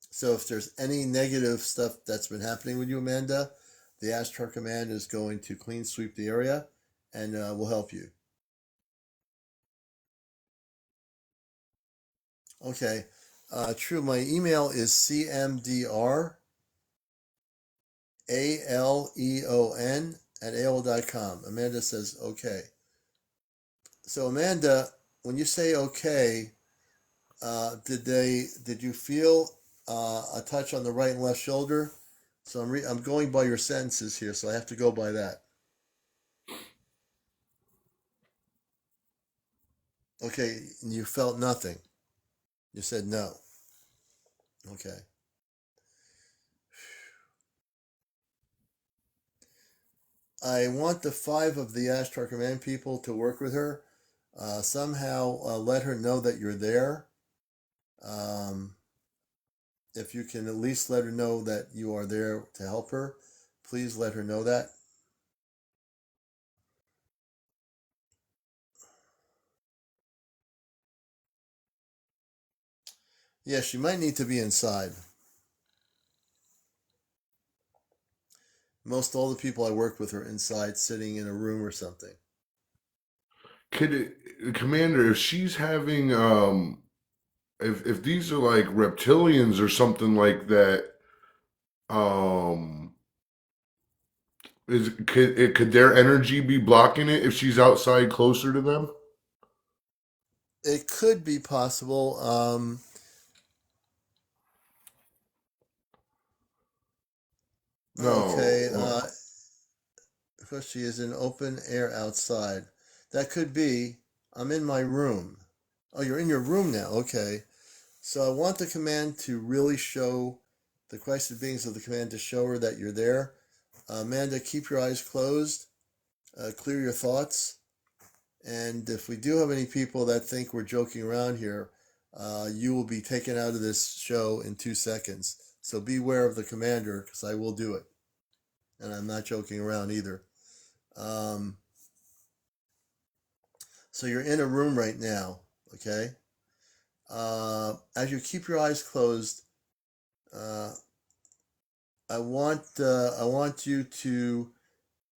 So if there's any negative stuff that's been happening with you, Amanda, the Ashtar Command is going to clean sweep the area and will help you. Okay. True. My email is CmdRAleon at AOL.com. Amanda says okay. So Amanda, when you say okay, did you feel a touch on the right and left shoulder? So I'm going by your sentences here, so I have to go by that. Okay, and you felt nothing. You said no. Okay. I want the 5 of the Ashtar Command people to work with her. Somehow let her know that you're there. If you can at least let her know that you are there to help her, please let her know that. Yeah, she might need to be inside. Most all the people I work with are inside, sitting in a room or something. Commander, if she's having if these are like reptilians or something like that, um could their energy be blocking it if she's outside closer to them? It could be possible. Okay. No. Because she is in open air outside. That could be. I'm in my room. Oh, you're in your room now. Okay. So I want the command to really show the Christed beings of the command to show her that you're there. Amanda, keep your eyes closed. Clear your thoughts. And if we do have any people that think we're joking around here, you will be taken out of this show in 2 seconds. So beware of the commander, because I will do it. And I'm not joking around either. So you're in a room right now, okay? As you keep your eyes closed, I want you to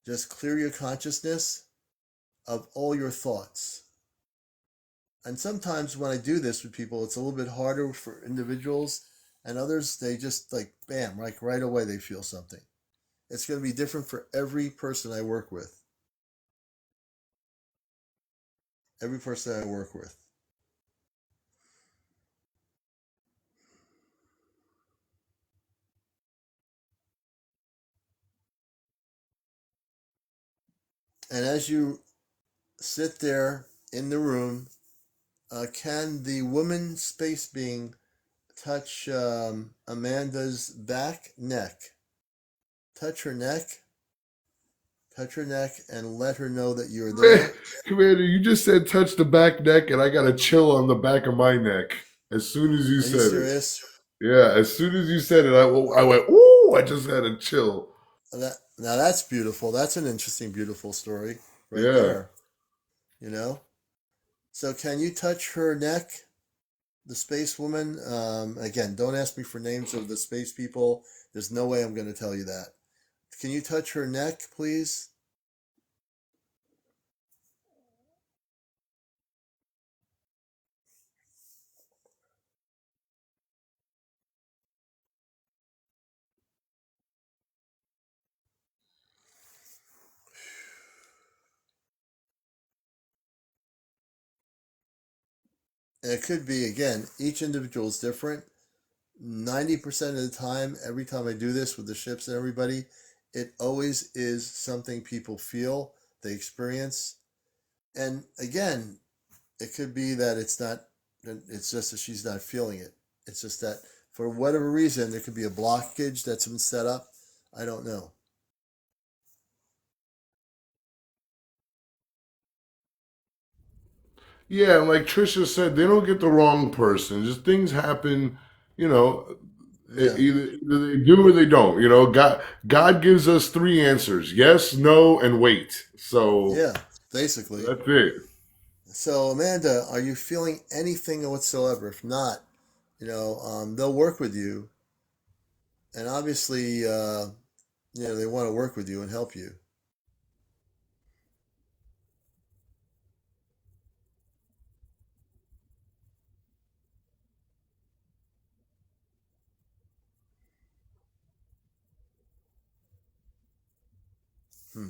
just clear your consciousness of all your thoughts. And sometimes when I do this with people, it's a little bit harder for individuals, and others, they just like, bam, like right away they feel something. It's going to be different for every person I work with. Every person I work with. And as you sit there in the room, can the woman space being touch Amanda's back neck? Touch her neck. Touch her neck and let her know that you're there. Commander, you just said touch the back neck, and I got a chill on the back of my neck as soon as you Are you said serious? it. Yeah, as soon as you said it, I went, ooh, I just had a chill. Now that's beautiful. That's an interesting, beautiful story right Yeah. there. You know? So can you touch her neck, the space woman? Again, don't ask me for names of the space people. There's no way I'm going to tell you that. Can you touch her neck, please? And it could be, again, each individual is different. 90% of the time, every time I do this with the ships and everybody, it always is something people feel, they experience. And again, it could be that it's just that she's not feeling it. It's just that for whatever reason, there could be a blockage that's been set up. I don't know. Yeah, like Trisha said, they don't get the wrong person. Just things happen, you know. Yeah. Either they do or they don't. You know, God gives us three answers: yes, no, and wait. So Yeah, basically. that's it. So, Amanda, are you feeling anything whatsoever? If not, they'll work with you. And obviously, they want to work with you and help you. Hmm.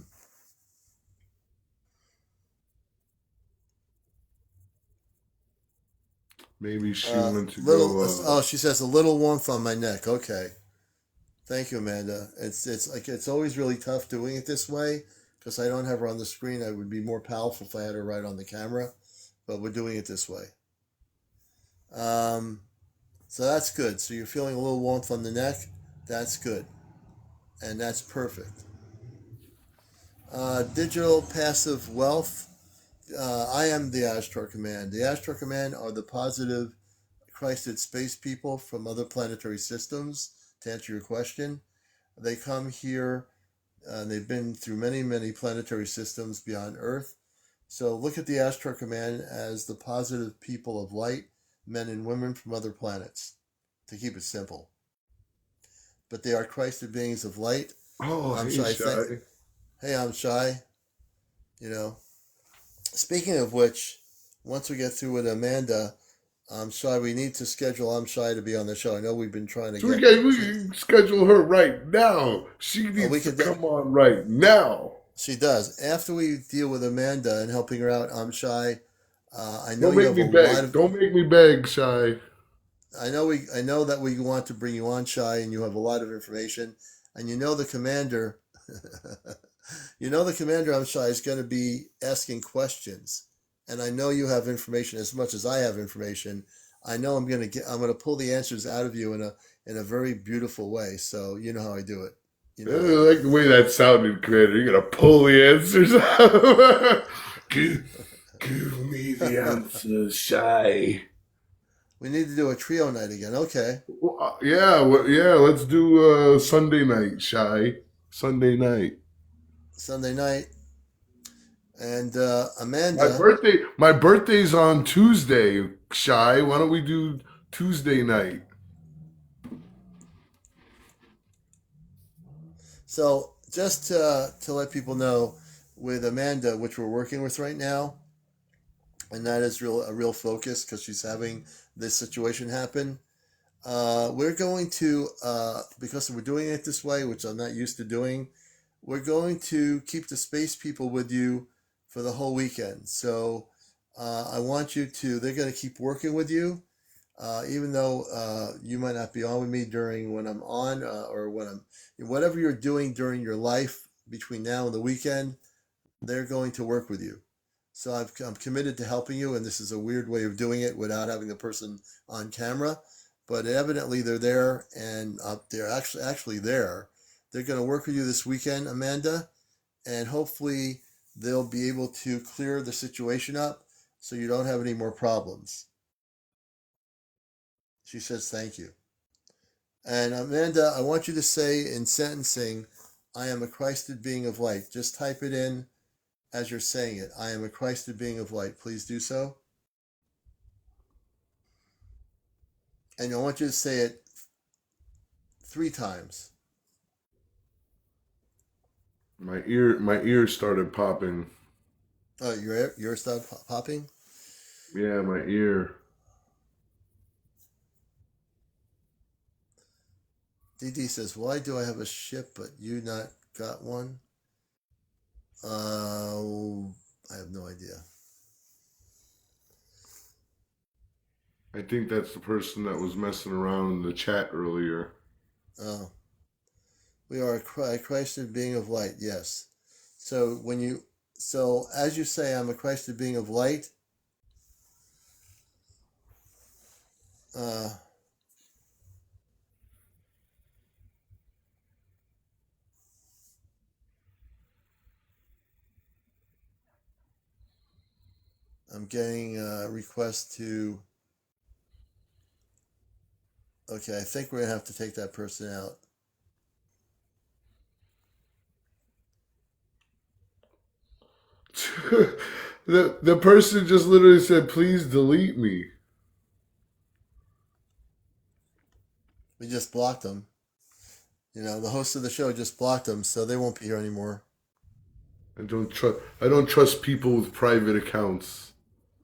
Maybe she went to Little. go. Oh, she says a little warmth on my neck. Okay. Thank you, Amanda. It's always really tough doing it this way because I don't have her on the screen. I would be more powerful if I had her right on the camera, but we're doing it this way. Um, so that's good. So you're feeling a little warmth on the neck. That's good, and that's perfect. Digital passive wealth. I am the Astro Command. The Astro Command are the positive Christed space people from other planetary systems. To answer your question, they come here. They've been through many, many planetary systems beyond Earth. So look at the Astro Command as the positive people of light, men and women from other planets, to keep it simple. But they are Christed beings of light. Oh, I'm hey, Shy. Shy. Hey, I'm Shy. You know, speaking of which, once we get through with Amanda, I'm Shy. We need to schedule I'm Shy to be on the show. I know we've been trying to So we get. can, we can schedule her right now. She We needs to could. come on right now. She does. After we deal with Amanda and helping her out, I'm Shy. I know Don't you make have a me lot beg. of. Don't make me beg, Shy. I know that we want to bring you on, Shy, and you have a lot of information, and you know the commander. You know the commander, I'm Shy, is going to be asking questions, and I know you have information as much as I have information. I know I'm going to pull the answers out of you in a very beautiful way. So you know how I do it. You I know how I do like the way that sounded, Commander. You're gonna pull the answers out. Give me the answers, Shy. We need to do a trio night again. Okay, Well, yeah, yeah. Let's do Sunday night, Shy. Sunday night. Sunday night, and My Amanda. birthday. My birthday's on Tuesday, Shy. Why don't we do Tuesday night? So just to let people know, with Amanda, which we're working with right now, and that is a real focus because she's having this situation happen. We're going to because we're doing it this way, which I'm not used to doing. We're going to keep the space people with you for the whole weekend. So I want you to. They're going to keep working with you, even though you might not be on with me during when I'm on or when I'm whatever you're doing during your life between now and the weekend. They're going to work with you. So I'm committed to helping you, and this is a weird way of doing it without having the person on camera. But evidently they're there, and they're actually there. They're going to work with you this weekend, Amanda, and hopefully they'll be able to clear the situation up so you don't have any more problems. She says thank you. And Amanda, I want you to say in sentencing, I am a Christed being of light. Just type it in as you're saying it. I am a Christed being of light. Please do so. And I want you to say it 3 times. My ears started popping. Oh, your start popping? Yeah, my ear. DD says, why do I have a ship but you not got one? I have no idea. I think that's the person that was messing around in the chat earlier. Oh, we are a Christed being of light. Yes. So as you say, I'm a Christed being of light. Uh, I'm getting a request to. Okay, I think we're gonna have to take that person out. The person just literally said, "Please delete me." We just blocked them. You know, the host of the show just blocked them, so they won't be here anymore. I don't trust people with private accounts.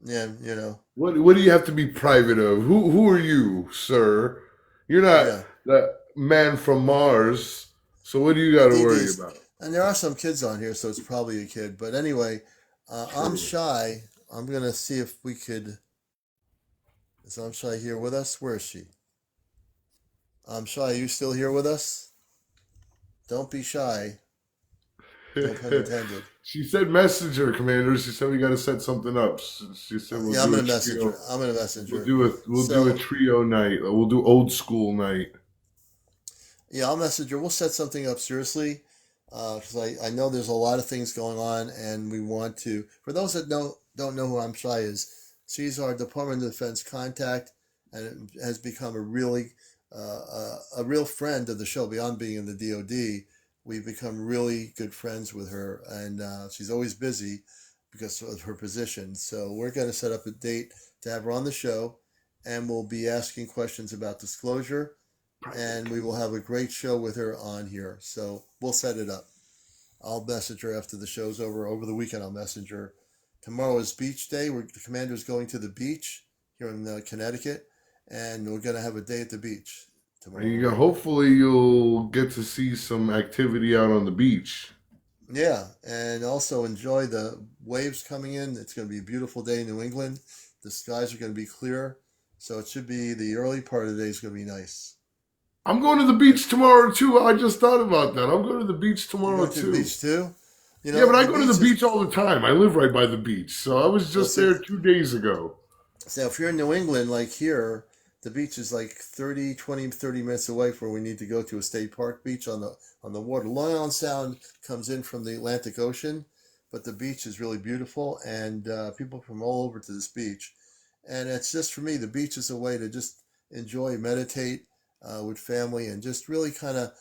Yeah, you know. What do you have to be private of? Who are you, sir? You're not Yeah. that man from Mars. So what do you got to worry DD's, about? and there are some kids on here, so it's probably a kid. But anyway, I'm True. Shy. I'm gonna see if we could. Is I'm Shy here with us? Where is she? I'm Shy. Are you still here with us? Don't be shy. No pun intended. She said messenger, Commander. She said we got to set something up. She said we'll Yeah, I'm do a gonna message her. trio. I'm gonna message her. We'll do a So trio night. We'll do old school night. yeah, I'll message her. We'll set something up seriously, because I know there's a lot of things going on, and we want to. For those that don't know who I'm Shy is, she's our Department of Defense contact, and has become a real friend of the show. Beyond being in the DoD, we've become really good friends with her, and she's always busy because of her position. So we're going to set up a date to have her on the show, and we'll be asking questions about disclosure and we will have a great show with her on here. So we'll set it up. I'll message her after the show's over. Over the weekend, I'll message her. Tomorrow is beach day. The commander's going to the beach here in Connecticut, and we're going to have a day at the beach tomorrow. You go, hopefully you'll get to see some activity out on the beach. Yeah, and also enjoy the waves coming in. It's going to be a beautiful day in New England. The skies are going to be clear, so it should be the early part of the day is going to be nice. I'm going to the beach tomorrow too. I just thought about that. I'm going to the beach tomorrow too. The beach too? You know, yeah, but I go to the beach all the time. I live right by the beach, so I was just there 2 days ago. So if you're in New England, like here, the beach is like 30 minutes away from where we need to go to a state park beach on the water. Long Island Sound comes in from the Atlantic Ocean, but the beach is really beautiful, and people from all over to this beach. And it's just, for me, the beach is a way to just enjoy, meditate with family, and just really kind of,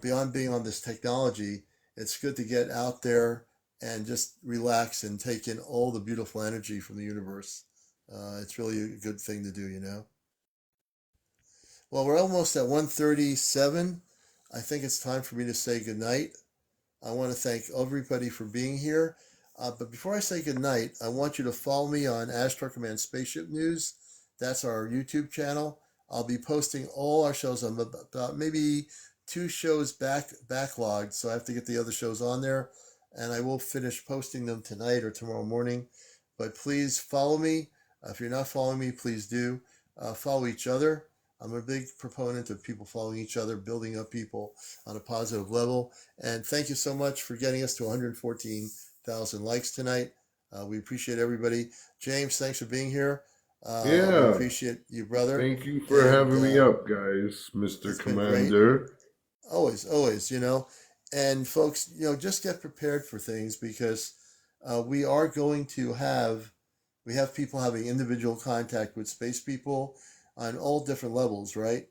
beyond being on this technology, it's good to get out there and just relax and take in all the beautiful energy from the universe. It's really a good thing to do. Well, we're almost at 1:37. I think it's time for me to say goodnight. I want to thank everybody for being here. But before I say goodnight, I want you to follow me on Ashtar Command Spaceship News. That's our YouTube channel. I'll be posting all our shows. I'm about maybe 2 shows backlogged, so I have to get the other shows on there. And I will finish posting them tonight or tomorrow morning. But please follow me. If you're not following me, please do. Follow each other. I'm a big proponent of people following each other, building up people on a positive level. And thank you so much for getting us to 114,000 likes tonight. We appreciate everybody. James, thanks for being here. We appreciate you, brother. Thank you for having me up, guys, Mr. Commander. Always, And folks, just get prepared for things, because we are going to we have people having individual contact with space people on all different levels, right?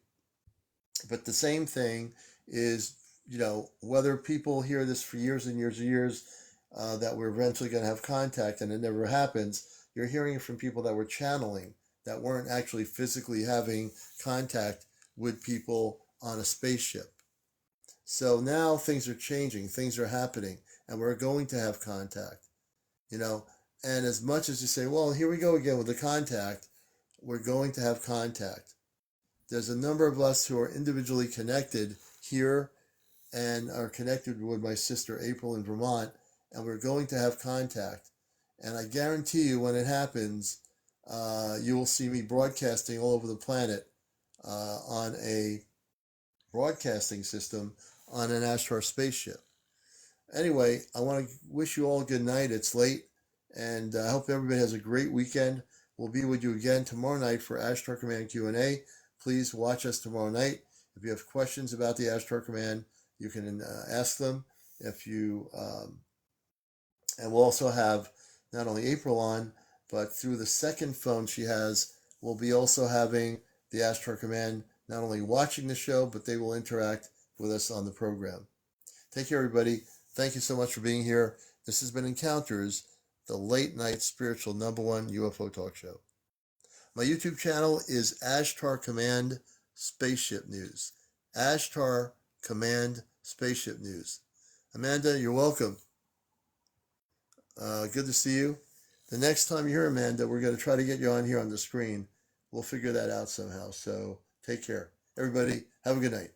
But the same thing is, whether people hear this for years and years and years, that we're eventually going to have contact and it never happens, you're hearing it from people that were channeling, that weren't actually physically having contact with people on a spaceship. So now things are changing, things are happening, and we're going to have contact, And as much as you say, well, here we go again with the contact, we're going to have contact. There's a number of us who are individually connected here and are connected with my sister April in Vermont, and we're going to have contact. And I guarantee you, when it happens, you will see me broadcasting all over the planet on a broadcasting system on an Ashtar spaceship. Anyway, I want to wish you all a good night. It's late, and I hope everybody has a great weekend. We'll be with you again tomorrow night for Ashtar Command Q&A. Please watch us tomorrow night. If you have questions about the Ashtar Command, you can ask them. And we'll also have not only April on, but through the second phone she has, we'll be also having the Ashtar Command not only watching the show, but they will interact with us on the program. Take care, everybody. Thank you so much for being here. This has been Encounters, the late night spiritual #1 UFO talk show. My YouTube channel is Ashtar Command Spaceship News. Ashtar Command Spaceship News. Amanda, you're welcome. Good to see you. The next time you're here, Amanda, we're going to try to get you on here on the screen. We'll figure that out somehow. So take care. Everybody, have a good night.